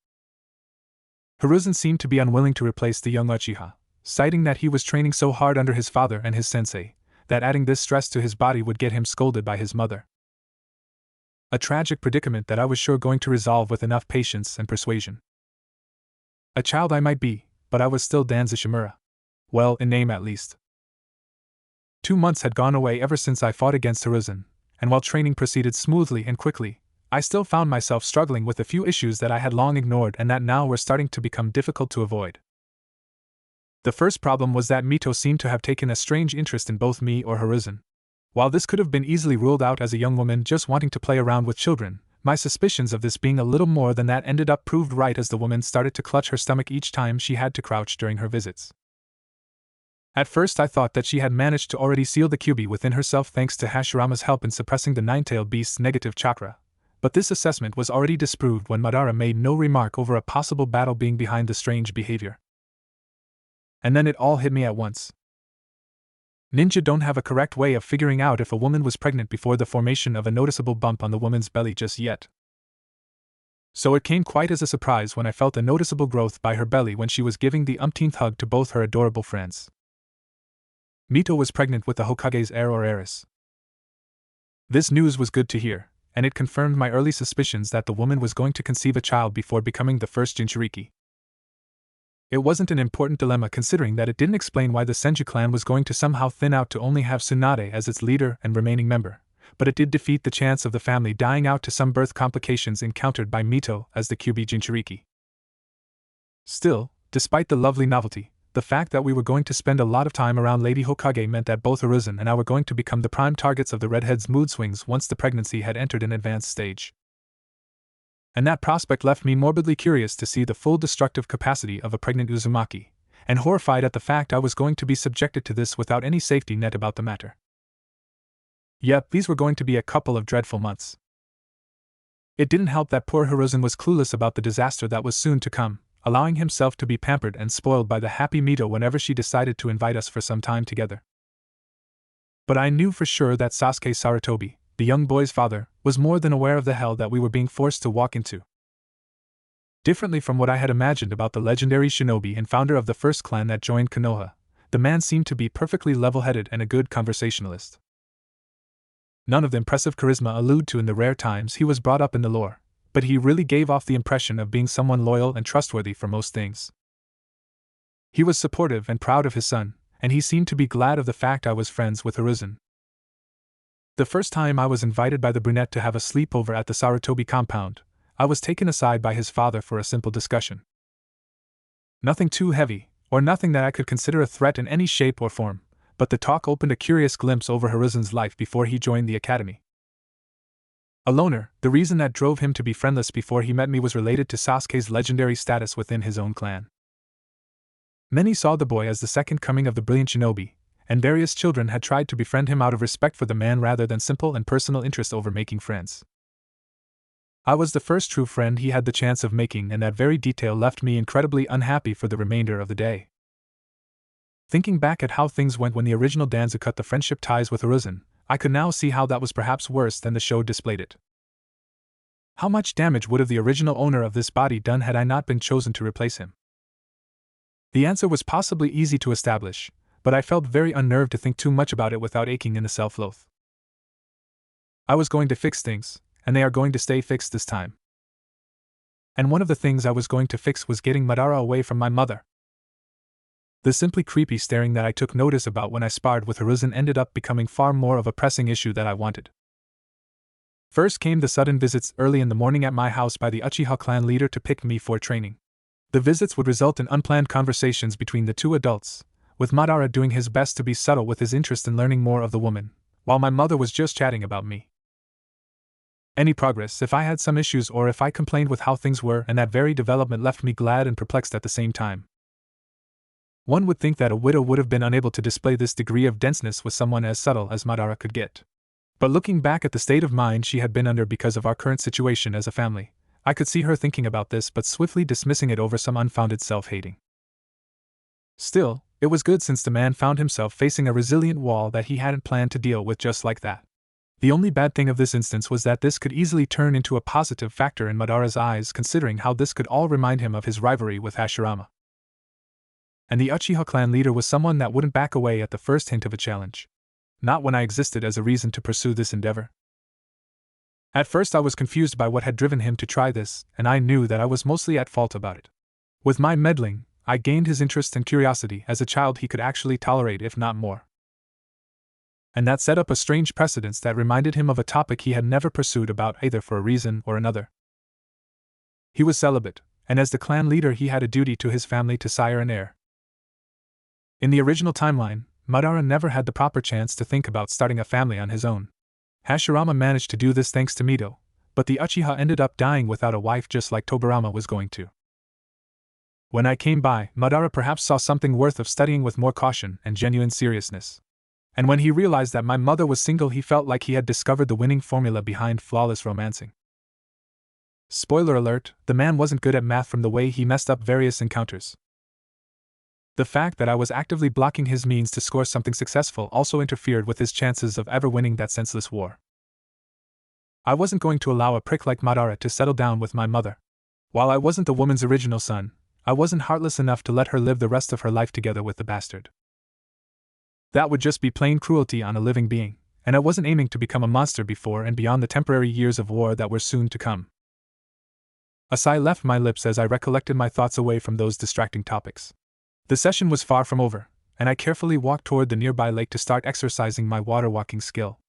Hiruzen seemed to be unwilling to replace the young Uchiha, citing that he was training so hard under his father and his sensei, that adding this stress to his body would get him scolded by his mother. A tragic predicament that I was sure going to resolve with enough patience and persuasion. A child I might be, but I was still Danzo Shimura. Well, in name at least. 2 months had gone away ever since I fought against Hiruzen, and while training proceeded smoothly and quickly, I still found myself struggling with a few issues that I had long ignored and that now were starting to become difficult to avoid. The first problem was that Mito seemed to have taken a strange interest in both me or Hiruzen. While this could have been easily ruled out as a young woman just wanting to play around with children, my suspicions of this being a little more than that ended up proved right as the woman started to clutch her stomach each time she had to crouch during her visits. At first I thought that she had managed to already seal the Kyuubi within herself thanks to Hashirama's help in suppressing the nine-tailed beast's negative chakra, but this assessment was already disproved when Madara made no remark over a possible battle being behind the strange behavior. And then it all hit me at once. Ninja don't have a correct way of figuring out if a woman was pregnant before the formation of a noticeable bump on the woman's belly just yet. So it came quite as a surprise when I felt a noticeable growth by her belly when she was giving the umpteenth hug to both her adorable friends. Mito was pregnant with the Hokage's heir or heiress. This news was good to hear, and it confirmed my early suspicions that the woman was going to conceive a child before becoming the first Jinchuriki. It wasn't an important dilemma considering that it didn't explain why the Senju clan was going to somehow thin out to only have Tsunade as its leader and remaining member, but it did defeat the chance of the family dying out to some birth complications encountered by Mito as the Kyuubi Jinchuriki. Still, despite the lovely novelty, the fact that we were going to spend a lot of time around Lady Hokage meant that both Hiruzen and I were going to become the prime targets of the redhead's mood swings once the pregnancy had entered an advanced stage. And that prospect left me morbidly curious to see the full destructive capacity of a pregnant Uzumaki, and horrified at the fact I was going to be subjected to this without any safety net about the matter. Yep, these were going to be a couple of dreadful months. It didn't help that poor Hiruzen was clueless about the disaster that was soon to come, allowing himself to be pampered and spoiled by the happy Mito whenever she decided to invite us for some time together. But I knew for sure that Sasuke Sarutobi, the young boy's father, was more than aware of the hell that we were being forced to walk into. Differently from what I had imagined about the legendary shinobi and founder of the first clan that joined Konoha, the man seemed to be perfectly level-headed and a good conversationalist. None of the impressive charisma alluded to in the rare times he was brought up in the lore, but he really gave off the impression of being someone loyal and trustworthy for most things. He was supportive and proud of his son, and he seemed to be glad of the fact I was friends with Hiruzen. The first time I was invited by the brunette to have a sleepover at the Sarutobi compound, I was taken aside by his father for a simple discussion. Nothing too heavy, or nothing that I could consider a threat in any shape or form, but the talk opened a curious glimpse over Hiruzen's life before he joined the academy. A loner, the reason that drove him to be friendless before he met me was related to Sasuke's legendary status within his own clan. Many saw the boy as the second coming of the brilliant shinobi, and various children had tried to befriend him out of respect for the man rather than simple and personal interest over making friends. I was the first true friend he had the chance of making, and that very detail left me incredibly unhappy for the remainder of the day. Thinking back at how things went when the original Danzo cut the friendship ties with Hiruzen, I could now see how that was perhaps worse than the show displayed it. How much damage would have the original owner of this body done had I not been chosen to replace him? The answer was possibly easy to establish, but I felt very unnerved to think too much about it without aching in the self-loathe. I was going to fix things, and they are going to stay fixed this time. And one of the things I was going to fix was getting Madara away from my mother. The simply creepy staring that I took notice about when I sparred with Hiruzen ended up becoming far more of a pressing issue that I wanted. First came the sudden visits early in the morning at my house by the Uchiha clan leader to pick me for training. The visits would result in unplanned conversations between the two adults, with Madara doing his best to be subtle with his interest in learning more of the woman, while my mother was just chatting about me. Any progress, if I had some issues or if I complained with how things were, and that very development left me glad and perplexed at the same time. One would think that a widow would have been unable to display this degree of denseness with someone as subtle as Madara could get. But looking back at the state of mind she had been under because of our current situation as a family, I could see her thinking about this but swiftly dismissing it over some unfounded self-hating. Still, it was good since the man found himself facing a resilient wall that he hadn't planned to deal with just like that. The only bad thing of this instance was that this could easily turn into a positive factor in Madara's eyes, considering how this could all remind him of his rivalry with Hashirama. And the Uchiha clan leader was someone that wouldn't back away at the first hint of a challenge. Not when I existed as a reason to pursue this endeavor. At first I was confused by what had driven him to try this, and I knew that I was mostly at fault about it. With my meddling, I gained his interest and curiosity as a child he could actually tolerate, if not more. And that set up a strange precedence that reminded him of a topic he had never pursued about either for a reason or another. He was celibate, and as the clan leader he had a duty to his family to sire an heir. In the original timeline, Madara never had the proper chance to think about starting a family on his own. Hashirama managed to do this thanks to Mito, but the Uchiha ended up dying without a wife just like Tobirama was going to. When I came by, Madara perhaps saw something worth of studying with more caution and genuine seriousness. And when he realized that my mother was single, he felt like he had discovered the winning formula behind flawless romancing. Spoiler alert, the man wasn't good at math from the way he messed up various encounters. The fact that I was actively blocking his means to score something successful also interfered with his chances of ever winning that senseless war. I wasn't going to allow a prick like Madara to settle down with my mother. While I wasn't the woman's original son, I wasn't heartless enough to let her live the rest of her life together with the bastard. That would just be plain cruelty on a living being, and I wasn't aiming to become a monster before and beyond the temporary years of war that were soon to come. A sigh left my lips as I recollected my thoughts away from those distracting topics. The session was far from over, and I carefully walked toward the nearby lake to start exercising my water walking skill.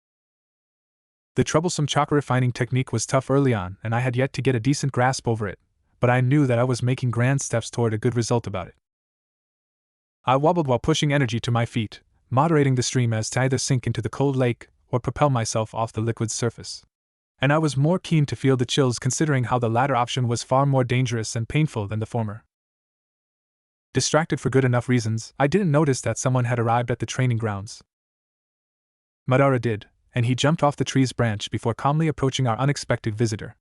The troublesome chakra refining technique was tough early on, and I had yet to get a decent grasp over it, but I knew that I was making grand steps toward a good result about it. I wobbled while pushing energy to my feet, moderating the stream as to either sink into the cold lake or propel myself off the liquid's surface. And I was more keen to feel the chills considering how the latter option was far more dangerous and painful than the former. Distracted for good enough reasons, I didn't notice that someone had arrived at the training grounds. Madara did, and he jumped off the tree's branch before calmly approaching our unexpected visitor.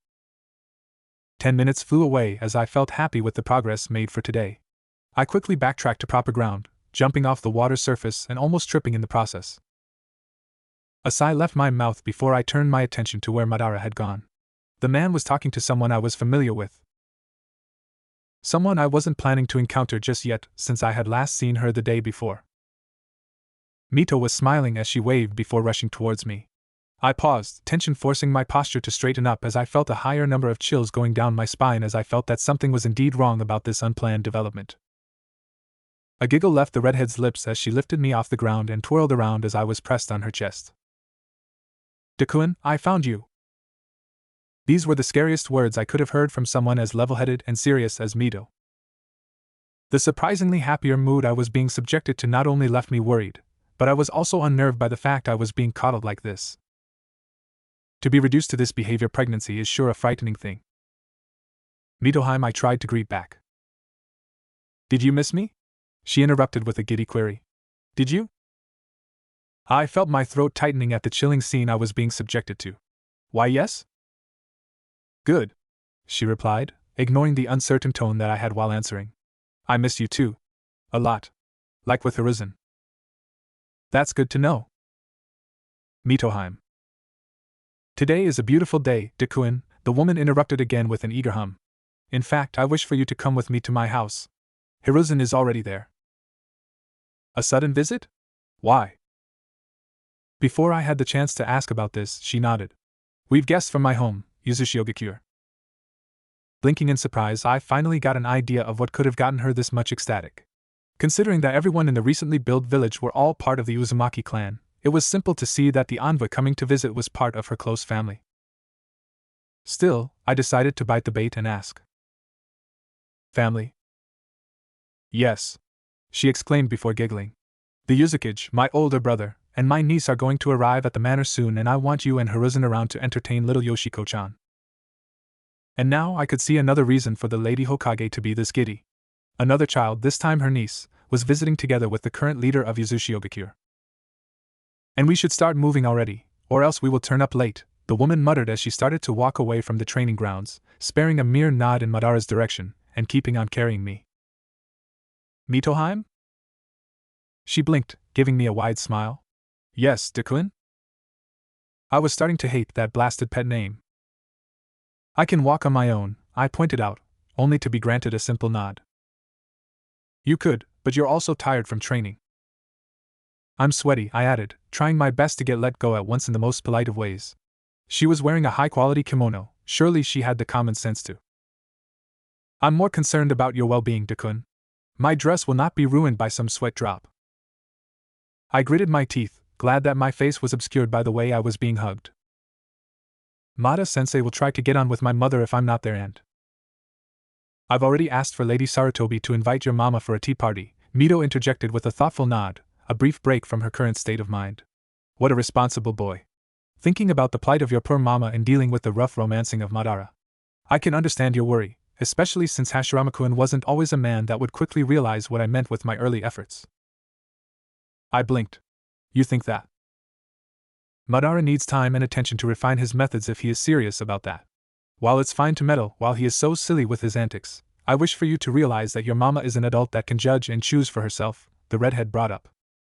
10 minutes flew away as I felt happy with the progress made for today. I quickly backtracked to proper ground, jumping off the water surface and almost tripping in the process. A sigh left my mouth before I turned my attention to where Madara had gone. The man was talking to someone I was familiar with. Someone I wasn't planning to encounter just yet, since I had last seen her the day before. Mito was smiling as she waved before rushing towards me. I paused, tension forcing my posture to straighten up as I felt a higher number of chills going down my spine as I felt that something was indeed wrong about this unplanned development. A giggle left the redhead's lips as she lifted me off the ground and twirled around as I was pressed on her chest. "Dakun, I found you." These were the scariest words I could have heard from someone as level-headed and serious as Mito. The surprisingly happier mood I was being subjected to not only left me worried, but I was also unnerved by the fact I was being coddled like this. To be reduced to this behavior pregnancy is sure a frightening thing. Mitoheim, I tried to greet back. Did you miss me? She interrupted with a giddy query. Did you? I felt my throat tightening at the chilling scene I was being subjected to. Why, yes? Good, she replied, ignoring the uncertain tone that I had while answering. I miss you too. A lot. Like with Hiruzen. That's good to know. Mitoheim. Today is a beautiful day, Dekuin, the woman interrupted again with an eager hum. In fact, I wish for you to come with me to my house. Hiruzen is already there. A sudden visit? Why? Before I had the chance to ask about this, she nodded. We've guests from my home, Yuzushio-gakure. Blinking in surprise, I finally got an idea of what could have gotten her this much ecstatic. Considering that everyone in the recently built village were all part of the Uzumaki clan, it was simple to see that the envoy coming to visit was part of her close family. Still, I decided to bite the bait and ask. Family? Yes, she exclaimed before giggling. The Yuzukage, my older brother, and my niece are going to arrive at the manor soon, and I want you and Hiruzen around to entertain little Yoshiko-chan. And now I could see another reason for the Lady Hokage to be this giddy. Another child, this time her niece, was visiting together with the current leader of Yuzushio-gakure. And we should start moving already, or else we will turn up late, the woman muttered as she started to walk away from the training grounds, sparing a mere nod in Madara's direction, and keeping on carrying me. Mitoheim? She blinked, giving me a wide smile. Yes, Dekuin? I was starting to hate that blasted pet name. I can walk on my own, I pointed out, only to be granted a simple nod. You could, but you're also tired from training. I'm sweaty, I added, trying my best to get let go at once in the most polite of ways. She was wearing a high-quality kimono, surely she had the common sense to. I'm more concerned about your well-being, Dekuin. My dress will not be ruined by some sweat drop. I gritted my teeth, glad that my face was obscured by the way I was being hugged. Mada-sensei will try to get on with my mother if I'm not there, and I've already asked for Lady Sarutobi to invite your mama for a tea party, Mito interjected with a thoughtful nod, a brief break from her current state of mind. What a responsible boy. Thinking about the plight of your poor mama and dealing with the rough romancing of Madara. I can understand your worry, especially since Hashirama-kun wasn't always a man that would quickly realize what I meant with my early efforts. I blinked. You think that? Madara needs time and attention to refine his methods if he is serious about that. While it's fine to meddle while he is so silly with his antics, I wish for you to realize that your mama is an adult that can judge and choose for herself, the redhead brought up.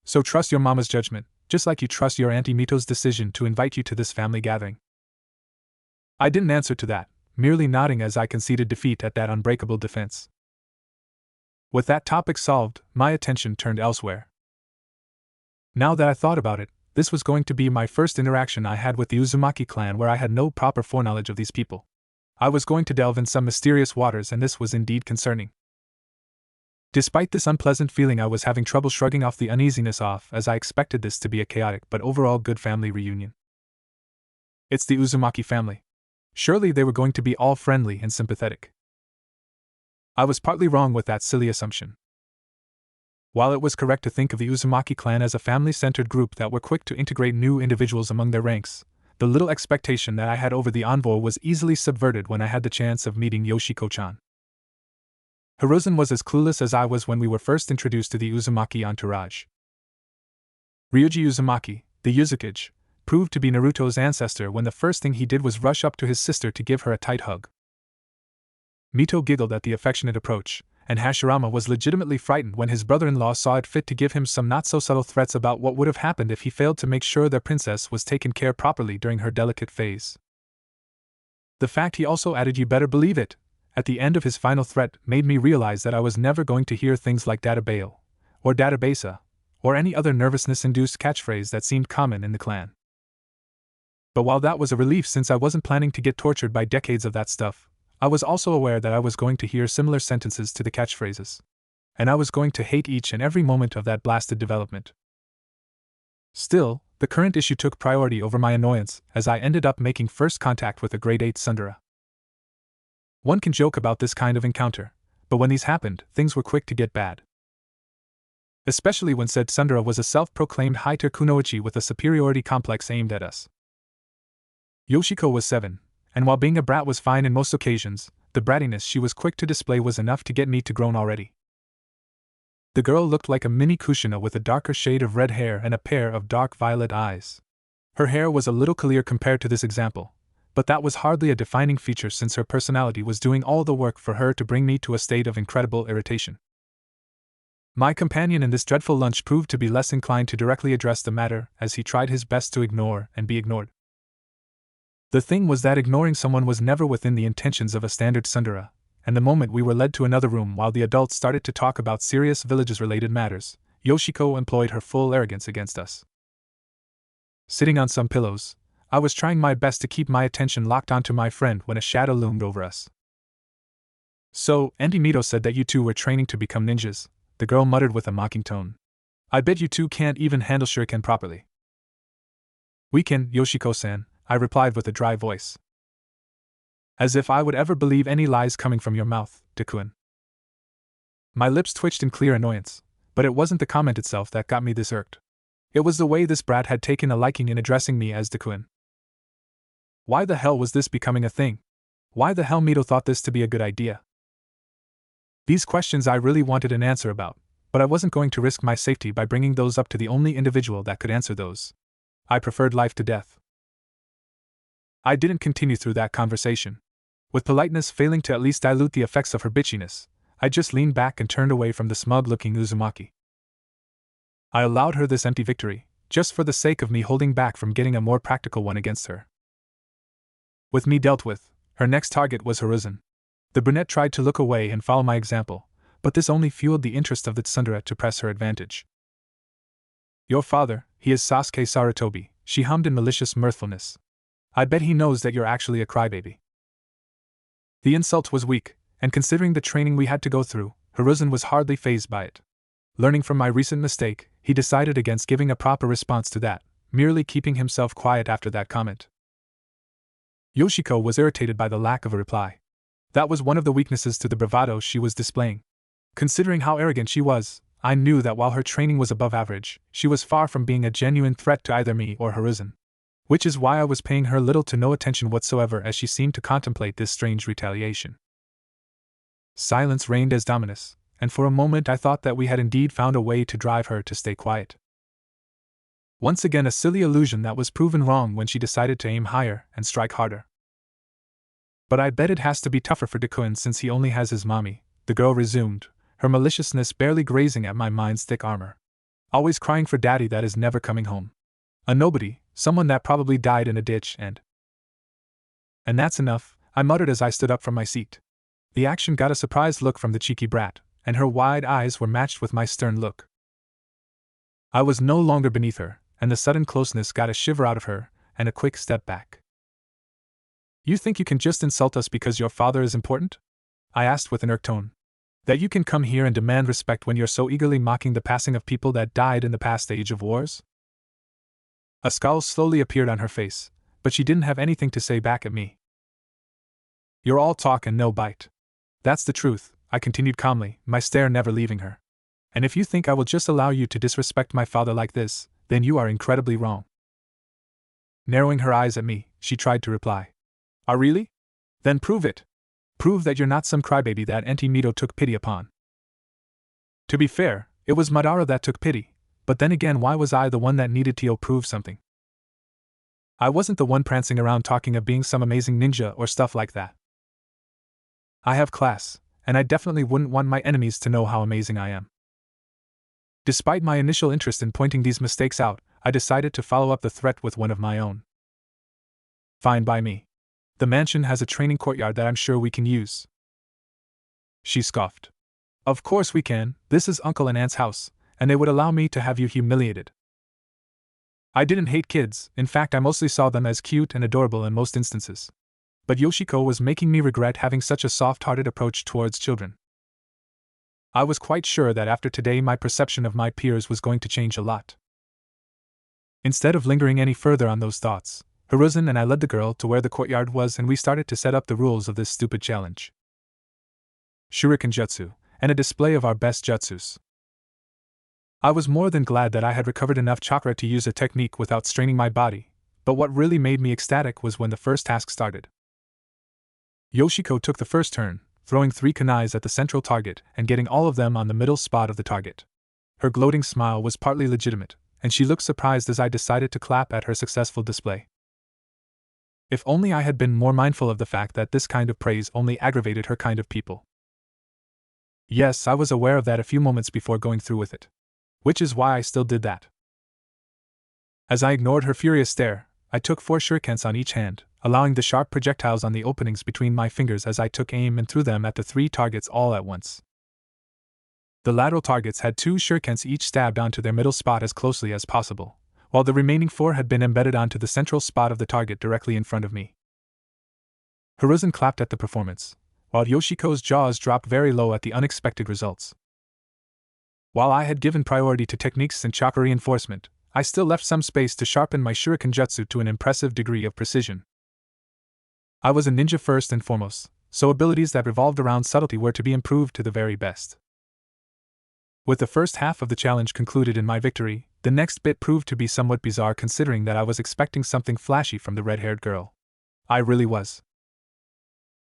So trust your mama's judgment, just like you trust your Auntie Mito's decision to invite you to this family gathering. I didn't answer to that, merely nodding as I conceded defeat at that unbreakable defense. With that topic solved, my attention turned elsewhere. Now that I thought about it, this was going to be my first interaction I had with the Uzumaki clan where I had no proper foreknowledge of these people. I was going to delve in some mysterious waters, and this was indeed concerning. Despite this unpleasant feeling, I was having trouble shrugging off the uneasiness off, as I expected this to be a chaotic but overall good family reunion. It's the Uzumaki family. Surely they were going to be all friendly and sympathetic. I was partly wrong with that silly assumption. While it was correct to think of the Uzumaki clan as a family-centered group that were quick to integrate new individuals among their ranks, the little expectation that I had over the envoy was easily subverted when I had the chance of meeting Yoshiko-chan. Hiruzen was as clueless as I was when we were first introduced to the Uzumaki entourage. Ryuji Uzumaki, the Yuzukage, proved to be Naruto's ancestor when the first thing he did was rush up to his sister to give her a tight hug. Mito giggled at the affectionate approach, and Hashirama was legitimately frightened when his brother-in-law saw it fit to give him some not-so-subtle threats about what would have happened if he failed to make sure their princess was taken care properly during her delicate phase. The fact he also added "you better believe it" at the end of his final threat made me realize that I was never going to hear things like "databale," or "databasa," or any other nervousness-induced catchphrase that seemed common in the clan. But while that was a relief since I wasn't planning to get tortured by decades of that stuff, I was also aware that I was going to hear similar sentences to the catchphrases. And I was going to hate each and every moment of that blasted development. Still, the current issue took priority over my annoyance, as I ended up making first contact with a grade 8 tsundere. One can joke about this kind of encounter, but when these happened, things were quick to get bad. Especially when said tsundere was a self-proclaimed high-tier kunoichi with a superiority complex aimed at us. Yoshiko was 7, and while being a brat was fine in most occasions, the brattiness she was quick to display was enough to get me to groan already. The girl looked like a mini Kushina with a darker shade of red hair and a pair of dark violet eyes. Her hair was a little clear compared to this example, but that was hardly a defining feature since her personality was doing all the work for her to bring me to a state of incredible irritation. My companion in this dreadful lunch proved to be less inclined to directly address the matter, as he tried his best to ignore and be ignored. The thing was that ignoring someone was never within the intentions of a standard tsundere, and the moment we were led to another room while the adults started to talk about serious villages-related matters, Yoshiko employed her full arrogance against us. Sitting on some pillows, I was trying my best to keep my attention locked onto my friend when a shadow loomed over us. "So, Auntie Mito said that you two were training to become ninjas," the girl muttered with a mocking tone. "I bet you two can't even handle shuriken properly." "We can, Yoshiko-san," I replied with a dry voice. "As if I would ever believe any lies coming from your mouth, Dekuen." My lips twitched in clear annoyance, but it wasn't the comment itself that got me this irked. It was the way this brat had taken a liking in addressing me as Dekuen. Why the hell was this becoming a thing? Why the hell Mito thought this to be a good idea? These questions I really wanted an answer about, but I wasn't going to risk my safety by bringing those up to the only individual that could answer those. I preferred life to death. I didn't continue through that conversation. With politeness failing to at least dilute the effects of her bitchiness, I just leaned back and turned away from the smug-looking Uzumaki. I allowed her this empty victory, just for the sake of me holding back from getting a more practical one against her. With me dealt with, her next target was Hiruzen. The brunette tried to look away and follow my example, but this only fueled the interest of the tsundere to press her advantage. "Your father, he is Sasuke Sarutobi," she hummed in malicious mirthfulness. "I bet he knows that you're actually a crybaby." The insult was weak, and considering the training we had to go through, Hiruzen was hardly fazed by it. Learning from my recent mistake, he decided against giving a proper response to that, merely keeping himself quiet after that comment. Yoshiko was irritated by the lack of a reply. That was one of the weaknesses to the bravado she was displaying. Considering how arrogant she was, I knew that while her training was above average, she was far from being a genuine threat to either me or Hiruzen. Which is why I was paying her little to no attention whatsoever as she seemed to contemplate this strange retaliation. Silence reigned as dominus, and for a moment I thought that we had indeed found a way to drive her to stay quiet. Once again a silly illusion that was proven wrong when she decided to aim higher and strike harder. "But I bet it has to be tougher for Dekuen since he only has his mommy," the girl resumed, her maliciousness barely grazing at my mind's thick armor. "Always crying for daddy that is never coming home. A nobody, someone that probably died in a ditch and that's enough," I muttered as I stood up from my seat. The action got a surprised look from the cheeky brat, and her wide eyes were matched with my stern look. I was no longer beneath her, and the sudden closeness got a shiver out of her, and a quick step back. "You think you can just insult us because your father is important?" I asked with an irked tone. "That you can come here and demand respect when you're so eagerly mocking the passing of people that died in the past age of wars?" A scowl slowly appeared on her face, but she didn't have anything to say back at me. "You're all talk and no bite. That's the truth," I continued calmly, my stare never leaving her. "And if you think I will just allow you to disrespect my father like this, then you are incredibly wrong." Narrowing her eyes at me, she tried to reply. Really? Then prove it. Prove that you're not some crybaby that Auntie Mito took pity upon." To be fair, it was Madara that took pity, but then again why was I the one that needed to prove something? I wasn't the one prancing around talking of being some amazing ninja or stuff like that. I have class, and I definitely wouldn't want my enemies to know how amazing I am. Despite my initial interest in pointing these mistakes out, I decided to follow up the threat with one of my own. "Fine by me. The mansion has a training courtyard that I'm sure we can use." She scoffed. "Of course we can, this is Uncle and Aunt's house, and they would allow me to have you humiliated." I didn't hate kids, in fact I mostly saw them as cute and adorable in most instances. But Yoshiko was making me regret having such a soft-hearted approach towards children. I was quite sure that after today my perception of my peers was going to change a lot. Instead of lingering any further on those thoughts, Hiruzen and I led the girl to where the courtyard was and we started to set up the rules of this stupid challenge. Shuriken Jutsu, and a display of our best jutsus. I was more than glad that I had recovered enough chakra to use a technique without straining my body, But what really made me ecstatic was when the first task started. Yoshiko took the first turn, throwing 3 kunais at the central target and getting all of them on the middle spot of the target. Her gloating smile was partly legitimate, and she looked surprised as I decided to clap at her successful display. If only I had been more mindful of the fact that this kind of praise only aggravated her kind of people. Yes, I was aware of that a few moments before going through with it. Which is why I still did that. As I ignored her furious stare, I took 4 shurikens on each hand, allowing the sharp projectiles on the openings between my fingers as I took aim and threw them at the 3 targets all at once. The lateral targets had 2 shurikens each stabbed onto their middle spot as closely as possible, while the remaining 4 had been embedded onto the central spot of the target directly in front of me. Hiruzen clapped at the performance, while Yoshiko's jaws dropped very low at the unexpected results. While I had given priority to techniques and chakra reinforcement, I still left some space to sharpen my shuriken jutsu to an impressive degree of precision. I was a ninja first and foremost, so abilities that revolved around subtlety were to be improved to the very best. With the first half of the challenge concluded in my victory, the next bit proved to be somewhat bizarre considering that I was expecting something flashy from the red-haired girl. I really was.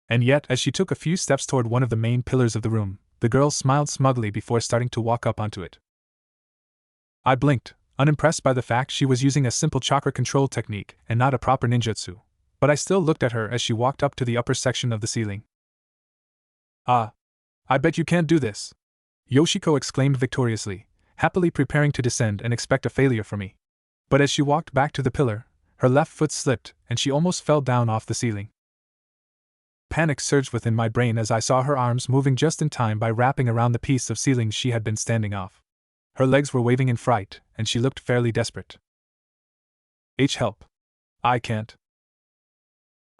And yet, as she took a few steps toward one of the main pillars of the room, the girl smiled smugly before starting to walk up onto it. I blinked, unimpressed by the fact she was using a simple chakra control technique and not a proper ninjutsu, but I still looked at her as she walked up to the upper section of the ceiling. "Ah, I bet you can't do this," Yoshiko exclaimed victoriously, happily preparing to descend and expect a failure from me. But as she walked back to the pillar, her left foot slipped and she almost fell down off the ceiling. Panic surged within my brain as I saw her arms moving just in time by wrapping around the piece of ceiling she had been standing off. Her legs were waving in fright, and she looked fairly desperate. Help. I can't."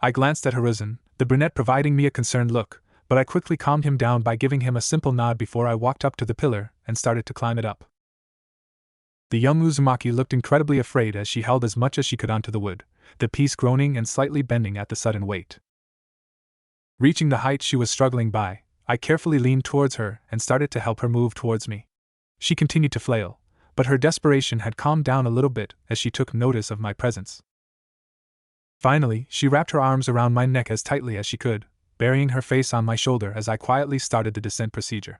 I glanced at Hiruzen, the brunette providing me a concerned look, but I quickly calmed him down by giving him a simple nod before I walked up to the pillar and started to climb it up. The young Uzumaki looked incredibly afraid as she held as much as she could onto the wood, the piece groaning and slightly bending at the sudden weight. Reaching the height she was struggling by, I carefully leaned towards her and started to help her move towards me. She continued to flail, but her desperation had calmed down a little bit as she took notice of my presence. Finally, she wrapped her arms around my neck as tightly as she could, burying her face on my shoulder as I quietly started the descent procedure.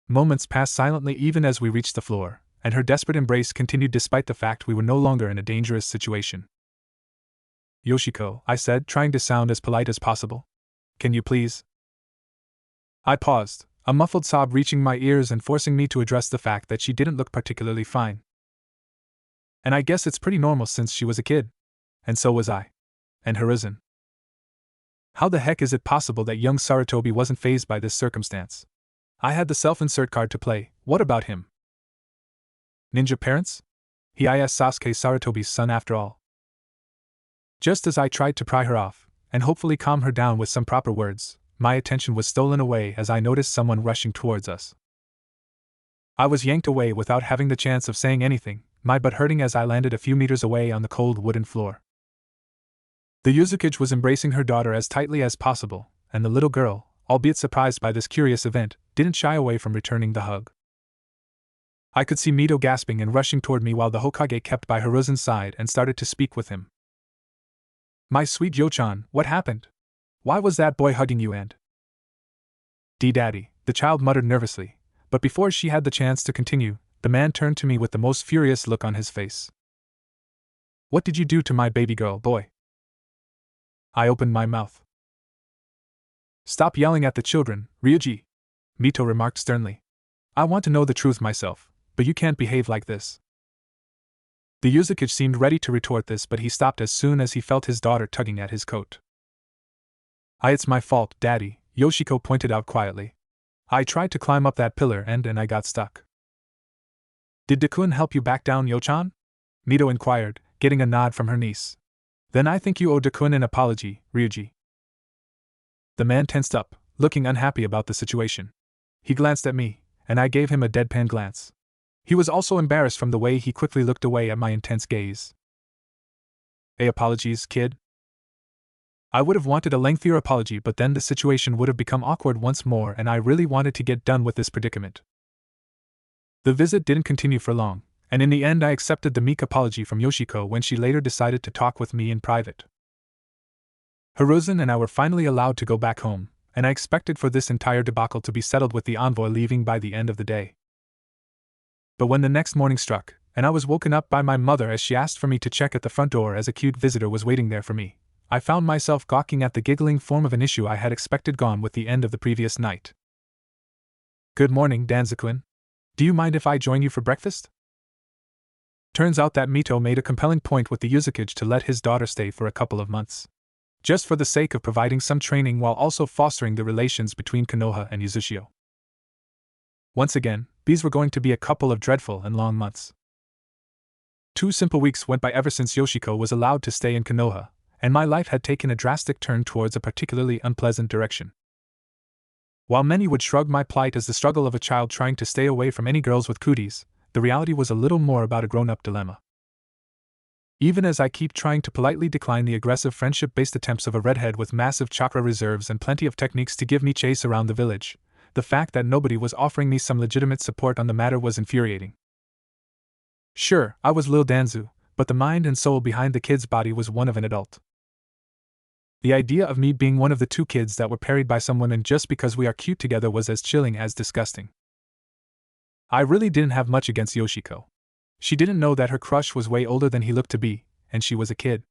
Moments passed silently even as we reached the floor, and her desperate embrace continued despite the fact we were no longer in a dangerous situation. "Yoshiko," I said, trying to sound as polite as possible. "Can you please?" I paused, a muffled sob reaching my ears and forcing me to address the fact that she didn't look particularly fine. And I guess it's pretty normal since she was a kid. And so was I. And Hiruzen. How the heck is it possible that young Sarutobi wasn't fazed by this circumstance? I had the self-insert card to play. What about him? Ninja parents? He is Sasuke Sarutobi's son after all. Just as I tried to pry her off, and hopefully calm her down with some proper words, my attention was stolen away as I noticed someone rushing towards us. I was yanked away without having the chance of saying anything, my butt hurting as I landed a few meters away on the cold wooden floor. The Yuzukage was embracing her daughter as tightly as possible, and the little girl, albeit surprised by this curious event, didn't shy away from returning the hug. I could see Mito gasping and rushing toward me while the Hokage kept by Hiruzen's side and started to speak with him. "My sweet Yochan, what happened? Why was that boy hugging you and—" "Daddy," the child muttered nervously, but before she had the chance to continue, the man turned to me with the most furious look on his face. "What did you do to my baby girl, boy?" I opened my mouth. "Stop yelling at the children, Ryuji," Mito remarked sternly. "I want to know the truth myself, but you can't behave like this." The Yuzukage seemed ready to retort this, but he stopped as soon as he felt his daughter tugging at his coat. It's my fault, Daddy," Yoshiko pointed out quietly. "I tried to climb up that pillar and I got stuck." "Did Dakun help you back down, Yochan?" Mito inquired, getting a nod from her niece. "Then I think you owe Dakun an apology, Ryuji." The man tensed up, looking unhappy about the situation. He glanced at me, and I gave him a deadpan glance. He was also embarrassed from the way he quickly looked away at my intense gaze. "Apologies, kid?" I would have wanted a lengthier apology, but then the situation would have become awkward once more and I really wanted to get done with this predicament. The visit didn't continue for long, and in the end I accepted the meek apology from Yoshiko when she later decided to talk with me in private. Hiruzen and I were finally allowed to go back home, and I expected for this entire debacle to be settled with the envoy leaving by the end of the day. But when the next morning struck, and I was woken up by my mother as she asked for me to check at the front door as a cute visitor was waiting there for me, I found myself gawking at the giggling form of an issue I had expected gone with the end of the previous night. "Good morning, Danzo-kun. Do you mind if I join you for breakfast?" Turns out that Mito made a compelling point with the Yuzakage to let his daughter stay for a couple of months, just for the sake of providing some training while also fostering the relations between Konoha and Uzushio. Once again, these were going to be a couple of dreadful and long months. 2 simple weeks went by ever since Yoshiko was allowed to stay in Konoha, and my life had taken a drastic turn towards a particularly unpleasant direction. While many would shrug my plight as the struggle of a child trying to stay away from any girls with cooties, the reality was a little more about a grown-up dilemma. Even as I keep trying to politely decline the aggressive friendship-based attempts of a redhead with massive chakra reserves and plenty of techniques to give me chase around the village, the fact that nobody was offering me some legitimate support on the matter was infuriating. Sure, I was Lil Danzo, but the mind and soul behind the kid's body was one of an adult. The idea of me being one of the 2 kids that were parried by some women just because we are cute together was as chilling as disgusting. I really didn't have much against Yoshiko. She didn't know that her crush was way older than he looked to be, and she was a kid.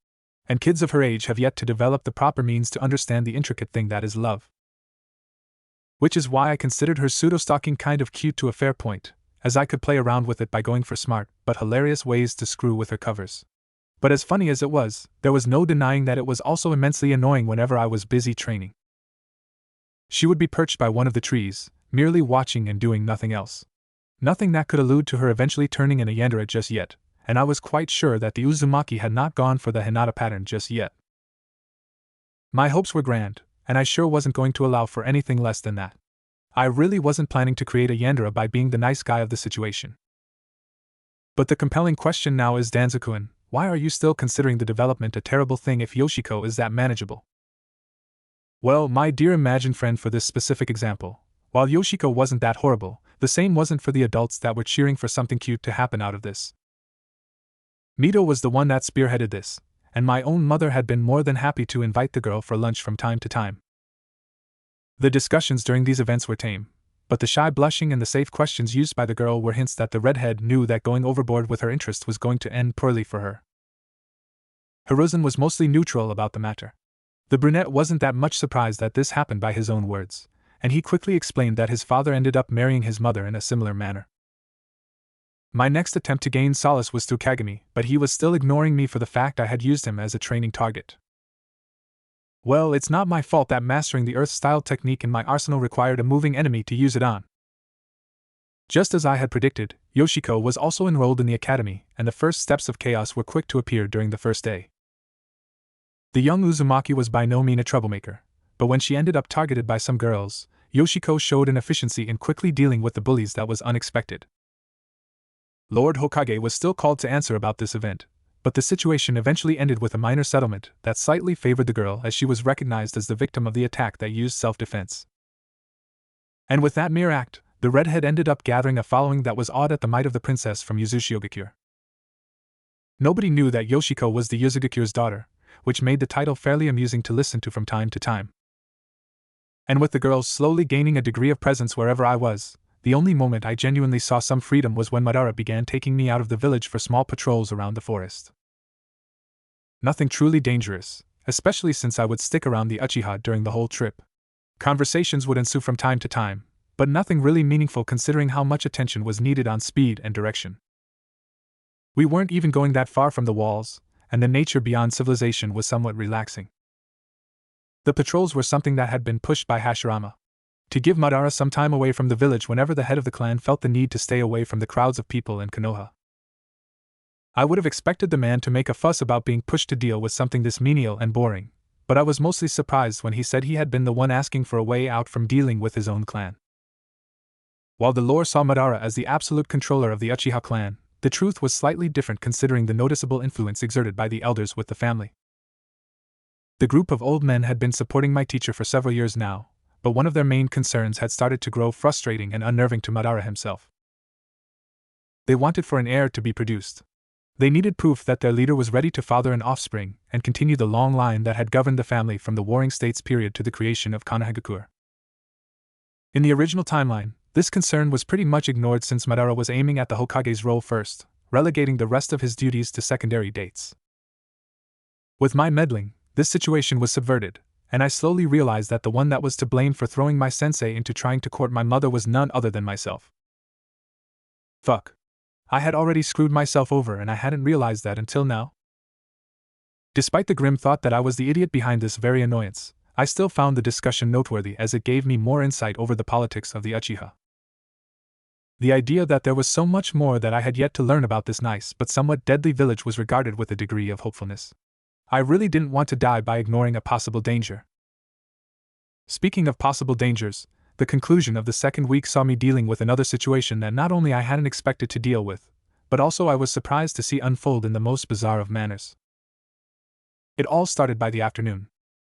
And kids of her age have yet to develop the proper means to understand the intricate thing that is love. Which is why I considered her pseudo-stalking kind of cute to a fair point, as I could play around with it by going for smart but hilarious ways to screw with her covers. But as funny as it was, there was no denying that it was also immensely annoying whenever I was busy training. She would be perched by one of the trees, merely watching and doing nothing else. Nothing that could allude to her eventually turning in a yandere just yet, and I was quite sure that the Uzumaki had not gone for the Hinata pattern just yet. My hopes were grand, and I sure wasn't going to allow for anything less than that. I really wasn't planning to create a yandere by being the nice guy of the situation. But the compelling question now is, Danzo-kun, why are you still considering the development a terrible thing if Yoshiko is that manageable? Well, my dear imagined friend, for this specific example, while Yoshiko wasn't that horrible, the same wasn't for the adults that were cheering for something cute to happen out of this. Mito was the one that spearheaded this, and my own mother had been more than happy to invite the girl for lunch from time to time. The discussions during these events were tame, but the shy blushing and the safe questions used by the girl were hints that the redhead knew that going overboard with her interest was going to end poorly for her. Hiruzen was mostly neutral about the matter. The brunette wasn't that much surprised that this happened by his own words, and he quickly explained that his father ended up marrying his mother in a similar manner. My next attempt to gain solace was through Kagami, but he was still ignoring me for the fact I had used him as a training target. Well, it's not my fault that mastering the Earth-style technique in my arsenal required a moving enemy to use it on. Just as I had predicted, Yoshiko was also enrolled in the academy, and the first steps of chaos were quick to appear during the first day. The young Uzumaki was by no means a troublemaker, but when she ended up targeted by some girls, Yoshiko showed an efficiency in quickly dealing with the bullies that was unexpected. Lord Hokage was still called to answer about this event, but the situation eventually ended with a minor settlement that slightly favored the girl as she was recognized as the victim of the attack that used self-defense. And with that mere act, the redhead ended up gathering a following that was awed at the might of the princess from Uzushio-gakure. Nobody knew that Yoshiko was the Yuzugakure's daughter, which made the title fairly amusing to listen to from time to time. And with the girls slowly gaining a degree of presence wherever I was, the only moment I genuinely saw some freedom was when Madara began taking me out of the village for small patrols around the forest. Nothing truly dangerous, especially since I would stick around the Uchiha during the whole trip. Conversations would ensue from time to time, but nothing really meaningful considering how much attention was needed on speed and direction. We weren't even going that far from the walls, and the nature beyond civilization was somewhat relaxing. The patrols were something that had been pushed by Hashirama, to give Madara some time away from the village whenever the head of the clan felt the need to stay away from the crowds of people in Konoha. I would have expected the man to make a fuss about being pushed to deal with something this menial and boring, but I was mostly surprised when he said he had been the one asking for a way out from dealing with his own clan. While the lore saw Madara as the absolute controller of the Uchiha clan, the truth was slightly different considering the noticeable influence exerted by the elders with the family. The group of old men had been supporting my teacher for several years now, but one of their main concerns had started to grow frustrating and unnerving to Madara himself. They wanted for an heir to be produced. They needed proof that their leader was ready to father an offspring and continue the long line that had governed the family from the Warring States period to the creation of Konohagakure. In the original timeline, this concern was pretty much ignored since Madara was aiming at the Hokage's role first, relegating the rest of his duties to secondary dates. With my meddling, this situation was subverted, and I slowly realized that the one that was to blame for throwing my sensei into trying to court my mother was none other than myself. Fuck. I had already screwed myself over and I hadn't realized that until now. Despite the grim thought that I was the idiot behind this very annoyance, I still found the discussion noteworthy as it gave me more insight over the politics of the Uchiha. The idea that there was so much more that I had yet to learn about this nice but somewhat deadly village was regarded with a degree of hopefulness. I really didn't want to die by ignoring a possible danger. Speaking of possible dangers, the conclusion of the second week saw me dealing with another situation that not only I hadn't expected to deal with, but also I was surprised to see unfold in the most bizarre of manners. It all started by the afternoon.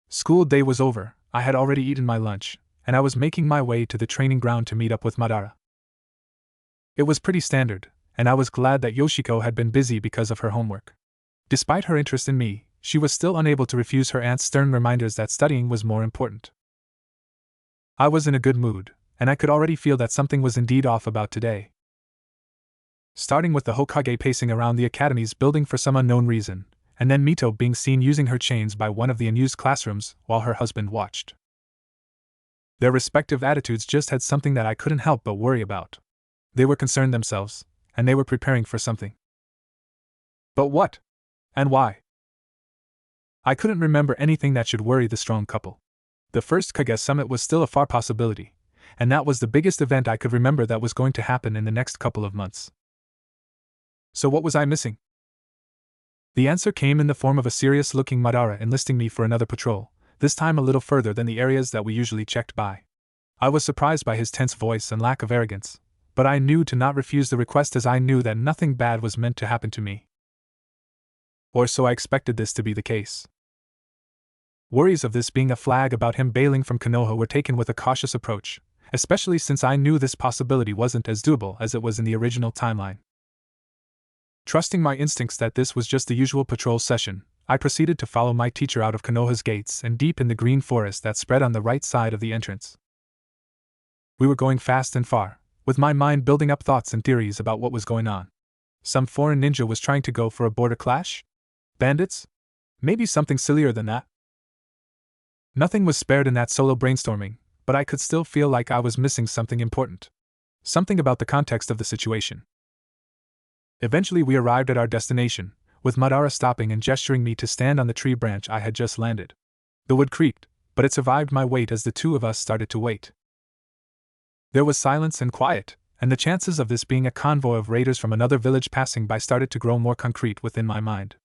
School day was over, I had already eaten my lunch, and I was making my way to the training ground to meet up with Madara. It was pretty standard, and I was glad that Yoshiko had been busy because of her homework. Despite her interest in me, she was still unable to refuse her aunt's stern reminders that studying was more important. I was in a good mood, and I could already feel that something was indeed off about today. Starting with the Hokage pacing around the academy's building for some unknown reason, and then Mito being seen using her chains by one of the unused classrooms while her husband watched. Their respective attitudes just had something that I couldn't help but worry about. They were concerned themselves, and they were preparing for something. But what? And why? I couldn't remember anything that should worry the strong couple. The first Kage summit was still a far possibility, and that was the biggest event I could remember that was going to happen in the next couple of months. So what was I missing? The answer came in the form of a serious-looking Madara enlisting me for another patrol, this time a little further than the areas that we usually checked by. I was surprised by his tense voice and lack of arrogance, but I knew to not refuse the request as I knew that nothing bad was meant to happen to me. Or so I expected this to be the case. Worries of this being a flag about him bailing from Konoha were taken with a cautious approach, especially since I knew this possibility wasn't as doable as it was in the original timeline. Trusting my instincts that this was just the usual patrol session, I proceeded to follow my teacher out of Konoha's gates and deep in the green forest that spread on the right side of the entrance. We were going fast and far, with my mind building up thoughts and theories about what was going on. Some foreign ninja was trying to go for a border clash? Bandits? Maybe something sillier than that? Nothing was spared in that solo brainstorming, but I could still feel like I was missing something important. Something about the context of the situation. Eventually we arrived at our destination, with Madara stopping and gesturing me to stand on the tree branch I had just landed. The wood creaked, but it survived my weight as the two of us started to wait. There was silence and quiet, and the chances of this being a convoy of raiders from another village passing by started to grow more concrete within my mind.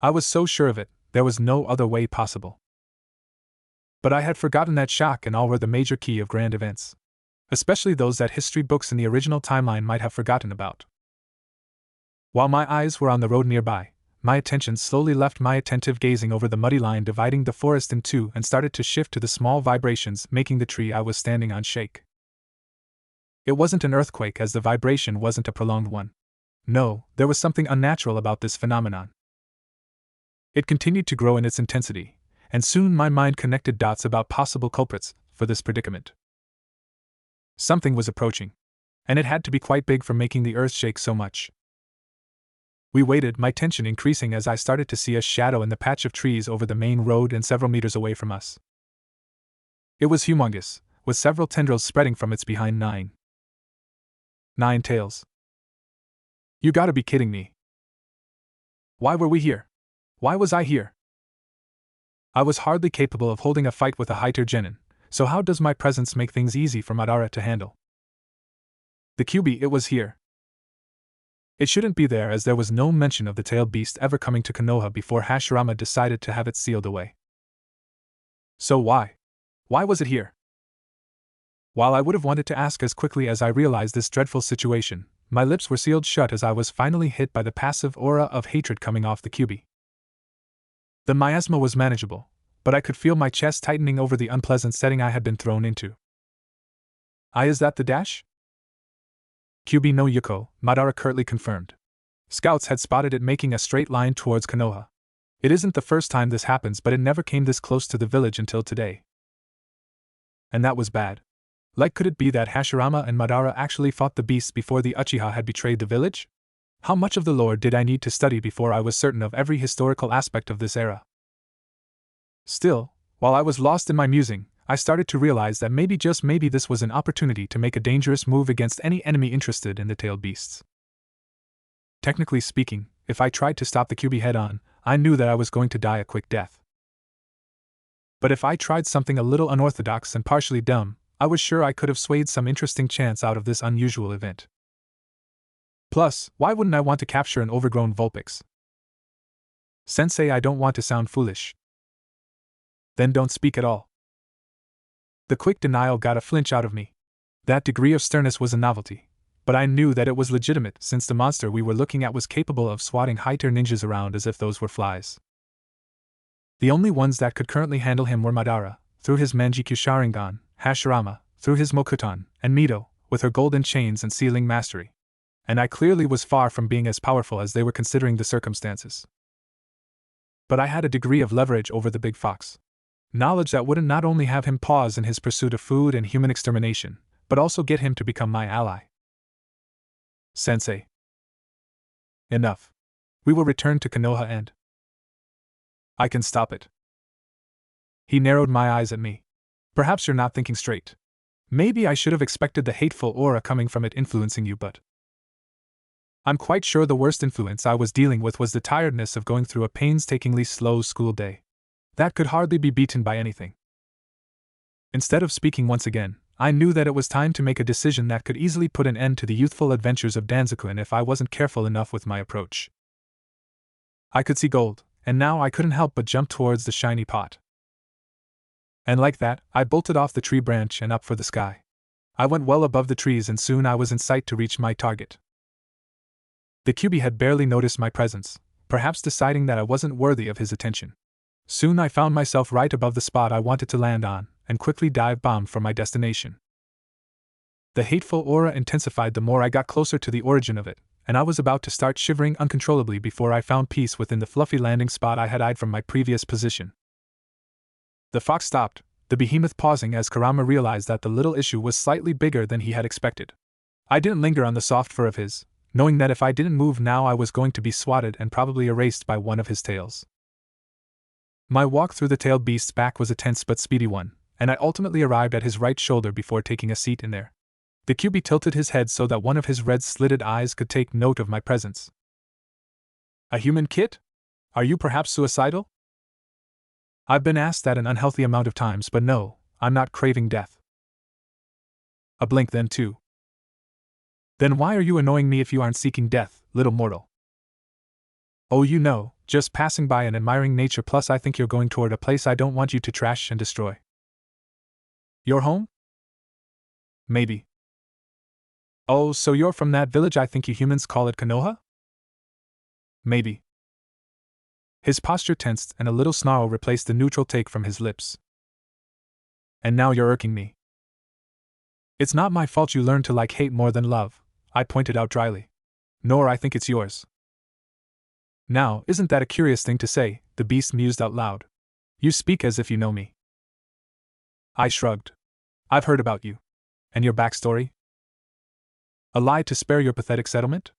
I was so sure of it, there was no other way possible. But I had forgotten that shock and awe were the major key of grand events. Especially those that history books in the original timeline might have forgotten about. While my eyes were on the road nearby, my attention slowly left my attentive gazing over the muddy line dividing the forest in two and started to shift to the small vibrations making the tree I was standing on shake. It wasn't an earthquake as the vibration wasn't a prolonged one. No, there was something unnatural about this phenomenon. It continued to grow in its intensity, and soon my mind connected dots about possible culprits for this predicament. Something was approaching, and it had to be quite big for making the earth shake so much. We waited, my tension increasing as I started to see a shadow in the patch of trees over the main road and several meters away from us. It was humongous, with several tendrils spreading from its behind nine tails. You gotta be kidding me. Why were we here? Why was I here? I was hardly capable of holding a fight with a Haiter genin, so how does my presence make things easy for Madara to handle? The Kyuubi, it was here. It shouldn't be there as there was no mention of the tailed beast ever coming to Konoha before Hashirama decided to have it sealed away. So why? Why was it here? While I would have wanted to ask as quickly as I realized this dreadful situation, my lips were sealed shut as I was finally hit by the passive aura of hatred coming off the Kyuubi. The miasma was manageable, but I could feel my chest tightening over the unpleasant setting I had been thrown into. Is that the dash? QB no Yuko, Madara curtly confirmed. Scouts had spotted it making a straight line towards Konoha. It isn't the first time this happens, but it never came this close to the village until today. And that was bad. Like, could it be that Hashirama and Madara actually fought the beasts before the Uchiha had betrayed the village? How much of the lore did I need to study before I was certain of every historical aspect of this era? Still, while I was lost in my musing, I started to realize that maybe, just maybe, this was an opportunity to make a dangerous move against any enemy interested in the tailed beasts. Technically speaking, if I tried to stop the Kyuubi head-on, I knew that I was going to die a quick death. But if I tried something a little unorthodox and partially dumb, I was sure I could have swayed some interesting chance out of this unusual event. Plus, why wouldn't I want to capture an overgrown Vulpix? Sensei, I don't want to sound foolish. Then don't speak at all. The quick denial got a flinch out of me. That degree of sternness was a novelty, but I knew that it was legitimate since the monster we were looking at was capable of swatting high-tier ninjas around as if those were flies. The only ones that could currently handle him were Madara, through his Manjikyu Sharingan, Hashirama, through his Mokuton, and Mito, with her golden chains and sealing mastery. And I clearly was far from being as powerful as they were considering the circumstances. But I had a degree of leverage over the big fox. Knowledge that wouldn't not only have him pause in his pursuit of food and human extermination, but also get him to become my ally. Sensei. Enough. We will return to Konoha and I can stop it. He narrowed my eyes at me. Perhaps you're not thinking straight. Maybe I should have expected the hateful aura coming from it influencing you, but I'm quite sure the worst influence I was dealing with was the tiredness of going through a painstakingly slow school day. That could hardly be beaten by anything. Instead of speaking once again, I knew that it was time to make a decision that could easily put an end to the youthful adventures of Danzo-kun if I wasn't careful enough with my approach. I could see gold, and now I couldn't help but jump towards the shiny pot. And like that, I bolted off the tree branch and up for the sky. I went well above the trees and soon I was in sight to reach my target. The Kyuubi had barely noticed my presence, perhaps deciding that I wasn't worthy of his attention. Soon I found myself right above the spot I wanted to land on, and quickly dive-bombed for my destination. The hateful aura intensified the more I got closer to the origin of it, and I was about to start shivering uncontrollably before I found peace within the fluffy landing spot I had eyed from my previous position. The fox stopped, the behemoth pausing as Kurama realized that the little issue was slightly bigger than he had expected. I didn't linger on the soft fur of his, knowing that if I didn't move now I was going to be swatted and probably erased by one of his tails. My walk through the tailed beast's back was a tense but speedy one, and I ultimately arrived at his right shoulder before taking a seat in there. The Kyuubi tilted his head so that one of his red-slitted eyes could take note of my presence. A human kit? Are you perhaps suicidal? I've been asked that an unhealthy amount of times, but no, I'm not craving death. A blink then too. Then why are you annoying me if you aren't seeking death, little mortal? Oh, you know, just passing by and admiring nature, plus I think you're going toward a place I don't want you to trash and destroy. Your home? Maybe. Oh, so you're from that village I think you humans call it Konoha? Maybe. His posture tensed and a little snarl replaced the neutral take from his lips. And now you're irking me. It's not my fault you learned to like hate more than love, I pointed out dryly. Nor I think it's yours. Now, isn't that a curious thing to say? The beast mused out loud. You speak as if you know me. I shrugged. I've heard about you. And your backstory? A lie to spare your pathetic settlement?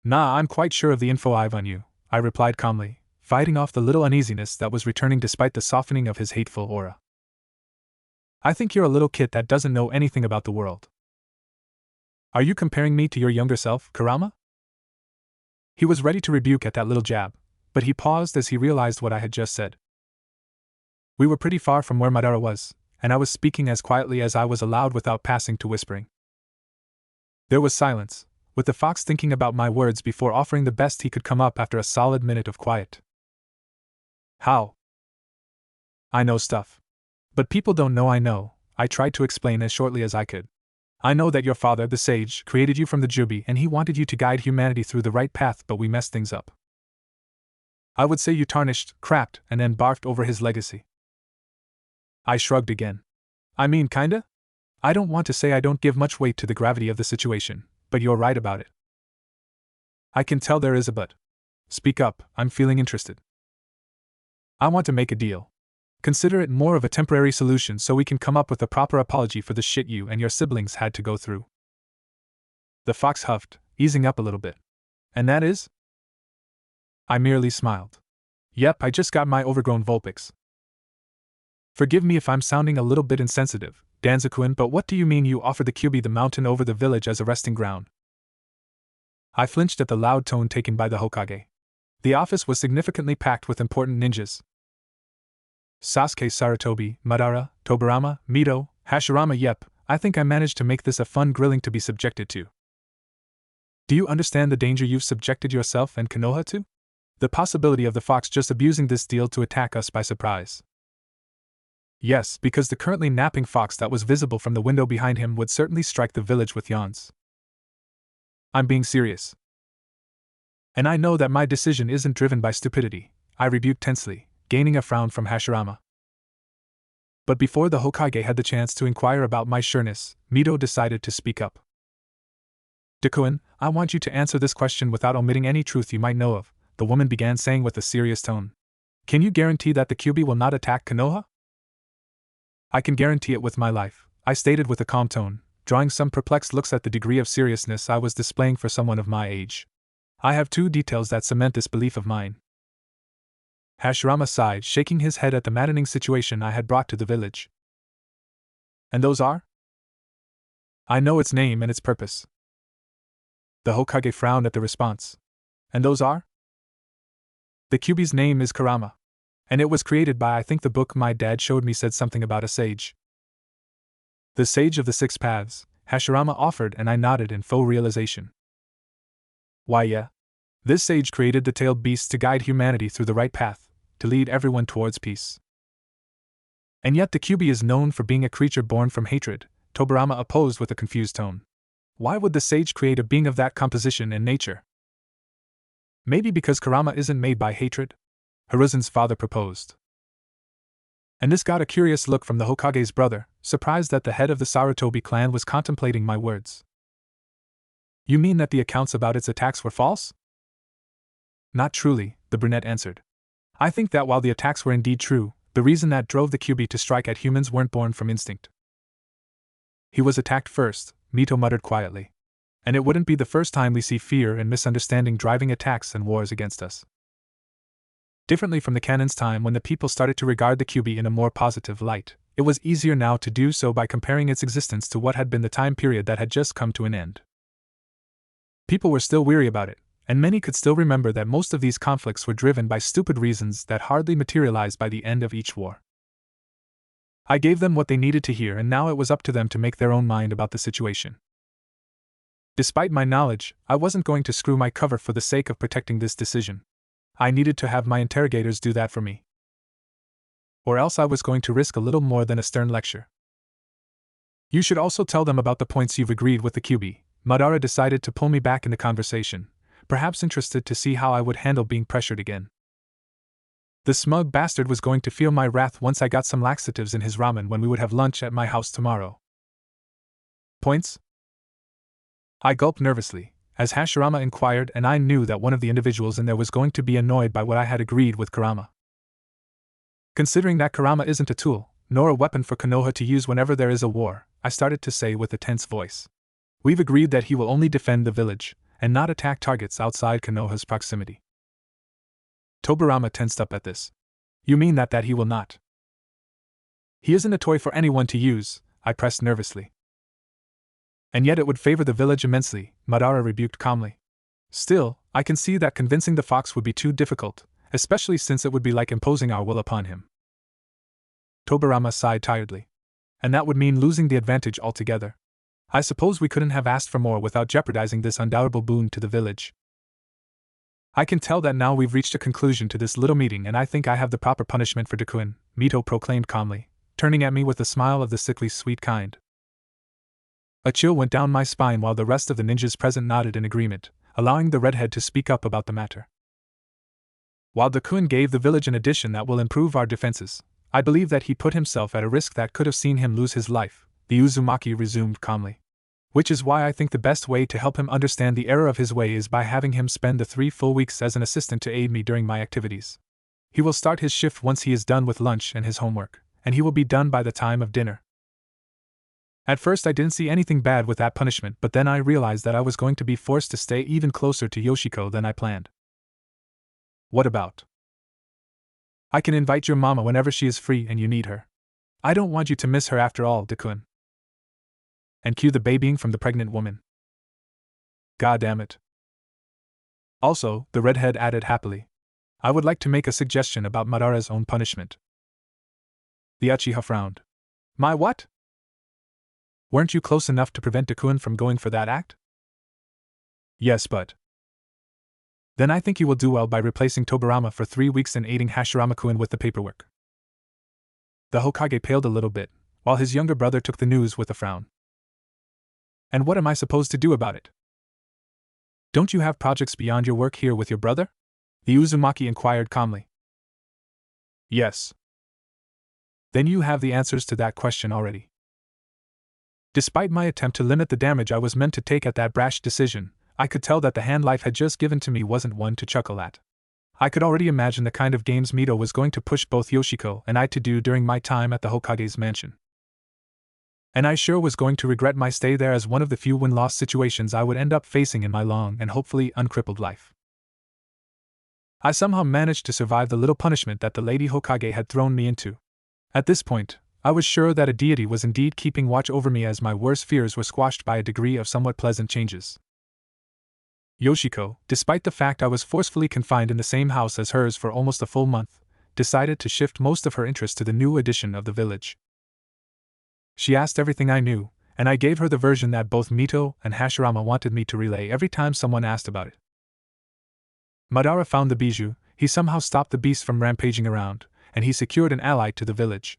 Nah, I'm quite sure of the info I've on you, I replied calmly, fighting off the little uneasiness that was returning despite the softening of his hateful aura. I think you're a little kid that doesn't know anything about the world. Are you comparing me to your younger self, Kurama? He was ready to rebuke at that little jab, but he paused as he realized what I had just said. We were pretty far from where Madara was, and I was speaking as quietly as I was allowed without passing to whispering. There was silence, with the fox thinking about my words before offering the best he could come up after a solid minute of quiet. How? I know stuff. But people don't know I know, I tried to explain as shortly as I could. I know that your father, the sage, created you from the Jubi and he wanted you to guide humanity through the right path, but we messed things up. I would say you tarnished, crapped, and then barfed over his legacy. I shrugged again. I mean, kinda? I don't want to say I don't give much weight to the gravity of the situation, but you're right about it. I can tell there is a but. Speak up, I'm feeling interested. I want to make a deal. Consider it more of a temporary solution so we can come up with a proper apology for the shit you and your siblings had to go through. The fox huffed, easing up a little bit. And that is? I merely smiled. Yep, I just got my overgrown Vulpix. Forgive me if I'm sounding a little bit insensitive, Danzo-kun, but what do you mean you offered the Kyuubi the mountain over the village as a resting ground? I flinched at the loud tone taken by the Hokage. The office was significantly packed with important ninjas. Sasuke, Sarutobi, Madara, Tobirama, Mito, Hashirama. Yep, I think I managed to make this a fun grilling to be subjected to. Do you understand the danger you've subjected yourself and Konoha to? The possibility of the fox just abusing this deal to attack us by surprise. Yes, because the currently napping fox that was visible from the window behind him would certainly strike the village with yawns. I'm being serious. And I know that my decision isn't driven by stupidity, I rebuked tensely, gaining a frown from Hashirama. But before the Hokage had the chance to inquire about my sureness, Mito decided to speak up. Dakun, I want you to answer this question without omitting any truth you might know of, the woman began saying with a serious tone. Can you guarantee that the Kyuubi will not attack Konoha? I can guarantee it with my life, I stated with a calm tone, drawing some perplexed looks at the degree of seriousness I was displaying for someone of my age. I have two details that cement this belief of mine. Hashirama sighed, shaking his head at the maddening situation I had brought to the village. And those are? I know its name and its purpose. The Hokage frowned at the response. And those are? The Kyuubi's name is Kurama. And it was created by, I think the book my dad showed me said something about a sage. The Sage of the Six Paths, Hashirama offered, and I nodded in full realization. Why, yeah. This sage created the tailed beasts to guide humanity through the right path, to lead everyone towards peace. And yet the Kyuubi is known for being a creature born from hatred, Tobirama opposed with a confused tone. Why would the sage create a being of that composition in nature? Maybe because Kurama isn't made by hatred? Hiruzen's father proposed. And this got a curious look from the Hokage's brother, surprised that the head of the Sarutobi clan was contemplating my words. You mean that the accounts about its attacks were false? Not truly, the brunette answered. I think that while the attacks were indeed true, the reason that drove the Kyuubi to strike at humans weren't born from instinct. He was attacked first, Mito muttered quietly. And it wouldn't be the first time we see fear and misunderstanding driving attacks and wars against us. Differently from the canon's time when the people started to regard the Kyuubi in a more positive light, it was easier now to do so by comparing its existence to what had been the time period that had just come to an end. People were still weary about it, and many could still remember that most of these conflicts were driven by stupid reasons that hardly materialized by the end of each war. I gave them what they needed to hear, and now it was up to them to make their own mind about the situation. Despite my knowledge, I wasn't going to screw my cover for the sake of protecting this decision. I needed to have my interrogators do that for me. Or else I was going to risk a little more than a stern lecture. You should also tell them about the points you've agreed with the Kyuubi. Madara decided to pull me back in the conversation, perhaps interested to see how I would handle being pressured again. The smug bastard was going to feel my wrath once I got some laxatives in his ramen when we would have lunch at my house tomorrow. Points? I gulped nervously, as Hashirama inquired, and I knew that one of the individuals in there was going to be annoyed by what I had agreed with Kurama. Considering that Kurama isn't a tool, nor a weapon for Konoha to use whenever there is a war, I started to say with a tense voice. We've agreed that he will only defend the village, and not attack targets outside Konoha's proximity. Tobirama tensed up at this. You mean that he will not? He isn't a toy for anyone to use, I pressed nervously. And yet it would favor the village immensely, Madara rebuked calmly. Still, I can see that convincing the fox would be too difficult, especially since it would be like imposing our will upon him. Tobirama sighed tiredly. And that would mean losing the advantage altogether. I suppose we couldn't have asked for more without jeopardizing this undoubtable boon to the village. I can tell that now we've reached a conclusion to this little meeting, and I think I have the proper punishment for Dakun, Mito proclaimed calmly, turning at me with a smile of the sickly sweet kind. A chill went down my spine while the rest of the ninjas present nodded in agreement, allowing the redhead to speak up about the matter. While Dakun gave the village an addition that will improve our defenses, I believe that he put himself at a risk that could have seen him lose his life. the Uzumaki resumed calmly. Which is why I think the best way to help him understand the error of his way is by having him spend the 3 full weeks as an assistant to aid me during my activities. He will start his shift once he is done with lunch and his homework, and he will be done by the time of dinner. At first I didn't see anything bad with that punishment, but then I realized that I was going to be forced to stay even closer to Yoshiko than I planned. What about? I can invite your mama whenever she is free and you need her. I don't want you to miss her after all, Dakun. And cue the babying from the pregnant woman. God damn it. Also, the redhead added happily, I would like to make a suggestion about Madara's own punishment. The Uchiha frowned. My what? Weren't you close enough to prevent Dakun from going for that act? Yes, but. Then I think you will do well by replacing Tobirama for 3 weeks and aiding Hashirama-kun with the paperwork. The Hokage paled a little bit, while his younger brother took the news with a frown. And what am I supposed to do about it? Don't you have projects beyond your work here with your brother? The Uzumaki inquired calmly. Yes. Then you have the answers to that question already. Despite my attempt to limit the damage I was meant to take at that brash decision, I could tell that the hand life had just given to me wasn't one to chuckle at. I could already imagine the kind of games Mito was going to push both Yoshiko and I to do during my time at the Hokage's mansion. And I sure was going to regret my stay there as one of the few win-loss situations I would end up facing in my long and hopefully uncrippled life. I somehow managed to survive the little punishment that the Lady Hokage had thrown me into. At this point, I was sure that a deity was indeed keeping watch over me as my worst fears were squashed by a degree of somewhat pleasant changes. Yoshiko, despite the fact I was forcefully confined in the same house as hers for almost a full month, decided to shift most of her interest to the new edition of the village. She asked everything I knew, and I gave her the version that both Mito and Hashirama wanted me to relay every time someone asked about it. Madara found the bijou, he somehow stopped the beast from rampaging around, and he secured an ally to the village.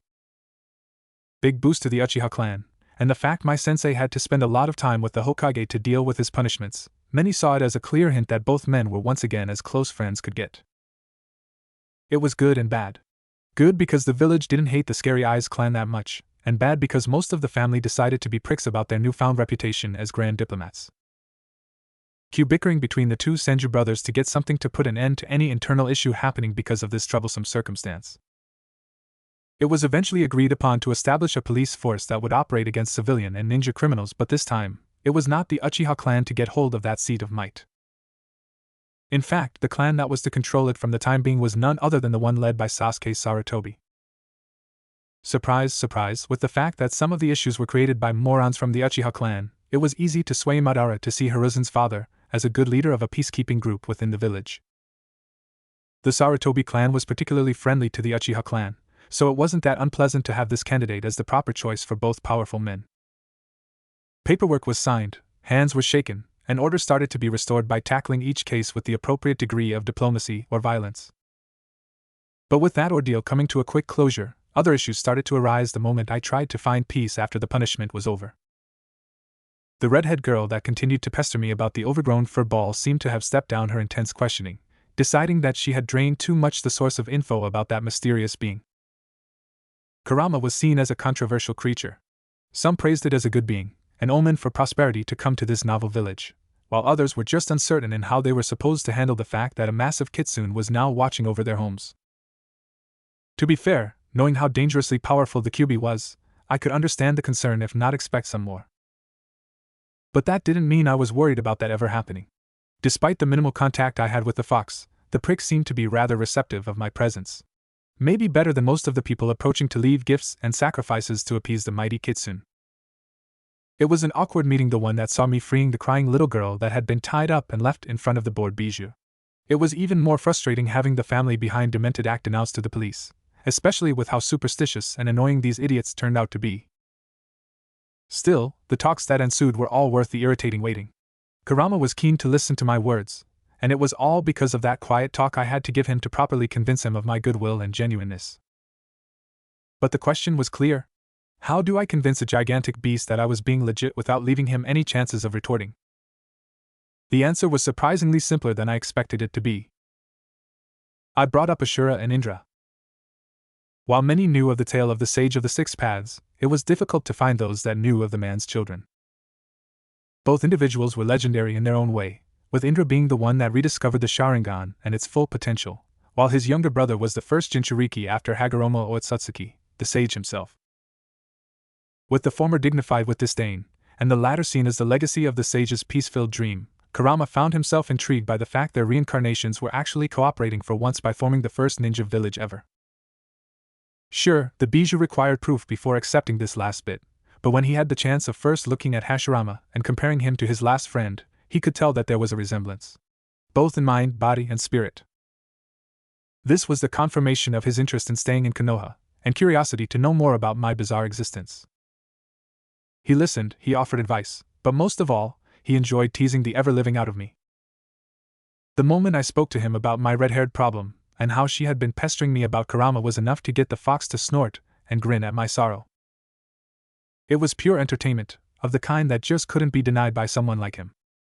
Big boost to the Uchiha clan, and the fact my sensei had to spend a lot of time with the Hokage to deal with his punishments, many saw it as a clear hint that both men were once again as close friends could get. It was good and bad. Good because the village didn't hate the Scary Eyes clan that much, and bad because most of the family decided to be pricks about their newfound reputation as grand diplomats. Cue bickering between the two Senju brothers to get something to put an end to any internal issue happening because of this troublesome circumstance. It was eventually agreed upon to establish a police force that would operate against civilian and ninja criminals, but this time, it was not the Uchiha clan to get hold of that seat of might. In fact, the clan that was to control it from the time being was none other than the one led by Sasuke Sarutobi. Surprise, surprise, with the fact that some of the issues were created by morons from the Uchiha clan, it was easy to sway Madara to see Hiruzen's father as a good leader of a peacekeeping group within the village. The Sarutobi clan was particularly friendly to the Uchiha clan, so it wasn't that unpleasant to have this candidate as the proper choice for both powerful men. Paperwork was signed, hands were shaken, and order started to be restored by tackling each case with the appropriate degree of diplomacy or violence. But with that ordeal coming to a quick closure, other issues started to arise the moment I tried to find peace after the punishment was over. The redhead girl that continued to pester me about the overgrown fur ball seemed to have stepped down her intense questioning, deciding that she had drained too much the source of info about that mysterious being. Kurama was seen as a controversial creature. Some praised it as a good being, an omen for prosperity to come to this novel village, while others were just uncertain in how they were supposed to handle the fact that a massive kitsune was now watching over their homes. To be fair, knowing how dangerously powerful the Kyuubi was, I could understand the concern if not expect some more. But that didn't mean I was worried about that ever happening. Despite the minimal contact I had with the fox, the prick seemed to be rather receptive of my presence. Maybe better than most of the people approaching to leave gifts and sacrifices to appease the mighty kitsune. It was an awkward meeting, the one that saw me freeing the crying little girl that had been tied up and left in front of the board bijou. It was even more frustrating having the family behind demented act announced to the police, especially with how superstitious and annoying these idiots turned out to be. Still, the talks that ensued were all worth the irritating waiting. Kurama was keen to listen to my words, and it was all because of that quiet talk I had to give him to properly convince him of my goodwill and genuineness. But the question was clear. How do I convince a gigantic beast that I was being legit without leaving him any chances of retorting? The answer was surprisingly simpler than I expected it to be. I brought up Ashura and Indra. While many knew of the tale of the Sage of the Six Paths, it was difficult to find those that knew of the man's children. Both individuals were legendary in their own way, with Indra being the one that rediscovered the Sharingan and its full potential, while his younger brother was the first Jinchuriki after Hagoromo Otsutsuki, the sage himself. With the former dignified with disdain, and the latter seen as the legacy of the sage's peace-filled dream, Kurama found himself intrigued by the fact their reincarnations were actually cooperating for once by forming the first ninja village ever. Sure, the bijou required proof before accepting this last bit, but when he had the chance of first looking at Hashirama and comparing him to his last friend, he could tell that there was a resemblance, both in mind, body, and spirit. This was the confirmation of his interest in staying in Konoha, and curiosity to know more about my bizarre existence. He listened, he offered advice, but most of all, he enjoyed teasing the ever-living out of me. The moment I spoke to him about my red-haired problem, and how she had been pestering me about Kurama was enough to get the fox to snort and grin at my sorrow. It was pure entertainment, of the kind that just couldn't be denied by someone like him.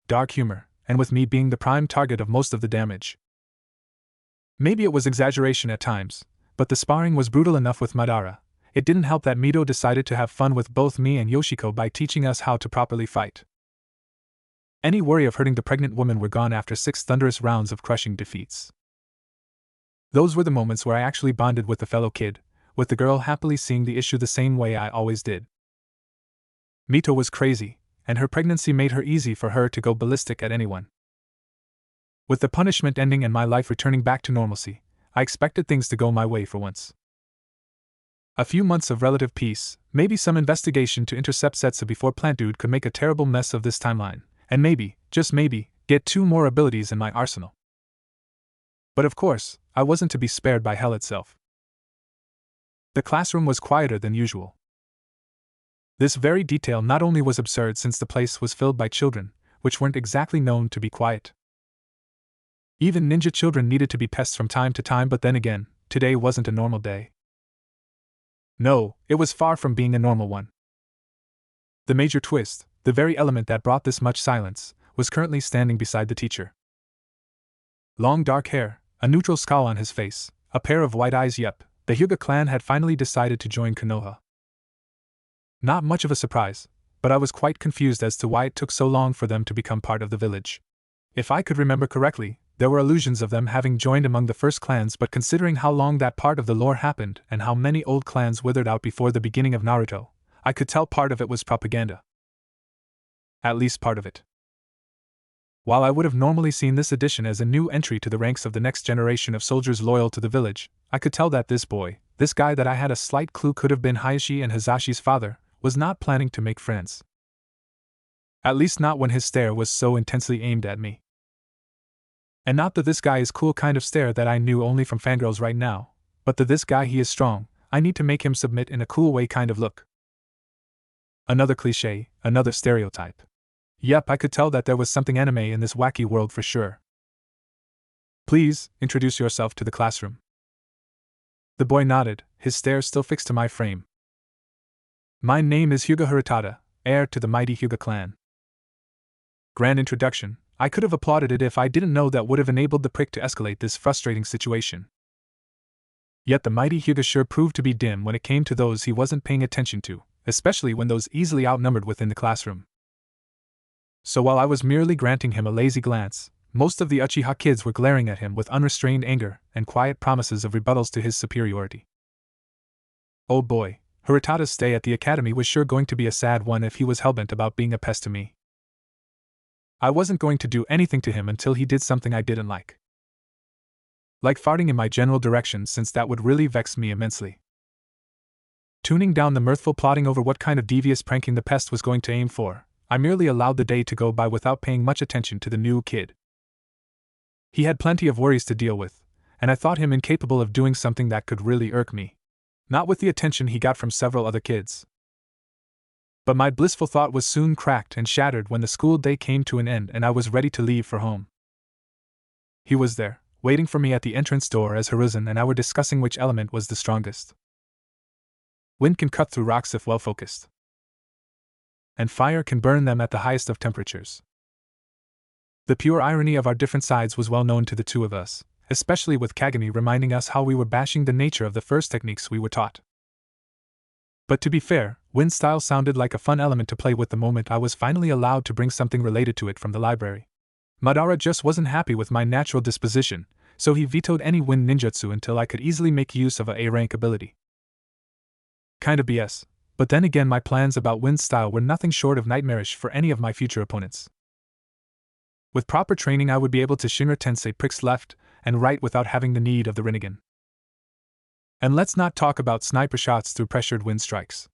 Dark humor, and with me being the prime target of most of the damage. Maybe it was exaggeration at times, but the sparring was brutal enough with Madara. It didn't help that Mito decided to have fun with both me and Yoshiko by teaching us how to properly fight. Any worry of hurting the pregnant woman were gone after 6 thunderous rounds of crushing defeats. Those were the moments where I actually bonded with the fellow kid, with the girl happily seeing the issue the same way I always did. Mito was crazy, and her pregnancy made her easy for her to go ballistic at anyone. With the punishment ending and my life returning back to normalcy, I expected things to go my way for once. A few months of relative peace, maybe some investigation to intercept Setsu before Plant Dude could make a terrible mess of this timeline, and maybe, just maybe, get 2 more abilities in my arsenal. But of course, I wasn't to be spared by hell itself. The classroom was quieter than usual. This very detail not only was absurd since the place was filled by children, which weren't exactly known to be quiet. Even ninja children needed to be pests from time to time, but then again, today wasn't a normal day. No, it was far from being a normal one. The major twist, the very element that brought this much silence, was currently standing beside the teacher. Long dark hair, a neutral scowl on his face, a pair of white eyes. Yep, the Hyuga clan had finally decided to join Konoha. Not much of a surprise, but I was quite confused as to why it took so long for them to become part of the village. If I could remember correctly, there were allusions of them having joined among the first clans, but considering how long that part of the lore happened and how many old clans withered out before the beginning of Naruto, I could tell part of it was propaganda. At least part of it. While I would have normally seen this addition as a new entry to the ranks of the next generation of soldiers loyal to the village, I could tell that this boy, this guy that I had a slight clue could have been Hayashi and Hazashi's father, was not planning to make friends. At least not when his stare was so intensely aimed at me. And not the "this guy is cool" kind of stare that I knew only from fangirls right now, but the "this guy he is strong, I need to make him submit in a cool way" kind of look. Another cliché, another stereotype. Yep, I could tell that there was something anime in this wacky world for sure. "Please, introduce yourself to the classroom." The boy nodded, his stare still fixed to my frame. "My name is Hyuga Hiratada, heir to the mighty Hyuga clan." Grand introduction. I could have applauded it if I didn't know that would have enabled the prick to escalate this frustrating situation. Yet the mighty Hyuga sure proved to be dim when it came to those he wasn't paying attention to, especially when those easily outnumbered within the classroom. So while I was merely granting him a lazy glance, most of the Uchiha kids were glaring at him with unrestrained anger and quiet promises of rebuttals to his superiority. Oh boy, Hiratada's stay at the academy was sure going to be a sad one if he was hellbent about being a pest to me. I wasn't going to do anything to him until he did something I didn't like. Like farting in my general direction, since that would really vex me immensely. Tuning down the mirthful plotting over what kind of devious pranking the pest was going to aim for, I merely allowed the day to go by without paying much attention to the new kid. He had plenty of worries to deal with, and I thought him incapable of doing something that could really irk me. Not with the attention he got from several other kids. But my blissful thought was soon cracked and shattered when the school day came to an end and I was ready to leave for home. He was there, waiting for me at the entrance door as Hiruzen and I were discussing which element was the strongest. Wind can cut through rocks if well focused. And fire can burn them at the highest of temperatures. The pure irony of our different sides was well known to the two of us, especially with Kagami reminding us how we were bashing the nature of the first techniques we were taught. But to be fair, wind style sounded like a fun element to play with the moment I was finally allowed to bring something related to it from the library. Madara just wasn't happy with my natural disposition, so he vetoed any wind ninjutsu until I could easily make use of a A-rank ability. Kinda BS, but then again my plans about wind style were nothing short of nightmarish for any of my future opponents. With proper training I would be able to Shinra Tensei pricks left and right without having the need of the Rinnegan. And let's not talk about sniper shots through pressured wind strikes.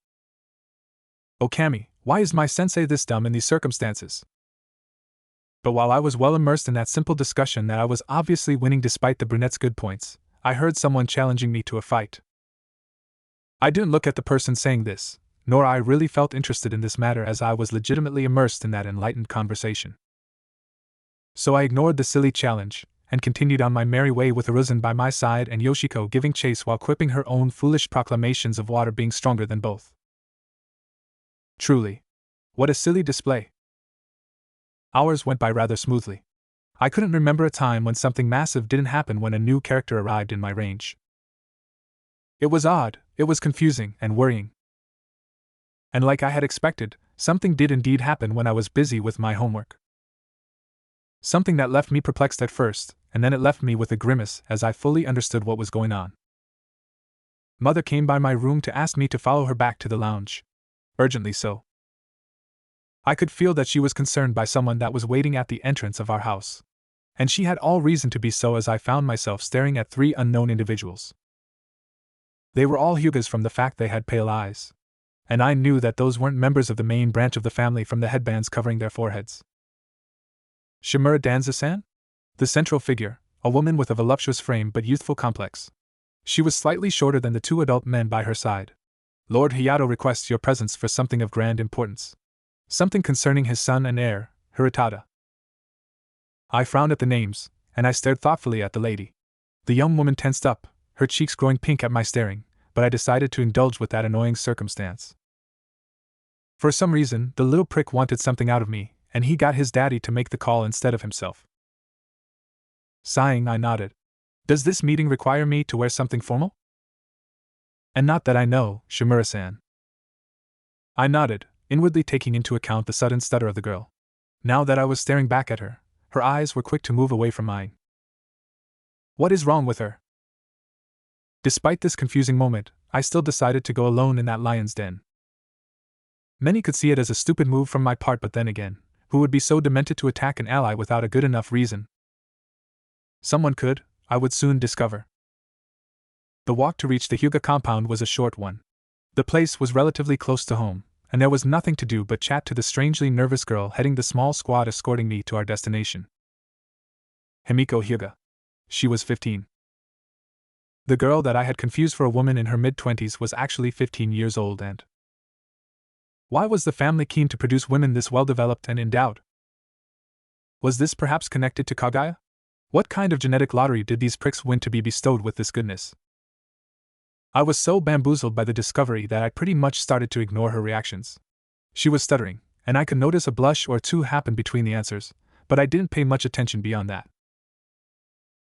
Okami, why is my sensei this dumb in these circumstances? But while I was well immersed in that simple discussion that I was obviously winning despite the brunette's good points, I heard someone challenging me to a fight. I didn't look at the person saying this, nor I really felt interested in this matter as I was legitimately immersed in that enlightened conversation. So I ignored the silly challenge, and continued on my merry way with Hiruzen by my side and Yoshiko giving chase while quipping her own foolish proclamations of water being stronger than both. Truly. What a silly display. Hours went by rather smoothly. I couldn't remember a time when something massive didn't happen when a new character arrived in my range. It was odd, it was confusing and worrying. And like I had expected, something did indeed happen when I was busy with my homework. Something that left me perplexed at first, and then it left me with a grimace as I fully understood what was going on. Mother came by my room to ask me to follow her back to the lounge. Urgently so. I could feel that she was concerned by someone that was waiting at the entrance of our house. And she had all reason to be so as I found myself staring at 3 unknown individuals. They were all Hyugas from the fact they had pale eyes. And I knew that those weren't members of the main branch of the family from the headbands covering their foreheads. Shimura Danzo-san? The central figure, a woman with a voluptuous frame but youthful complex. She was slightly shorter than the 2 adult men by her side. Lord Hayato requests your presence for something of grand importance. Something concerning his son and heir, Hirutada. I frowned at the names, and I stared thoughtfully at the lady. The young woman tensed up, her cheeks growing pink at my staring, but I decided to indulge with that annoying circumstance. For some reason, the little prick wanted something out of me, and he got his daddy to make the call instead of himself. Sighing, I nodded. Does this meeting require me to wear something formal? And not that I know, Shimura-san. I nodded, inwardly taking into account the sudden stutter of the girl. Now that I was staring back at her, her eyes were quick to move away from mine. What is wrong with her? Despite this confusing moment, I still decided to go alone in that lion's den. Many could see it as a stupid move from my part, but then again, who would be so demented to attack an ally without a good enough reason? Someone could, I would soon discover. The walk to reach the Hyuga compound was a short one. The place was relatively close to home, and there was nothing to do but chat to the strangely nervous girl heading the small squad escorting me to our destination. Himiko Hyuga. She was 15. The girl that I had confused for a woman in her mid-20s was actually 15 years old and... Why was the family keen to produce women this well-developed and endowed? Was this perhaps connected to Kaguya? What kind of genetic lottery did these pricks win to be bestowed with this goodness? I was so bamboozled by the discovery that I pretty much started to ignore her reactions. She was stuttering, and I could notice a blush or 2 happen between the answers, but I didn't pay much attention beyond that.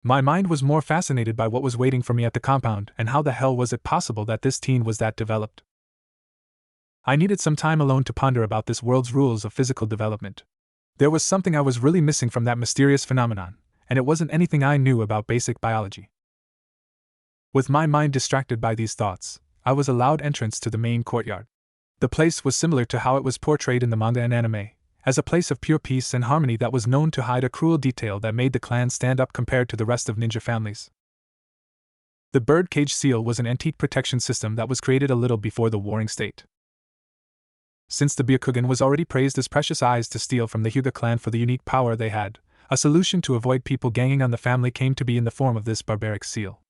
My mind was more fascinated by what was waiting for me at the compound and how the hell was it possible that this teen was that developed. I needed some time alone to ponder about this world's rules of physical development. There was something I was really missing from that mysterious phenomenon, and it wasn't anything I knew about basic biology. With my mind distracted by these thoughts, I was allowed entrance to the main courtyard. The place was similar to how it was portrayed in the manga and anime, as a place of pure peace and harmony that was known to hide a cruel detail that made the clan stand up compared to the rest of ninja families. The birdcage seal was an antique protection system that was created a little before the Warring State. Since the Byakugan was already praised as precious eyes to steal from the Hyuga clan for the unique power they had, a solution to avoid people ganging on the family came to be in the form of this barbaric seal.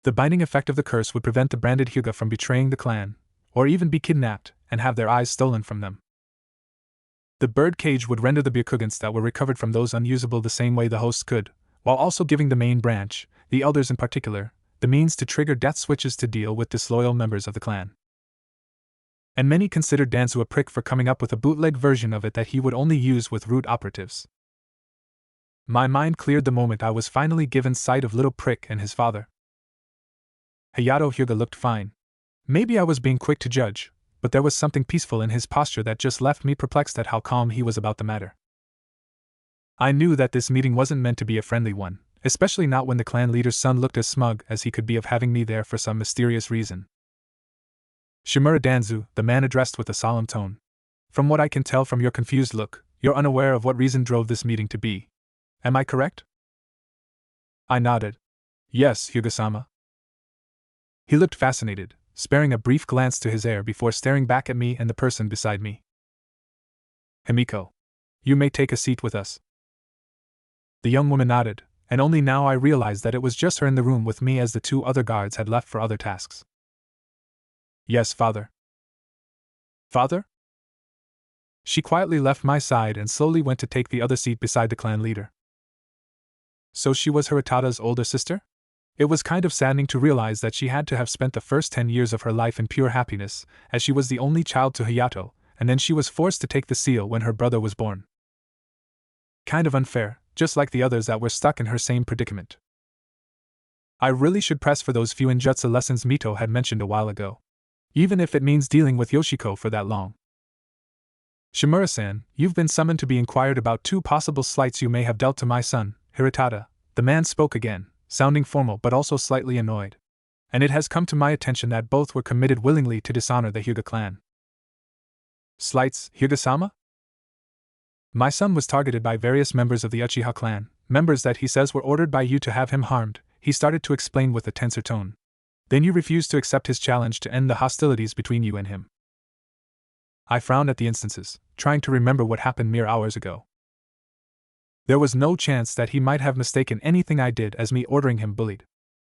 The binding effect of the curse would prevent the branded Hyuga from betraying the clan, or even be kidnapped and have their eyes stolen from them. The bird cage would render the Byakugans that were recovered from those unusable the same way the hosts could, while also giving the main branch, the elders in particular, the means to trigger death switches to deal with disloyal members of the clan. And many considered Danzo a prick for coming up with a bootleg version of it that he would only use with root operatives. My mind cleared the moment I was finally given sight of little prick and his father. Hayato Hyuga looked fine. Maybe I was being quick to judge, but there was something peaceful in his posture that just left me perplexed at how calm he was about the matter. I knew that this meeting wasn't meant to be a friendly one, especially not when the clan leader's son looked as smug as he could be of having me there for some mysterious reason. Shimura Danzo, the man addressed with a solemn tone. From what I can tell from your confused look, you're unaware of what reason drove this meeting to be. Am I correct? I nodded. Yes, Hyuga-sama. He looked fascinated, sparing a brief glance to his heir before staring back at me and the person beside me. Himiko. You may take a seat with us. The young woman nodded, and only now I realized that it was just her in the room with me as the two other guards had left for other tasks. Yes, father. Father? She quietly left my side and slowly went to take the other seat beside the clan leader. So she was Hiratada's older sister? It was kind of saddening to realize that she had to have spent the first 10 years of her life in pure happiness, as she was the only child to Hayato, and then she was forced to take the seal when her brother was born. Kind of unfair, just like the others that were stuck in her same predicament. I really should press for those few ninjutsu lessons Mito had mentioned a while ago. Even if it means dealing with Yoshiko for that long. Shimura-san, you've been summoned to be inquired about 2 possible slights you may have dealt to my son, Hiratada. The man spoke again, sounding formal but also slightly annoyed. And it has come to my attention that both were committed willingly to dishonor the Hyuga clan. Slights, Hyuga-sama? My son was targeted by various members of the Uchiha clan, members that he says were ordered by you to have him harmed, he started to explain with a tenser tone. Then you refused to accept his challenge to end the hostilities between you and him. I frowned at the instances, trying to remember what happened mere hours ago. There was no chance that he might have mistaken anything I did as me ordering him bullied.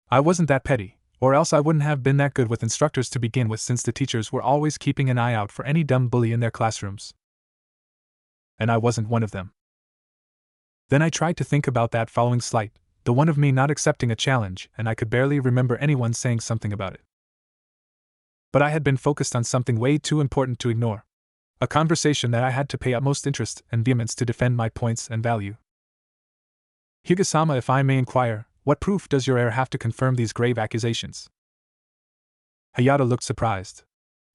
I wasn't that petty, or else I wouldn't have been that good with instructors to begin with, since the teachers were always keeping an eye out for any dumb bully in their classrooms. And I wasn't one of them. Then I tried to think about that following slight, the one of me not accepting a challenge, and I could barely remember anyone saying something about it. But I had been focused on something way too important to ignore. A conversation that I had to pay utmost interest and vehemence to defend my points and value. Hyuga-sama, if I may inquire, what proof does your heir have to confirm these grave accusations? Hayato looked surprised.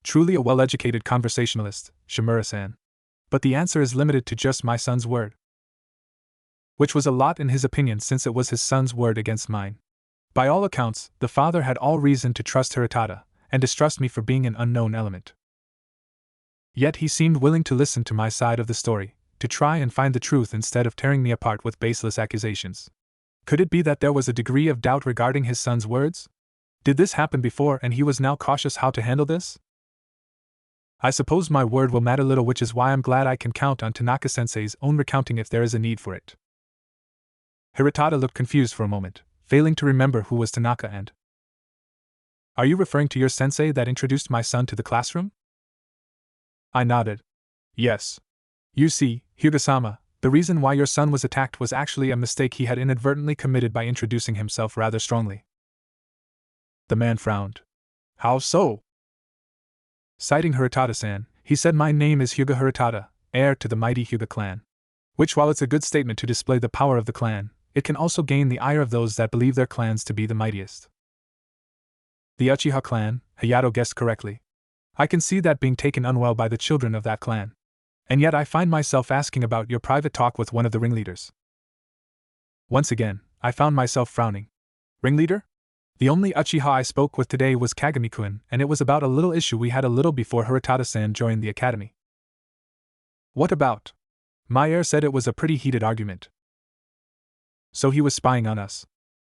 Truly a well-educated conversationalist, Shimura-san. But the answer is limited to just my son's word. Which was a lot in his opinion, since it was his son's word against mine. By all accounts, the father had all reason to trust Hiratada, and distrust me for being an unknown element. Yet he seemed willing to listen to my side of the story, to try and find the truth instead of tearing me apart with baseless accusations. Could it be that there was a degree of doubt regarding his son's words? Did this happen before and he was now cautious how to handle this? I suppose my word will matter little, which is why I'm glad I can count on Tanaka-sensei's own recounting if there is a need for it. Hiratada looked confused for a moment, failing to remember who was Tanaka and... Are you referring to your sensei that introduced my son to the classroom? I nodded. Yes. You see, Hyuga-sama, the reason why your son was attacked was actually a mistake he had inadvertently committed by introducing himself rather strongly. The man frowned. How so? Citing Hiratada-san, he said, my name is Hyuga Hiratada, heir to the mighty Hyuga clan. Which, while it's a good statement to display the power of the clan, it can also gain the ire of those that believe their clans to be the mightiest. The Uchiha clan, Hayato guessed correctly. I can see that being taken unwell by the children of that clan. And yet I find myself asking about your private talk with one of the ringleaders. Once again, I found myself frowning. Ringleader? The only Uchiha I spoke with today was Kagami-kun, and it was about a little issue we had a little before Hiratada-san joined the academy. What about? My heir said it was a pretty heated argument. So he was spying on us.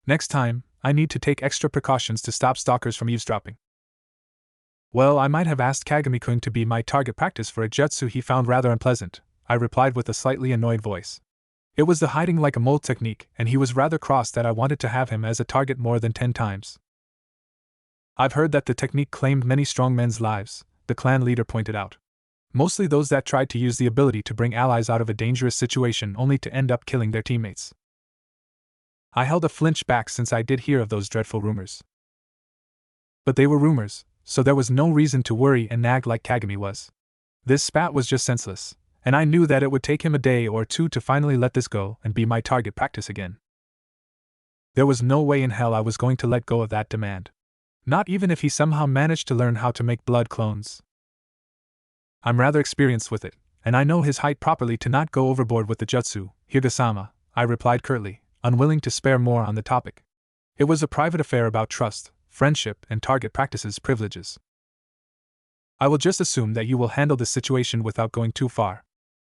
Next time, I need to take extra precautions to stop stalkers from eavesdropping. Well, I might have asked Kagami-kun to be my target practice for a jutsu he found rather unpleasant, I replied with a slightly annoyed voice. It was the hiding like a mole technique, and he was rather cross that I wanted to have him as a target more than 10 times. I've heard that the technique claimed many strong men's lives, the clan leader pointed out. Mostly those that tried to use the ability to bring allies out of a dangerous situation only to end up killing their teammates. I held a flinch back since I did hear of those dreadful rumors. But they were rumors, so there was no reason to worry and nag like Kagami was. This spat was just senseless, and I knew that it would take him a day or two to finally let this go and be my target practice again. There was no way in hell I was going to let go of that demand. Not even if he somehow managed to learn how to make blood clones. I'm rather experienced with it, and I know his height properly to not go overboard with the jutsu, Hyuga-sama, I replied curtly, unwilling to spare more on the topic. It was a private affair about trust, friendship, and target practices privileges. I will just assume that you will handle this situation without going too far.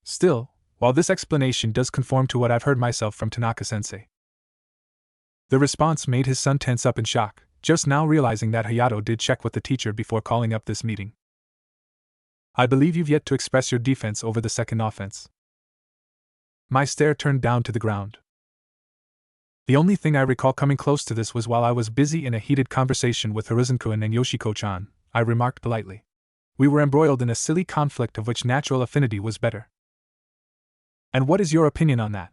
Still, while this explanation does conform to what I've heard myself from Tanaka-sensei. The response made his son tense up in shock, just now realizing that Hayato did check with the teacher before calling up this meeting. I believe you've yet to express your defense over the second offense. My stare turned down to the ground. The only thing I recall coming close to this was while I was busy in a heated conversation with Hiruzen-kun and Yoshiko-chan, I remarked politely. We were embroiled in a silly conflict of which natural affinity was better. And what is your opinion on that?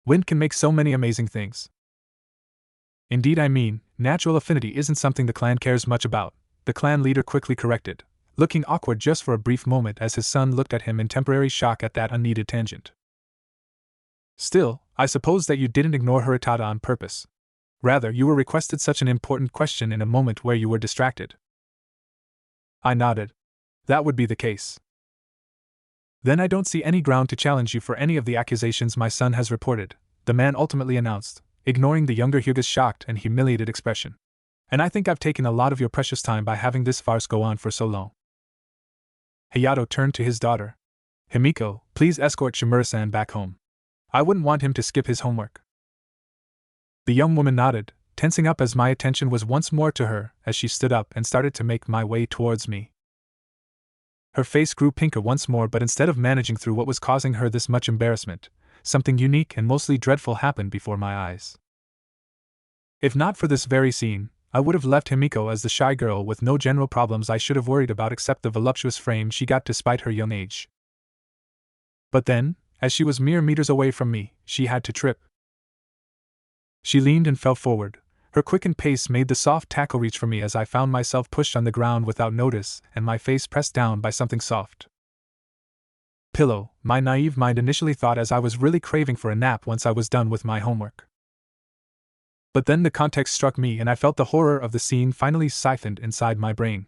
Wind can make so many amazing things. Indeed, I mean, natural affinity isn't something the clan cares much about, the clan leader quickly corrected, looking awkward just for a brief moment as his son looked at him in temporary shock at that unneeded tangent. Still, I suppose that you didn't ignore Huritada on purpose. Rather, you were requested such an important question in a moment where you were distracted. I nodded. That would be the case. Then I don't see any ground to challenge you for any of the accusations my son has reported, the man ultimately announced, ignoring the younger Hyuga's shocked and humiliated expression. And I think I've taken a lot of your precious time by having this farce go on for so long. Hayato turned to his daughter. Himiko, please escort Shimura-san back home. I wouldn't want him to skip his homework. The young woman nodded, tensing up as my attention was once more to her as she stood up and started to make my way towards me. Her face grew pinker once more, but instead of managing through what was causing her this much embarrassment, something unique and mostly dreadful happened before my eyes. If not for this very scene, I would have left Himiko as the shy girl with no general problems I should have worried about except the voluptuous frame she got despite her young age. But then, as she was mere meters away from me, she had to trip. She leaned and fell forward. Her quickened pace made the soft tackle reach for me as I found myself pushed on the ground without notice and my face pressed down by something soft. Pillow, my naive mind initially thought, as I was really craving for a nap once I was done with my homework. But then the context struck me and I felt the horror of the scene finally siphoned inside my brain.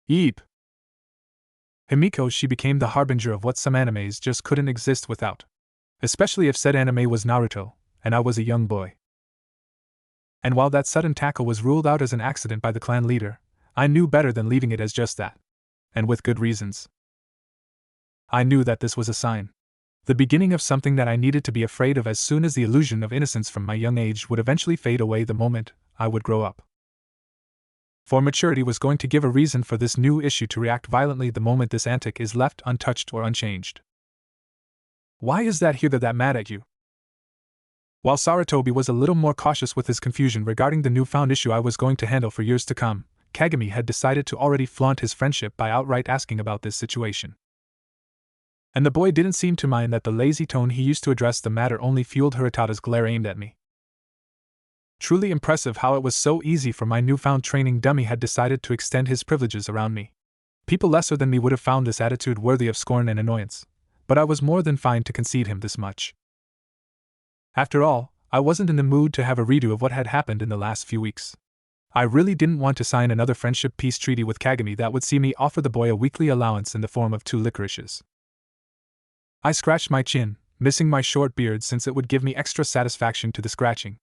Yeep! Himiko, she became the harbinger of what some animes just couldn't exist without. Especially if said anime was Naruto, and I was a young boy. And while that sudden tackle was ruled out as an accident by the clan leader, I knew better than leaving it as just that. And with good reasons. I knew that this was a sign. The beginning of something that I needed to be afraid of as soon as the illusion of innocence from my young age would eventually fade away the moment I would grow up. For maturity was going to give a reason for this new issue to react violently the moment this antic is left untouched or unchanged. Why is that Hyuga that mad at you? While Sarutobi was a little more cautious with his confusion regarding the newfound issue I was going to handle for years to come, Kagami had decided to already flaunt his friendship by outright asking about this situation. And the boy didn't seem to mind that the lazy tone he used to address the matter only fueled Hurutada's glare aimed at me. Truly impressive how it was so easy for my newfound training dummy had decided to extend his privileges around me. People lesser than me would have found this attitude worthy of scorn and annoyance, but I was more than fine to concede him this much. After all, I wasn't in the mood to have a redo of what had happened in the last few weeks. I really didn't want to sign another friendship peace treaty with Kagami that would see me offer the boy a weekly allowance in the form of 2 licorices. I scratched my chin, missing my short beard since it would give me extra satisfaction to the scratching.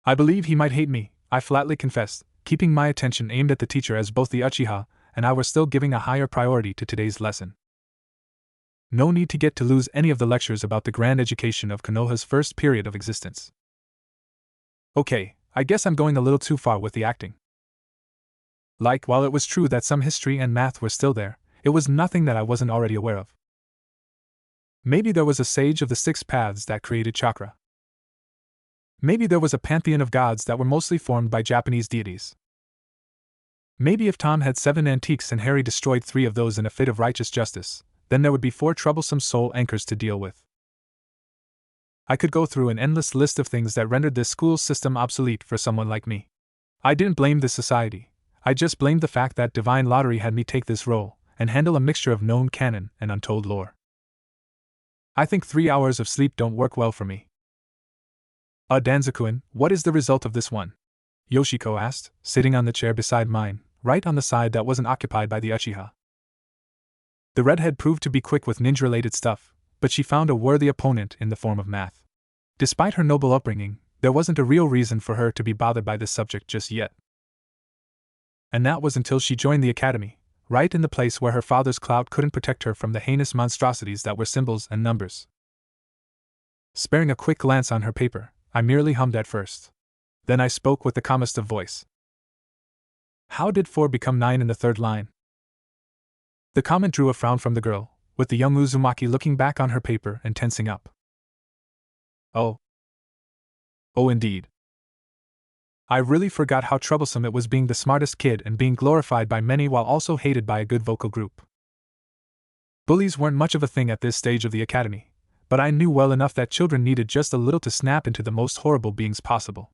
I believe he might hate me, I flatly confessed, keeping my attention aimed at the teacher as both the Uchiha and I were still giving a higher priority to today's lesson. No need to get to lose any of the lectures about the grand education of Konoha's first period of existence. Okay, I guess I'm going a little too far with the acting. Like, while it was true that some history and math were still there, it was nothing that I wasn't already aware of. Maybe there was a sage of the 6 paths that created chakra. Maybe there was a pantheon of gods that were mostly formed by Japanese deities. Maybe if Tom had 7 antiques and Harry destroyed 3 of those in a fit of righteous justice, then there would be 4 troublesome soul anchors to deal with. I could go through an endless list of things that rendered this school system obsolete for someone like me. I didn't blame this society, I just blamed the fact that Divine Lottery had me take this role and handle a mixture of known canon and untold lore. I think 3 hours of sleep don't work well for me. Danzo-kun, what is the result of this one? Yoshiko asked, sitting on the chair beside mine, right on the side that wasn't occupied by the Uchiha. The redhead proved to be quick with ninja-related stuff, but she found a worthy opponent in the form of math. Despite her noble upbringing, there wasn't a real reason for her to be bothered by this subject just yet. And that was until she joined the academy, right in the place where her father's clout couldn't protect her from the heinous monstrosities that were symbols and numbers. Sparing a quick glance on her paper, I merely hummed at first. Then I spoke with the calmest of voice. How did 4 become 9 in the third line? The comment drew a frown from the girl, with the young Uzumaki looking back on her paper and tensing up. Oh. Oh, indeed. I really forgot how troublesome it was being the smartest kid and being glorified by many while also hated by a good vocal group. Bullies weren't much of a thing at this stage of the academy, but I knew well enough that children needed just a little to snap into the most horrible beings possible.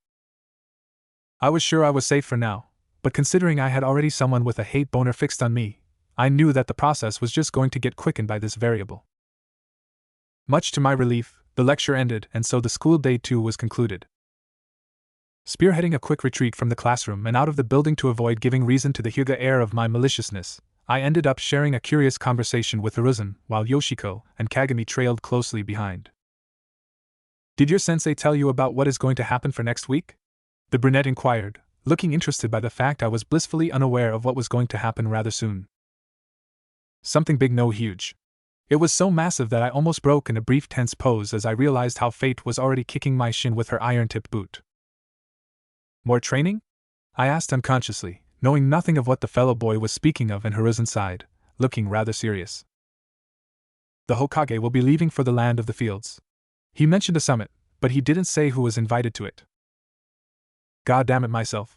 I was sure I was safe for now, but considering I had already someone with a hate boner fixed on me, I knew that the process was just going to get quickened by this variable. Much to my relief, the lecture ended and so the school day too was concluded. Spearheading a quick retreat from the classroom and out of the building to avoid giving reason to the Hyuga air of my maliciousness, I ended up sharing a curious conversation with Hiruzen while Yoshiko and Kagami trailed closely behind. Did your sensei tell you about what is going to happen for next week? The brunette inquired, looking interested by the fact I was blissfully unaware of what was going to happen rather soon. Something big, no huge. It was so massive that I almost broke in a brief tense pose as I realized how fate was already kicking my shin with her iron-tipped boot. More training? I asked unconsciously, knowing nothing of what the fellow boy was speaking of, and Hiruzen sighed, looking rather serious. The Hokage will be leaving for the land of the fields. He mentioned a summit, but he didn't say who was invited to it. God damn it myself.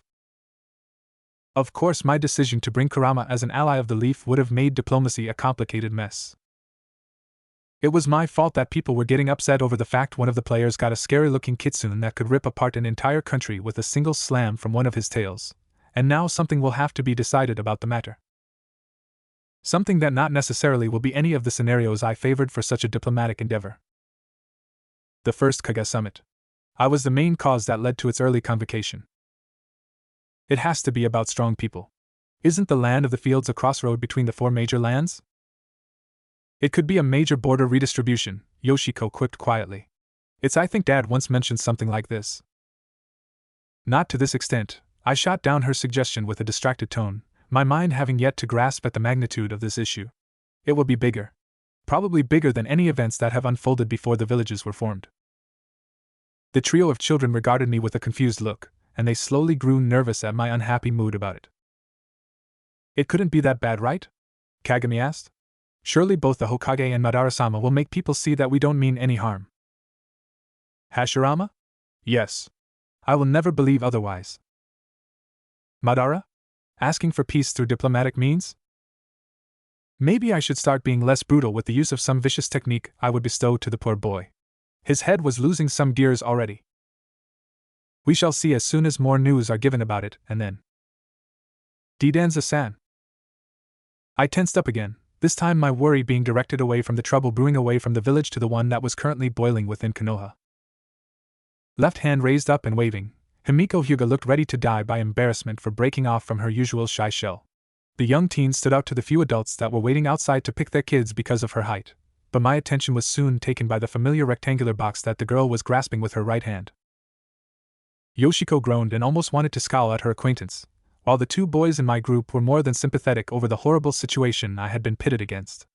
Of course, my decision to bring Kurama as an ally of the Leaf would have made diplomacy a complicated mess. It was my fault that people were getting upset over the fact one of the players got a scary-looking kitsune that could rip apart an entire country with a single slam from one of his tails, and now something will have to be decided about the matter. Something that not necessarily will be any of the scenarios I favored for such a diplomatic endeavor. The first Kage summit. I was the main cause that led to its early convocation. It has to be about strong people. Isn't the land of the fields a crossroad between the 4 major lands? It could be a major border redistribution, Yoshiko quipped quietly. I think Dad once mentioned something like this. Not to this extent, I shot down her suggestion with a distracted tone, my mind having yet to grasp at the magnitude of this issue. It will be bigger. Probably bigger than any events that have unfolded before the villages were formed. The trio of children regarded me with a confused look, and they slowly grew nervous at my unhappy mood about it. It couldn't be that bad, right? Kagami asked. Surely both the Hokage and Madara-sama will make people see that we don't mean any harm. Hashirama? Yes. I will never believe otherwise. Madara? Asking for peace through diplomatic means? Maybe I should start being less brutal with the use of some vicious technique I would bestow to the poor boy. His head was losing some gears already. We shall see as soon as more news are given about it, and then. Danzo-san. I tensed up again, this time my worry being directed away from the trouble brewing away from the village to the one that was currently boiling within Konoha. Left hand raised up and waving, Himiko Hyuga looked ready to die by embarrassment for breaking off from her usual shy shell. The young teen stood out to the few adults that were waiting outside to pick their kids because of her height, but my attention was soon taken by the familiar rectangular box that the girl was grasping with her right hand. Yoshiko groaned and almost wanted to scowl at her acquaintance, while the 2 boys in my group were more than sympathetic over the horrible situation I had been pitted against.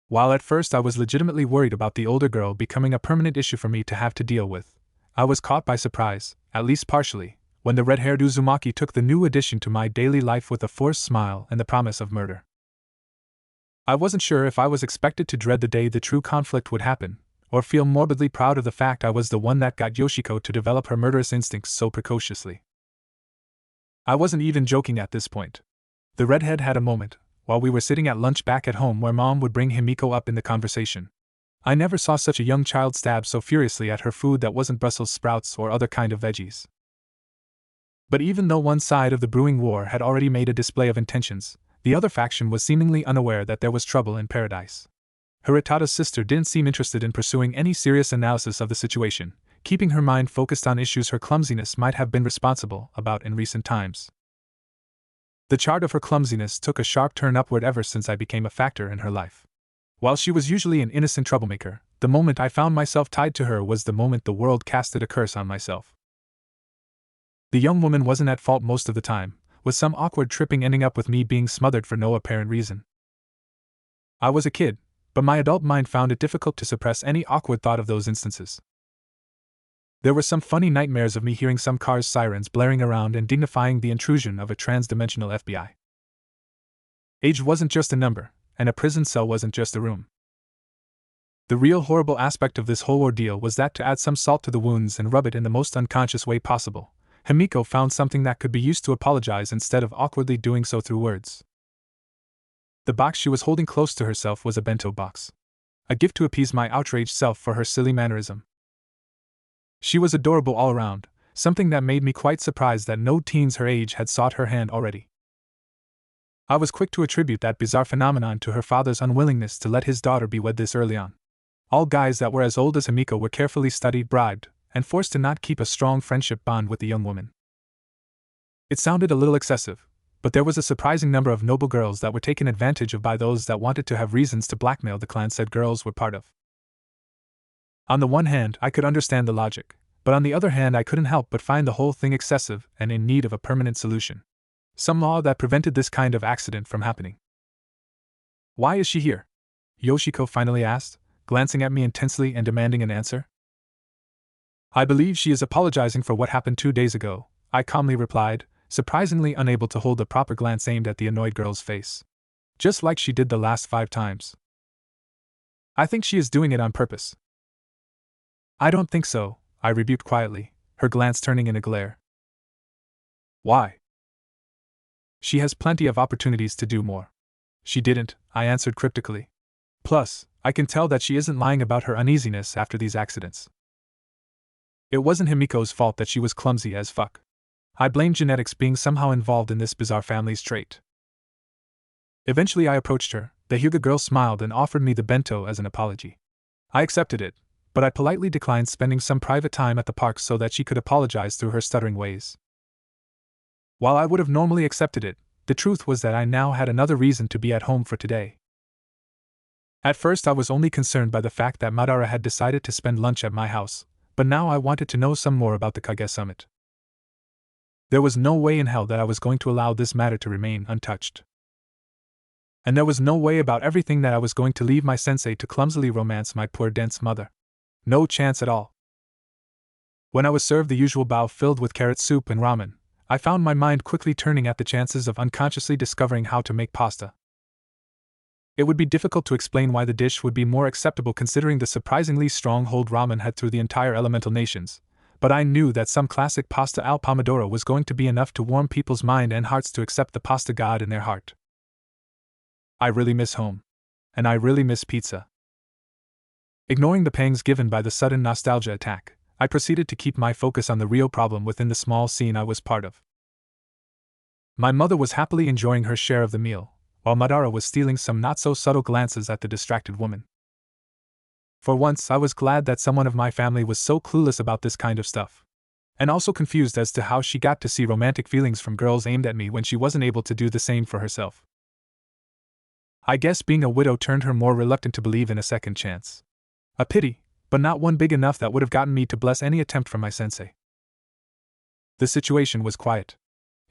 While at first I was legitimately worried about the older girl becoming a permanent issue for me to have to deal with, I was caught by surprise, at least partially, when the red-haired Uzumaki took the new addition to my daily life with a forced smile and the promise of murder. I wasn't sure if I was expected to dread the day the true conflict would happen, or feel morbidly proud of the fact I was the one that got Yoshiko to develop her murderous instincts so precociously. I wasn't even joking at this point. The redhead had a moment, while we were sitting at lunch back at home where Mom would bring Himiko up in the conversation. I never saw such a young child stab so furiously at her food that wasn't Brussels sprouts or other kind of veggies. But even though one side of the brewing war had already made a display of intentions, the other faction was seemingly unaware that there was trouble in paradise. Hiritada's sister didn't seem interested in pursuing any serious analysis of the situation, keeping her mind focused on issues her clumsiness might have been responsible about in recent times. The chart of her clumsiness took a sharp turn upward ever since I became a factor in her life. While she was usually an innocent troublemaker, the moment I found myself tied to her was the moment the world casted a curse on myself. The young woman wasn't at fault most of the time, with some awkward tripping ending up with me being smothered for no apparent reason. I was a kid, but my adult mind found it difficult to suppress any awkward thought of those instances. There were some funny nightmares of me hearing some car's sirens blaring around and dignifying the intrusion of a trans-dimensional FBI. Age wasn't just a number, and a prison cell wasn't just a room. The real horrible aspect of this whole ordeal was that to add some salt to the wounds and rub it in the most unconscious way possible, Himiko found something that could be used to apologize instead of awkwardly doing so through words. The box she was holding close to herself was a bento box. A gift to appease my outraged self for her silly mannerism. She was adorable all around, something that made me quite surprised that no teens her age had sought her hand already. I was quick to attribute that bizarre phenomenon to her father's unwillingness to let his daughter be wed this early on. All guys that were as old as Himiko were carefully studied, bribed, and forced to not keep a strong friendship bond with the young woman. It sounded a little excessive, but there was a surprising number of noble girls that were taken advantage of by those that wanted to have reasons to blackmail the clan said girls were part of. On the one hand, I could understand the logic, but on the other hand I couldn't help but find the whole thing excessive and in need of a permanent solution. Some law that prevented this kind of accident from happening. Why is she here? Yoshiko finally asked, glancing at me intensely and demanding an answer. I believe she is apologizing for what happened 2 days ago, I calmly replied, surprisingly unable to hold the proper glance aimed at the annoyed girl's face. Just like she did the last 5 times. I think she is doing it on purpose. I don't think so, I rebuked quietly, her glance turning in a glare. Why? She has plenty of opportunities to do more. She didn't, I answered cryptically. Plus, I can tell that she isn't lying about her uneasiness after these accidents. It wasn't Himiko's fault that she was clumsy as fuck. I blamed genetics being somehow involved in this bizarre family's trait. Eventually I approached her, the Hyuga girl smiled and offered me the bento as an apology. I accepted it, but I politely declined spending some private time at the park so that she could apologize through her stuttering ways. While I would have normally accepted it, the truth was that I now had another reason to be at home for today. At first I was only concerned by the fact that Madara had decided to spend lunch at my house, but now I wanted to know some more about the Kage Summit. There was no way in hell that I was going to allow this matter to remain untouched. And there was no way about everything that I was going to leave my sensei to clumsily romance my poor dense mother. No chance at all. When I was served the usual bowl filled with carrot soup and ramen, I found my mind quickly turning at the chances of unconsciously discovering how to make pasta. It would be difficult to explain why the dish would be more acceptable considering the surprisingly strong hold ramen had through the entire elemental nations, but I knew that some classic pasta al pomodoro was going to be enough to warm people's mind and hearts to accept the pasta god in their heart. I really miss home. And I really miss pizza. Ignoring the pangs given by the sudden nostalgia attack, I proceeded to keep my focus on the real problem within the small scene I was part of. My mother was happily enjoying her share of the meal, while Madara was stealing some not-so-subtle glances at the distracted woman. For once I was glad that someone of my family was so clueless about this kind of stuff, and also confused as to how she got to see romantic feelings from girls aimed at me when she wasn't able to do the same for herself. I guess being a widow turned her more reluctant to believe in a second chance. A pity, but not one big enough that would have gotten me to bless any attempt from my sensei. The situation was quiet.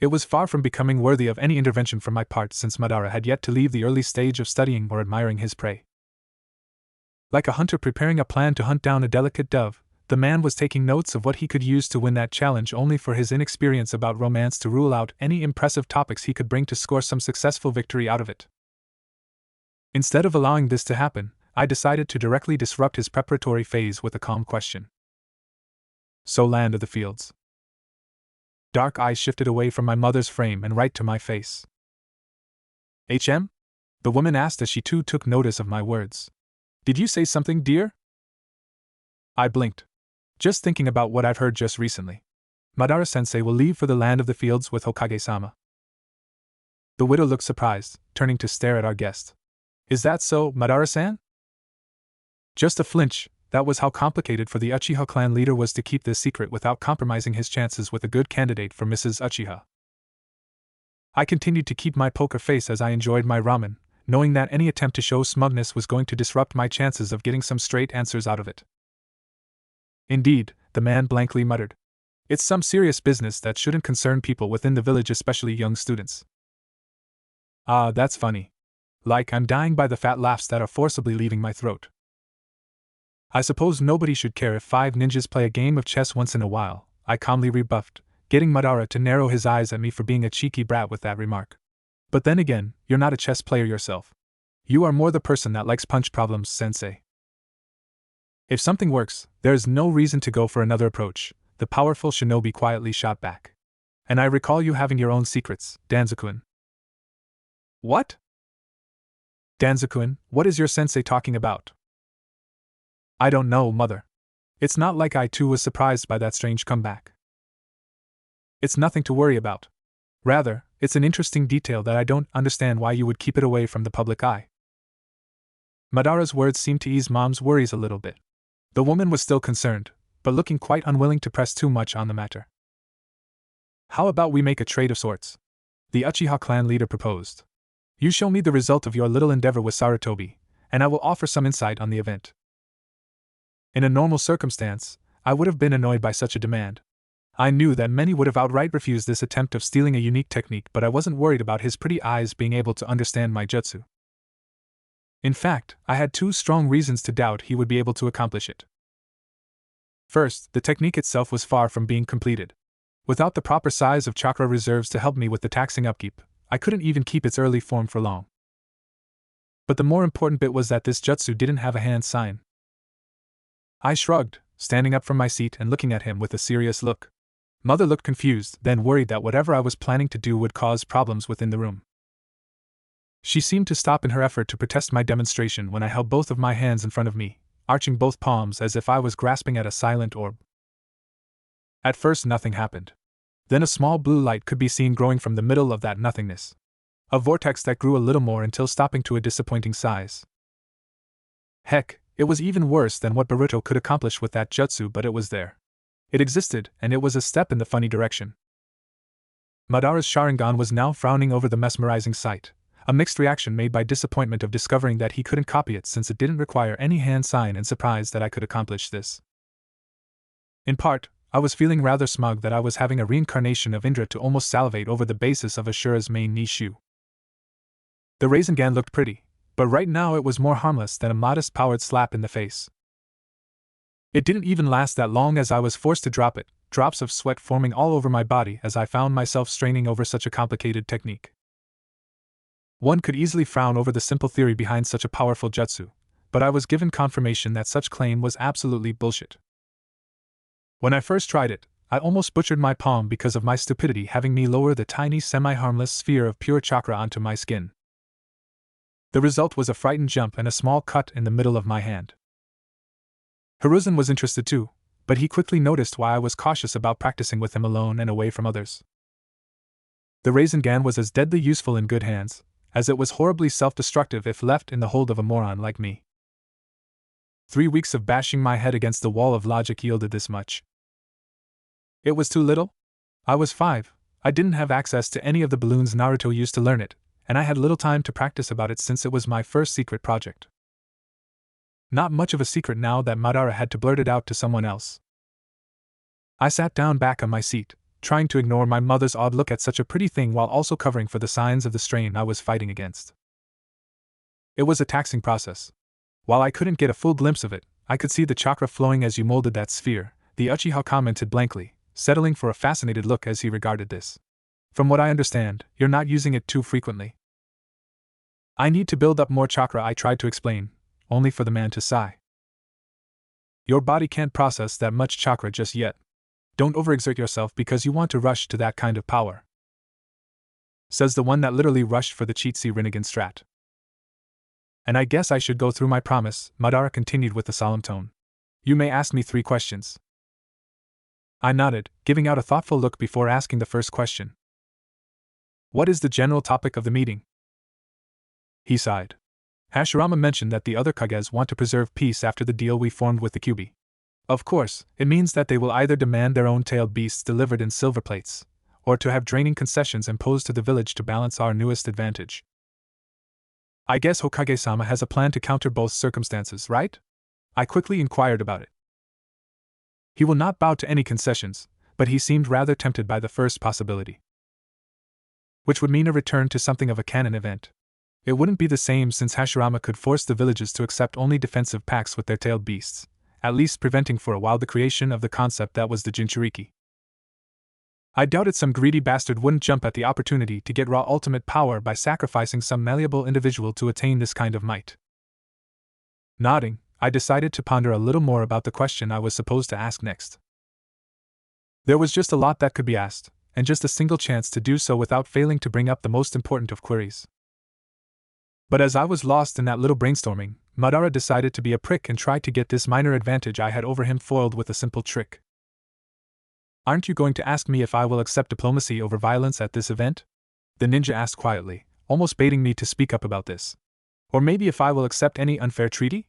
It was far from becoming worthy of any intervention from my part since Madara had yet to leave the early stage of studying or admiring his prey. Like a hunter preparing a plan to hunt down a delicate dove, the man was taking notes of what he could use to win that challenge only for his inexperience about romance to rule out any impressive topics he could bring to score some successful victory out of it. Instead of allowing this to happen, I decided to directly disrupt his preparatory phase with a calm question. So, land of the fields. Dark eyes shifted away from my mother's frame and right to my face. HM? The woman asked as she too took notice of my words. Did you say something, dear? I blinked. Just thinking about what I've heard just recently. Madara-sensei will leave for the land of the fields with Hokage-sama. The widow looked surprised, turning to stare at our guest. Is that so, Madara-san? Just a flinch, that was how complicated for the Uchiha clan leader was to keep this secret without compromising his chances with a good candidate for Mrs. Uchiha. I continued to keep my poker face as I enjoyed my ramen, knowing that any attempt to show smugness was going to disrupt my chances of getting some straight answers out of it. Indeed, the man blankly muttered. It's some serious business that shouldn't concern people within the village, especially young students. Ah, that's funny. Like I'm dying by the fat laughs that are forcibly leaving my throat. I suppose nobody should care if 5 ninjas play a game of chess once in a while, I calmly rebuffed, getting Madara to narrow his eyes at me for being a cheeky brat with that remark. But then again, you're not a chess player yourself. You are more the person that likes punch problems, sensei. If something works, there is no reason to go for another approach, the powerful shinobi quietly shot back. And I recall you having your own secrets, Danzo-kun. What? Danzo-kun, what is your sensei talking about? I don't know, mother. It's not like I too was surprised by that strange comeback. It's nothing to worry about. Rather, it's an interesting detail that I don't understand why you would keep it away from the public eye. Madara's words seemed to ease Mom's worries a little bit. The woman was still concerned, but looking quite unwilling to press too much on the matter. How about we make a trade of sorts? The Uchiha clan leader proposed. You show me the result of your little endeavor with Sarutobi, and I will offer some insight on the event. In a normal circumstance, I would have been annoyed by such a demand. I knew that many would have outright refused this attempt of stealing a unique technique, but I wasn't worried about his pretty eyes being able to understand my jutsu. In fact, I had 2 strong reasons to doubt he would be able to accomplish it. First, the technique itself was far from being completed. Without the proper size of chakra reserves to help me with the taxing upkeep, I couldn't even keep its early form for long. But the more important bit was that this jutsu didn't have a hand sign. I shrugged, standing up from my seat and looking at him with a serious look. Mother looked confused, then worried that whatever I was planning to do would cause problems within the room. She seemed to stop in her effort to protest my demonstration when I held both of my hands in front of me, arching both palms as if I was grasping at a silent orb. At first nothing happened. Then a small blue light could be seen growing from the middle of that nothingness. A vortex that grew a little more until stopping to a disappointing size. Heck, it was even worse than what Boruto could accomplish with that jutsu, but it was there. It existed, and it was a step in the funny direction. Madara's Sharingan was now frowning over the mesmerizing sight, a mixed reaction made by disappointment of discovering that he couldn't copy it since it didn't require any hand sign and surprise that I could accomplish this. In part, I was feeling rather smug that I was having a reincarnation of Indra to almost salivate over the basis of Ashura's main Nishu. The Rasengan looked pretty, but right now it was more harmless than a modest powered slap in the face. It didn't even last that long as I was forced to drop it, drops of sweat forming all over my body as I found myself straining over such a complicated technique. One could easily frown over the simple theory behind such a powerful jutsu, but I was given confirmation that such claim was absolutely bullshit. When I first tried it, I almost butchered my palm because of my stupidity having me lower the tiny semi-harmless sphere of pure chakra onto my skin. The result was a frightened jump and a small cut in the middle of my hand. Hiruzen was interested too, but he quickly noticed why I was cautious about practicing with him alone and away from others. The Rasengan was as deadly useful in good hands, as it was horribly self-destructive if left in the hold of a moron like me. 3 weeks of bashing my head against the wall of logic yielded this much. It was too little? I was 5, I didn't have access to any of the balloons Naruto used to learn it, and I had little time to practice about it since it was my first secret project. Not much of a secret now that Madara had to blurt it out to someone else. I sat down back on my seat, trying to ignore my mother's odd look at such a pretty thing while also covering for the signs of the strain I was fighting against. It was a taxing process. While I couldn't get a full glimpse of it, I could see the chakra flowing as you molded that sphere, the Uchiha commented blankly, settling for a fascinated look as he regarded this. From what I understand, you're not using it too frequently. I need to build up more chakra, I tried to explain, only for the man to sigh. Your body can't process that much chakra just yet. Don't overexert yourself because you want to rush to that kind of power. Says the one that literally rushed for the cheatsy Rinnegan strat. And I guess I should go through my promise, Madara continued with a solemn tone. You may ask me 3 questions. I nodded, giving out a thoughtful look before asking the first question. What is the general topic of the meeting? He sighed. Hashirama mentioned that the other Kages want to preserve peace after the deal we formed with the Kyuubi. Of course, it means that they will either demand their own tailed beasts delivered in silver plates, or to have draining concessions imposed to the village to balance our newest advantage. I guess Hokage-sama has a plan to counter both circumstances, right? I quickly inquired about it. He will not bow to any concessions, but he seemed rather tempted by the first possibility, which would mean a return to something of a canon event. It wouldn't be the same since Hashirama could force the villages to accept only defensive pacts with their tailed beasts, at least preventing for a while the creation of the concept that was the Jinchuriki. I doubted some greedy bastard wouldn't jump at the opportunity to get raw ultimate power by sacrificing some malleable individual to attain this kind of might. Nodding, I decided to ponder a little more about the question I was supposed to ask next. There was just a lot that could be asked, and just a single chance to do so without failing to bring up the most important of queries. But as I was lost in that little brainstorming, Madara decided to be a prick and tried to get this minor advantage I had over him foiled with a simple trick. "Aren't you going to ask me if I will accept diplomacy over violence at this event?" the ninja asked quietly, almost baiting me to speak up about this. "Or maybe if I will accept any unfair treaty?"